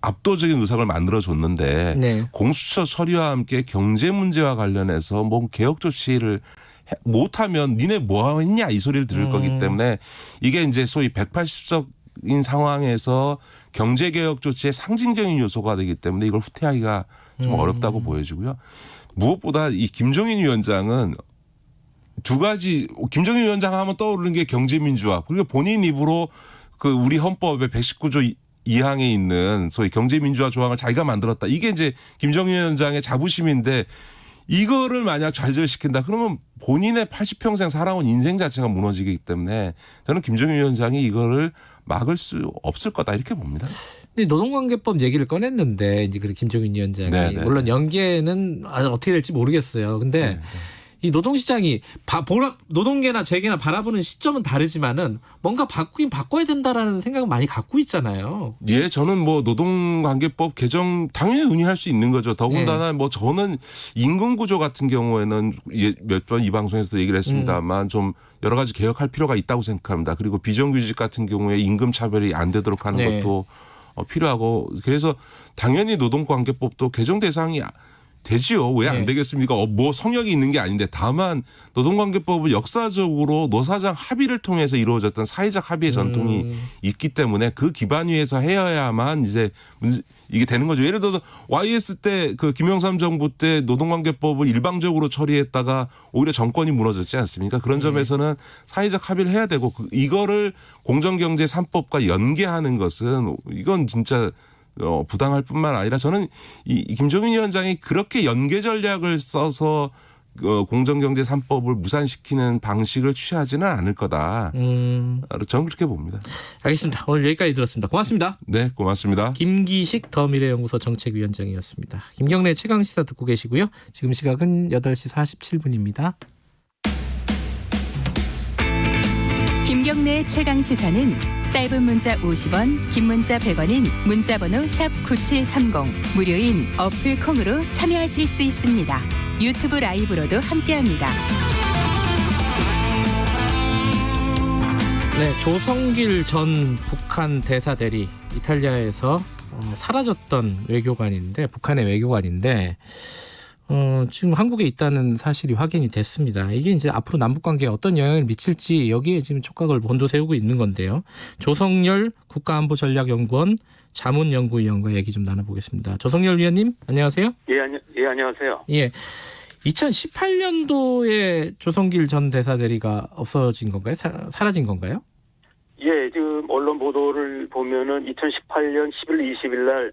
압도적인 의석을 만들어줬는데 네. 공수처 처리와 함께 경제 문제와 관련해서 뭔 개혁 조치를 못하면 니네 뭐 했냐 이 소리를 들을 거기 때문에 이게 이제 소위 180석인 상황에서 경제개혁 조치의 상징적인 요소가 되기 때문에 이걸 후퇴하기가 좀 어렵다고 보여지고요. 무엇보다 이 김종인 위원장은 두 가지, 김종인 위원장 하면 떠오르는 게 경제민주화. 그리고 본인 입으로 그 우리 헌법의 119조 2항에 있는 소위 경제민주화 조항을 자기가 만들었다. 이게 이제 김종인 위원장의 자부심인데 이거를 만약 좌절시킨다 그러면 본인의 80평생 살아온 인생 자체가 무너지기 때문에 저는 김종인 위원장이 이거를 막을 수 없을 거다 이렇게 봅니다. 근데 노동관계법 얘기를 꺼냈는데 이제 그 김종인 위원장이 네네. 물론 연계는 어떻게 될지 모르겠어요. 근데 이 노동시장이 노동계나 재계나 바라보는 시점은 다르지만은 뭔가 바꾸긴 바꿔야 된다라는 생각은 많이 갖고 있잖아요. 예, 저는 뭐 노동관계법 개정 당연히 논의할 수 있는 거죠. 더군다나 뭐 저는 임금 구조 같은 경우에는 몇 번 이 방송에서도 얘기를 했습니다만 좀 여러 가지 개혁할 필요가 있다고 생각합니다. 그리고 비정규직 같은 경우에 임금 차별이 안 되도록 하는 것도 필요하고 그래서 당연히 노동관계법도 개정 대상이 되지요. 왜 안 되겠습니까? 뭐 성역이 있는 게 아닌데 다만 노동관계법은 역사적으로 노사장 합의를 통해서 이루어졌던 사회적 합의의 전통이 있기 때문에 그 기반 위에서 해야만 이제 이게 되는 거죠. 예를 들어서 YS 때 그 김영삼 정부 때 노동관계법을 일방적으로 처리했다가 오히려 정권이 무너졌지 않습니까? 그런 점에서는 사회적 합의를 해야 되고 이거를 공정경제 3법과 연계하는 것은 이건 진짜 부당할 뿐만 아니라 저는 이 김종인 위원장이 그렇게 연계 전략을 써서 공정경제 3법을 무산시키는 방식을 취하지는 않을 거다. 저는 그렇게 봅니다. 알겠습니다. 오늘 여기까지 들었습니다. 고맙습니다. 네, 고맙습니다. 김기식 더미래연구소 정책위원장이었습니다. 김경래 최강시사 듣고 계시고요. 지금 시각은 8시 47분입니다. 김경래 최강시사는 짧은 문자 50원, 긴 문자 100원인 문자번호 샵 9730 무료인 어플 콩으로 참여하실 수 있습니다. 유튜브 라이브로도 함께합니다. 네, 조성길 전 북한 대사 대리 이탈리아에서 사라졌던 외교관인데 북한의 외교관인데 지금 한국에 있다는 사실이 확인이 됐습니다. 이게 이제 앞으로 남북 관계에 어떤 영향을 미칠지 여기에 지금 촉각을 곤두세우고 있는 건데요. 조성열 국가안보전략연구원 자문연구위원과 얘기 좀 나눠보겠습니다. 조성열 위원님, 안녕하세요. 예, 안녕하세요. 예. 2018년도에 조성길 전 대사 대리가 없어진 건가요? 사라진 건가요? 예, 지금 언론 보도를 보면은 2018년 11월 20일 날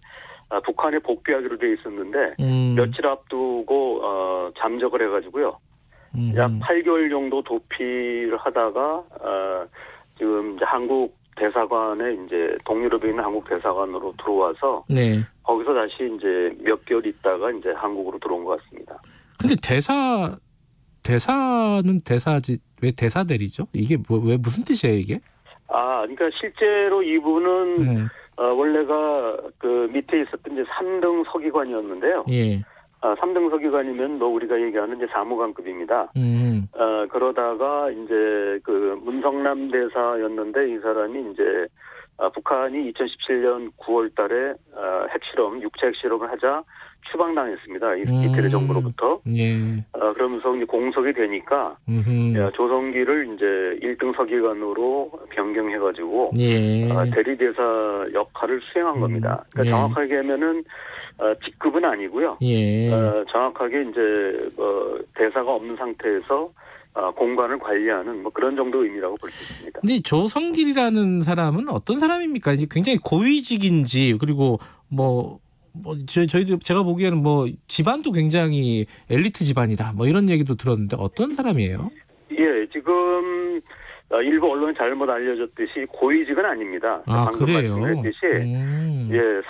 북한에 복귀하기로 돼 있었는데 며칠 앞두고 잠적을 해가지고요. 약 8개월 정도 도피를 하다가 지금 이제 한국 대사관에 이제 동유럽에 있는 한국 대사관으로 들어와서 네. 거기서 다시 이제 몇 개월 있다가 이제 한국으로 들어온 것 같습니다. 근데 대사는 대사지 왜 대사 대리죠? 이게 왜 무슨 뜻이에요 이게? 그러니까 실제로 이분은 원래가 그 밑에 있었던 이제 3등 서기관이었는데요. 예. 3등 서기관이면 우리가 얘기하는 이제 사무관급입니다. 그러다가 이제 그 문성남 대사였는데 이 사람이 이제 북한이 2017년 9월 달에 핵실험, 육체 핵실험을 하자 추방당했습니다. 이태리 정부로부터. 예. 그러면서 이제 공석이 되니까 조성기를 이제 1등 서기관으로 변경해가지고 대리대사 역할을 수행한 겁니다. 그러니까 정확하게 하면은 직급은 아니고요. 정확하게 이제 대사가 없는 상태에서 공간을 관리하는 그런 정도 의미라고 볼 수 있습니다. 근데 조성길이라는 사람은 어떤 사람입니까? 이제 굉장히 고위직인지 그리고 저희도 제가 보기에는 집안도 굉장히 엘리트 집안이다. 이런 얘기도 들었는데 어떤 사람이에요? 예, 지금 일부 언론에 잘못 알려졌듯이 고위직은 아닙니다. 방금 그래요? 말씀드렸듯이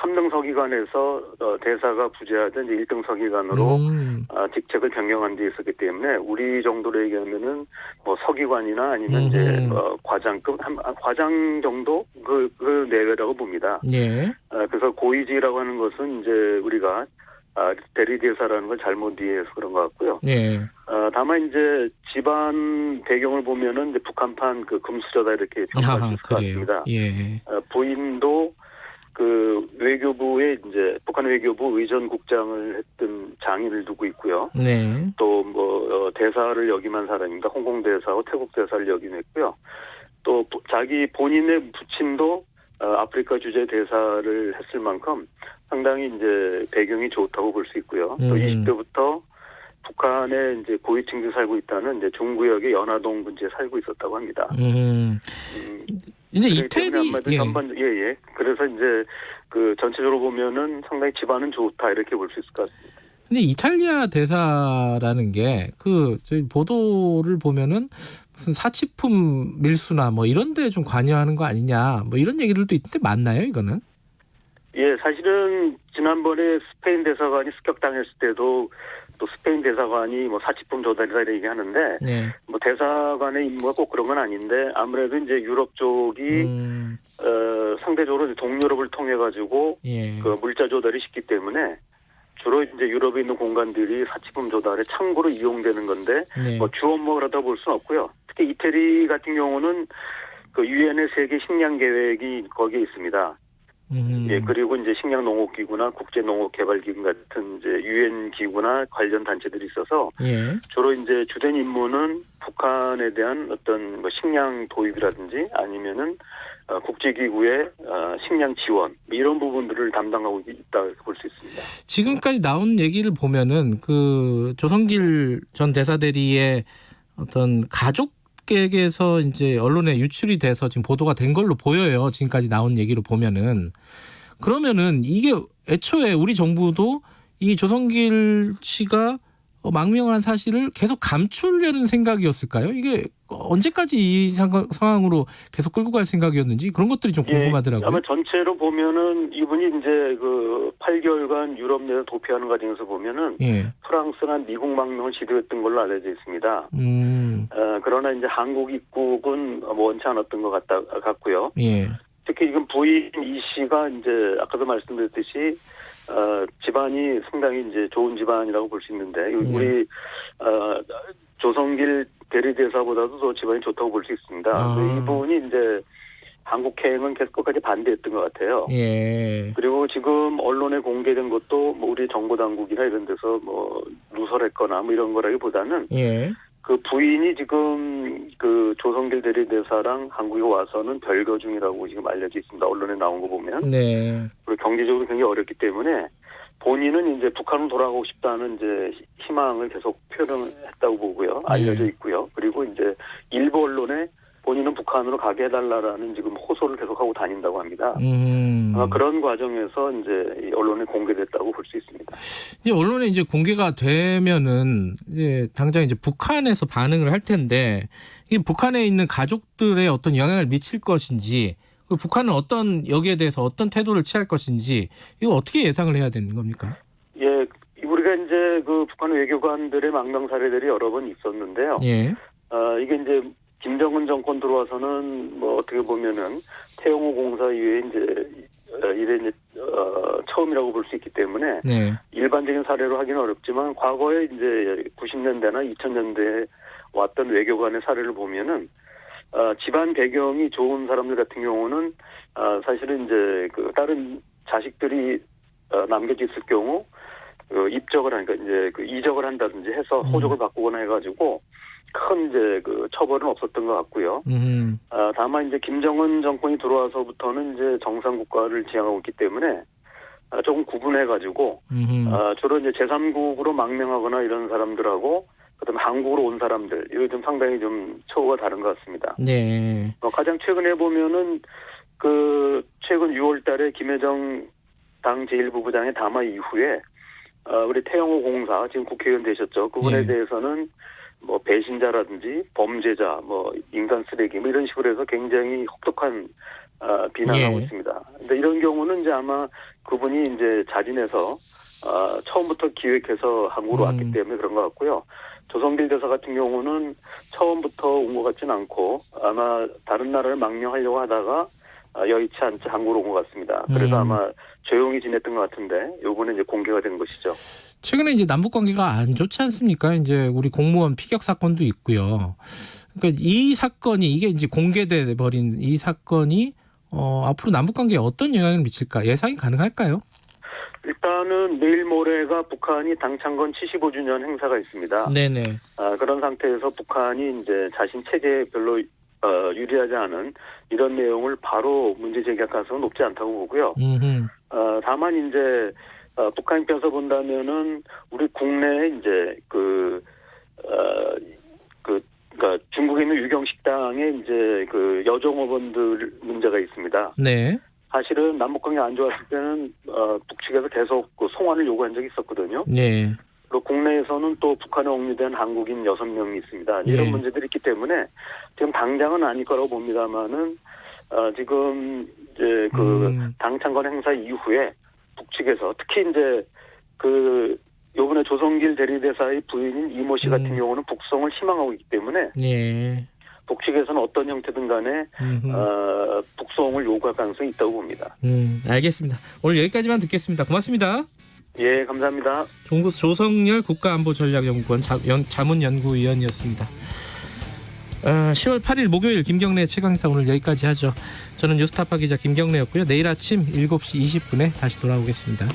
3등 서기관에서 대사가 부재하던 1등 서기관으로 직책을 변경한 데 있었기 때문에 우리 정도로 얘기하면은 서기관이나 아니면 이제 과장급 과장 정도 그 내외라고 봅니다. 예. 그래서 고위직이라고 하는 것은 이제 우리가 대리대사라는 걸 잘못 이해해서 그런 것 같고요. 예. 다만 이제 집안 배경을 보면은 이제 북한판 그 금수저다 이렇게 평가할 수 있을 것 같습니다. 예. 부인도 그 외교부에 이제 북한 외교부 의전국장을 했던 장인을 두고 있고요. 네. 또 대사를 역임한 사람입니다. 홍콩 대사와 태국 대사를 역임했고요. 또 자기 본인의 부친도 아프리카 주재 대사를 했을 만큼 상당히 이제 배경이 좋다고 볼 수 있고요. 또 20대부터 북한에 이제 고위층들이 살고 있다는 이제 중구역의 연화동 분지에 살고 있었다고 합니다. 이제 이태리 그래서 이제 그 전체적으로 보면은 상당히 집안은 좋다 이렇게 볼 수 있을 것 같습니다. 근데 이탈리아 대사라는 게 저희 보도를 보면은 무슨 사치품 밀수나 이런 데 좀 관여하는 거 아니냐 이런 얘기들도 있는데 맞나요 이거는? 예, 사실은 지난번에 스페인 대사관이 습격당했을 때도 또 스페인 대사관이 사치품 조달이라 얘기하는데 대사관의 임무가 꼭 그런 건 아닌데 아무래도 이제 유럽 쪽이 상대적으로 동유럽을 통해 가지고 그 물자 조달이 쉽기 때문에 주로 이제 유럽에 있는 공간들이 사치품 조달에 창고로 이용되는 건데 주 업무라다 볼 수는 없고요. 특히 이태리 같은 경우는 그 유엔의 세계 식량 계획이 거기에 있습니다. 예, 그리고 이제 식량농업기구나 국제농업개발기구 같은 이제 유엔 기구나 관련 단체들이 있어서 주로 이제 주된 임무는 북한에 대한 어떤 식량 도입이라든지 아니면은 국제기구의 식량 지원 이런 부분들을 담당하고 있다고 볼 수 있습니다. 지금까지 나온 얘기를 보면은 그 조성길 전 대사 대리의 어떤 가족에게서 이제 언론에 유출이 돼서 지금 보도가 된 걸로 보여요. 지금까지 나온 얘기로 보면은 그러면은 이게 애초에 우리 정부도 이 조성길 씨가 망명한 사실을 계속 감추려는 생각이었을까요? 이게 언제까지 이 상황으로 계속 끌고 갈 생각이었는지 그런 것들이 좀 궁금하더라고요. 아마 전체로 보면은 이분이 이제 그 8개월간 유럽 내에 도피하는 과정에서 보면은 프랑스나 미국 망명을 시도했던 걸로 알려져 있습니다. 그러나 이제 한국 입국은 원치 않았던 것 같고요. 특히 지금 부인 이 씨가 이제 아까도 말씀드렸듯이 집안이 상당히 이제 좋은 집안이라고 볼 수 있는데 우리 조성길 대리대사보다도 더 집안이 좋다고 볼 수 있습니다. 이분이 이제 한국행은 계속 끝까지 반대했던 것 같아요. 예. 그리고 지금 언론에 공개된 것도 뭐 우리 정보 당국이나 이런 데서 뭐 누설했거나 뭐 이런 거라기보다는 예. 그 부인이 지금 그 조성길 대리대사랑 한국에 와서는 별거 중이라고 지금 알려져 있습니다. 언론에 나온 거 보면. 네. 그리고 경제적으로 굉장히 어렵기 때문에 본인은 이제 북한으로 돌아가고 싶다는 이제 희망을 계속 표현했다고 보고요. 알려져 있고요. 그리고 이제 일부 언론에 본인은 북한으로 가게 해달라라는 지금 호소를 계속하고 다닌다고 합니다. 그런 과정에서 이제 이 언론에 공개됐다고 볼 수 있습니다. 이제 언론에 이제 공개가 되면은 이제 당장 이제 북한에서 반응을 할 텐데 이 북한에 있는 가족들의 어떤 영향을 미칠 것인지 북한은 어떤 여기에 대해서 어떤 태도를 취할 것인지 이거 어떻게 예상을 해야 되는 겁니까? 예, 우리가 이제 그 북한 외교관들의 망명 사례들이 여러 번 있었는데요. 예. 이게 이제 김정은 정권 들어와서는 뭐 어떻게 보면은 태영호 공사 이후에 이제 처음이라고 볼 수 있기 때문에 네. 일반적인 사례로 하기는 어렵지만 과거에 이제 90년대나 2000년대에 왔던 외교관의 사례를 보면은 집안 배경이 좋은 사람들 같은 경우는 사실은 이제 그 다른 자식들이 남겨져 있을 경우 입적을 하니까 이제 그 이적을 한다든지 해서 호적을 바꾸거나 해가지고 큰 이제 그 처벌은 없었던 것 같고요. 다만 이제 김정은 정권이 들어와서부터는 이제 정상 국가를 지향하고 있기 때문에 조금 구분해가지고 주로 이제 제3국으로 망명하거나 이런 사람들하고 그다음에 한국으로 온 사람들 이거 좀 상당히 좀 처우가 다른 것 같습니다. 네. 가장 최근에 보면은 그 최근 6월달에 김여정 당 제1부부장의 담화 이후에 우리 태영호 공사 지금 국회의원 되셨죠. 그분에 대해서는 뭐 배신자라든지 범죄자, 뭐 인간 쓰레기 뭐 이런 식으로 해서 굉장히 혹독한 비난하고 있습니다. 근데 이런 경우는 이제 아마 그분이 이제 자진해서 처음부터 기획해서 한국으로 왔기 때문에 그런 것 같고요. 조성길 대사 같은 경우는 처음부터 온 것 같지는 않고 아마 다른 나라를 망명하려고 하다가 여의치 않지 한국으로 온 것 같습니다. 그래서 아마 조용히 지냈던 것 같은데 요번에 이제 공개가 된 것이죠. 최근에 이제 남북 관계가 안 좋지 않습니까? 이제 우리 공무원 피격 사건도 있고요. 그러니까 이 사건이 이게 이제 공개돼 버린 이 사건이 앞으로 남북 관계에 어떤 영향을 미칠까 예상이 가능할까요? 일단은 내일 모레가 북한이 당창건 75주년 행사가 있습니다. 네네. 그런 상태에서 북한이 이제 자신 체제에 별로 유리하지 않은 이런 내용을 바로 문제 제기할 가능성은 높지 않다고 보고요. 다만 이제 북한 입장에서 본다면은 우리 국내에 이제 그러니까 중국에 있는 유경 식당에 이제 그 여종업원들 문제가 있습니다. 네. 사실은 남북관계 안 좋았을 때는 북측에서 계속 그 송환을 요구한 적이 있었거든요. 네. 그리고 국내에서는 또 북한에 억류된 한국인 6명이 있습니다. 이런 문제들이 있기 때문에 지금 당장은 아닐 거라고 봅니다만은 지금 이제 그 당창건 행사 이후에 북측에서 특히 이제 그 요번에 조성길 대리대사의 부인인 이모 씨 같은 경우는 북송을 희망하고 있기 때문에 북측에서는 어떤 형태든 간에 북송을 요구할 가능성이 있다고 봅니다. 알겠습니다. 오늘 여기까지만 듣겠습니다. 고맙습니다. 예, 감사합니다. 조성열 국가안보전략연구원 자문연구위원이었습니다. 10월 8일 목요일 김경래 최강시사 오늘 여기까지 하죠. 저는 뉴스타파 기자 김경래였고요. 내일 아침 7시 20분에 다시 돌아오겠습니다.